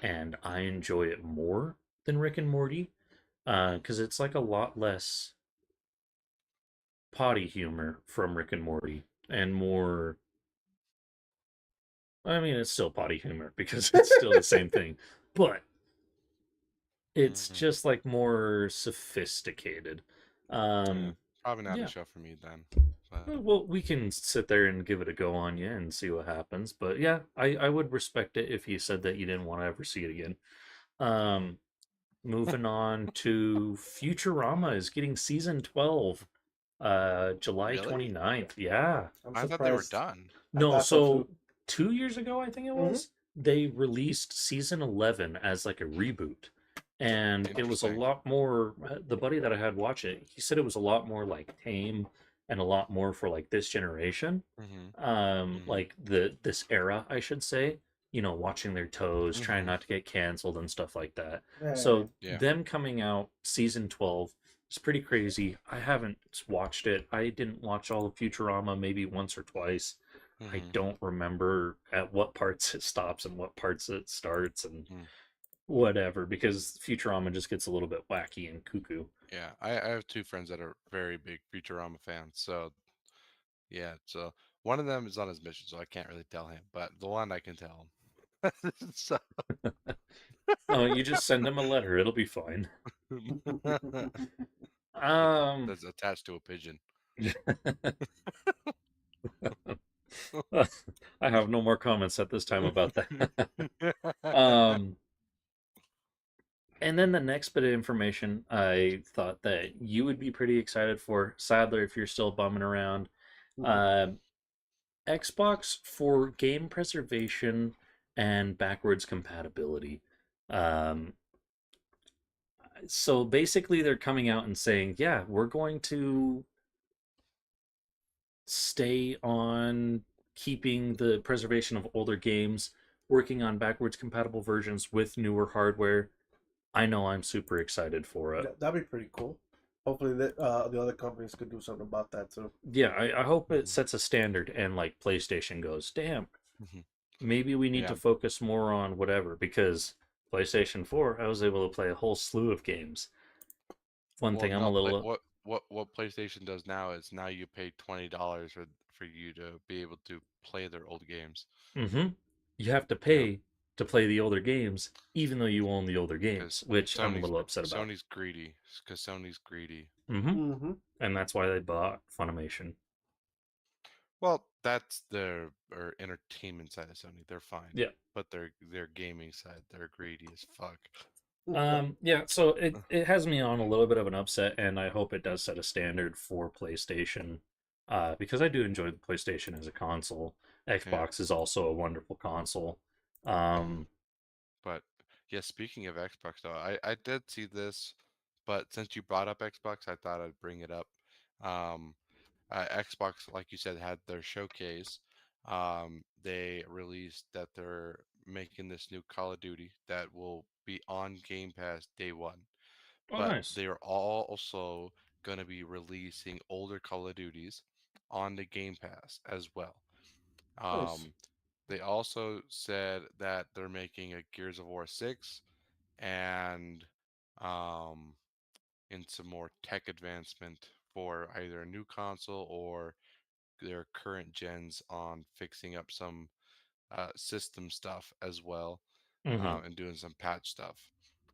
and I enjoy it more than Rick and Morty, because it's like a lot less potty humor from Rick and Morty and more. I mean, it's still potty humor because it's still the same thing, but it's mhm, just like more sophisticated. yeah, Um, probably not a yeah. show for me then. But Well, we can sit there and give it a go on you and see what happens. But yeah, I would respect it if you said that you didn't want to ever see it again. Um, moving on to Futurama is getting season 12, July really, 29th. Yeah. I'm I thought they were surprised. done. I No, thought so so too. 2 years ago, I think it Hmm. was, they released season 11 as like a reboot. And it was a Interesting. lot more, the buddy that I had watch it, he said it was a lot more like tame and a lot more for like this generation. Hmm. Hmm. Like this era, I should say, watching their toes, trying Hmm. not to get canceled and stuff like that. Yeah. So Yeah. them coming out season 12 is pretty crazy. I haven't watched it. I didn't watch all of Futurama maybe once or twice. I Hmm. don't remember at what parts it stops and what parts it starts and Hmm. whatever because Futurama just gets a little bit wacky and cuckoo. Yeah, I have two friends that are very big Futurama fans. So yeah, so one of them is on his mission, so I can't really tell him, but the one I can tell him. So Oh, you just send them a letter, it'll be fine. that, Um, that's attached to a pigeon. I have no more comments at this time about that. um, and then the next bit of information I thought that you would be pretty excited for. Sadler, if you're still bumming around, uh, Xbox for game preservation and backwards compatibility. Um, so basically, they're coming out and saying, yeah, we're going to stay on keeping the preservation of older games, working on backwards compatible versions with newer hardware. I know I'm super excited for it. That'd be pretty cool. Hopefully, the other companies could do something about that too. Yeah, I hope it Mhm, sets a standard and like PlayStation goes, damn, mhm. maybe we need Yeah. to focus more on whatever because PlayStation 4, I was able to play a whole slew of games. One Well, thing I'm a no, play, little what PlayStation does now is now you pay $20 for you to be able to play their old games. mm-hmm. You have to Yep. pay to play the older games, even though you own the older Because games, which I'm a little upset about. Sony's greedy. Because Sony's greedy. Mm-hmm. Mm-hmm. And that's why they bought Funimation. Well, that's their or entertainment side of Sony. They're fine, Yeah. but their gaming side, they're greedy as fuck. Yeah, so it has me on a little bit of an upset, and I hope it does set a standard for PlayStation, because I do enjoy the PlayStation as a console. Yeah. Xbox is also a wonderful console. Um, But yeah, speaking of Xbox though, I did see this, but since you brought up Xbox, I thought I'd bring it up. Um, Xbox, like you said, had their showcase. They released that they're making this new Call of Duty that will be on Game Pass day one. oh, But nice, they're also going to be releasing older Call of Duties on the Game Pass as well. Nice. Um, they also said that they're making a Gears of War 6 and um, in some more tech advancement for either a new console or their current gens on fixing up some system stuff as well, hmm and doing some patch stuff.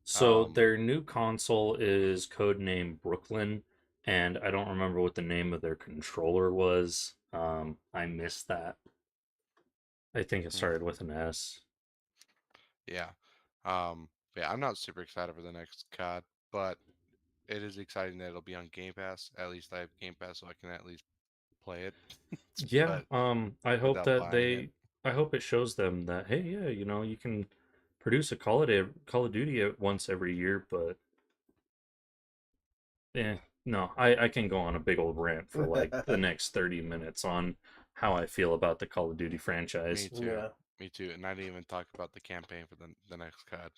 So Um, their new console is codenamed Brooklyn, and I don't remember what the name of their controller was. I missed that. I think it hmm, started with an S. yeah. Yeah, I'm not super excited for the next COD, but it is exciting that it'll be on Game Pass. At least I have Game Pass, so I can at least play it, Yeah, but I hope without that buying it. I hope it shows them that, hey, yeah, you can produce a Call of Duty once every year, but yeah, No, I can go on a big old rant for like the next 30 minutes on how I feel about the Call of Duty franchise. Me too. Yeah. Me too. And I didn't even talk about the campaign for the next COD.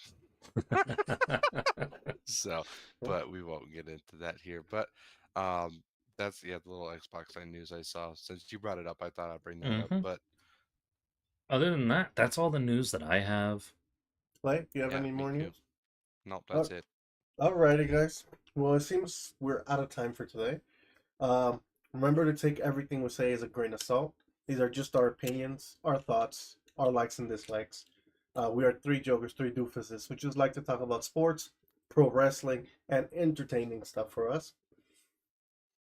So, but we won't get into that here. But um, that's the little Xbox Live news I saw. Since you brought it up, I thought I'd bring that up. hmm But Other than that, that's all the news that I have. Clay, you have yeah, any me more too. news? Nope, Oh, that's it. alrighty, guys. Well, it seems we're out of time for today. Um, Remember to take everything we say as a grain of salt. These are just our opinions, our thoughts, our likes and dislikes. We are three jokers, three doofuses who just like to talk about sports, pro wrestling, and entertaining stuff for us.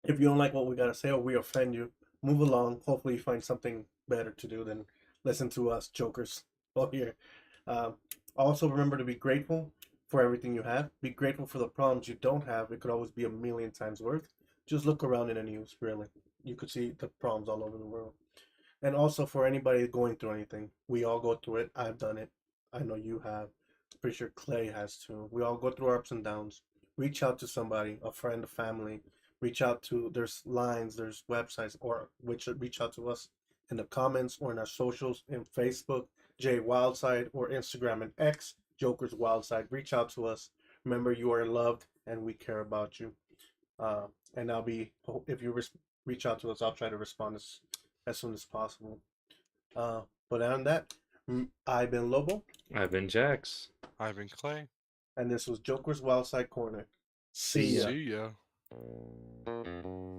If you don't like what we gotta say or we offend you, move along. Hopefully, you find something better to do than listen to us jokers all here. Um, Also, remember to be grateful for everything you have. Be grateful for the problems you don't have. It could always be a million times worth. Just look around in the news, really. You could see the problems all over the world. And also, for anybody going through anything, we all go through it. I've done it. I know you have. Pretty sure Clay has too. We all go through our ups and downs. Reach out to somebody, a friend, a family. Reach out to, there's lines, there's websites, or which reach out to us in the comments or in our socials in Facebook, J Wildside, or Instagram and X, Jokkerz Wildside. Reach out to us. Remember, you are loved and we care about you. Uh, and I'll be, if you reach out to us, I'll try to respond as soon as possible. But on that, I've been Lobo, I've been Jax. Ivan Clay. and this was Joker's Wildside Corner. See See ya. ya. See ya.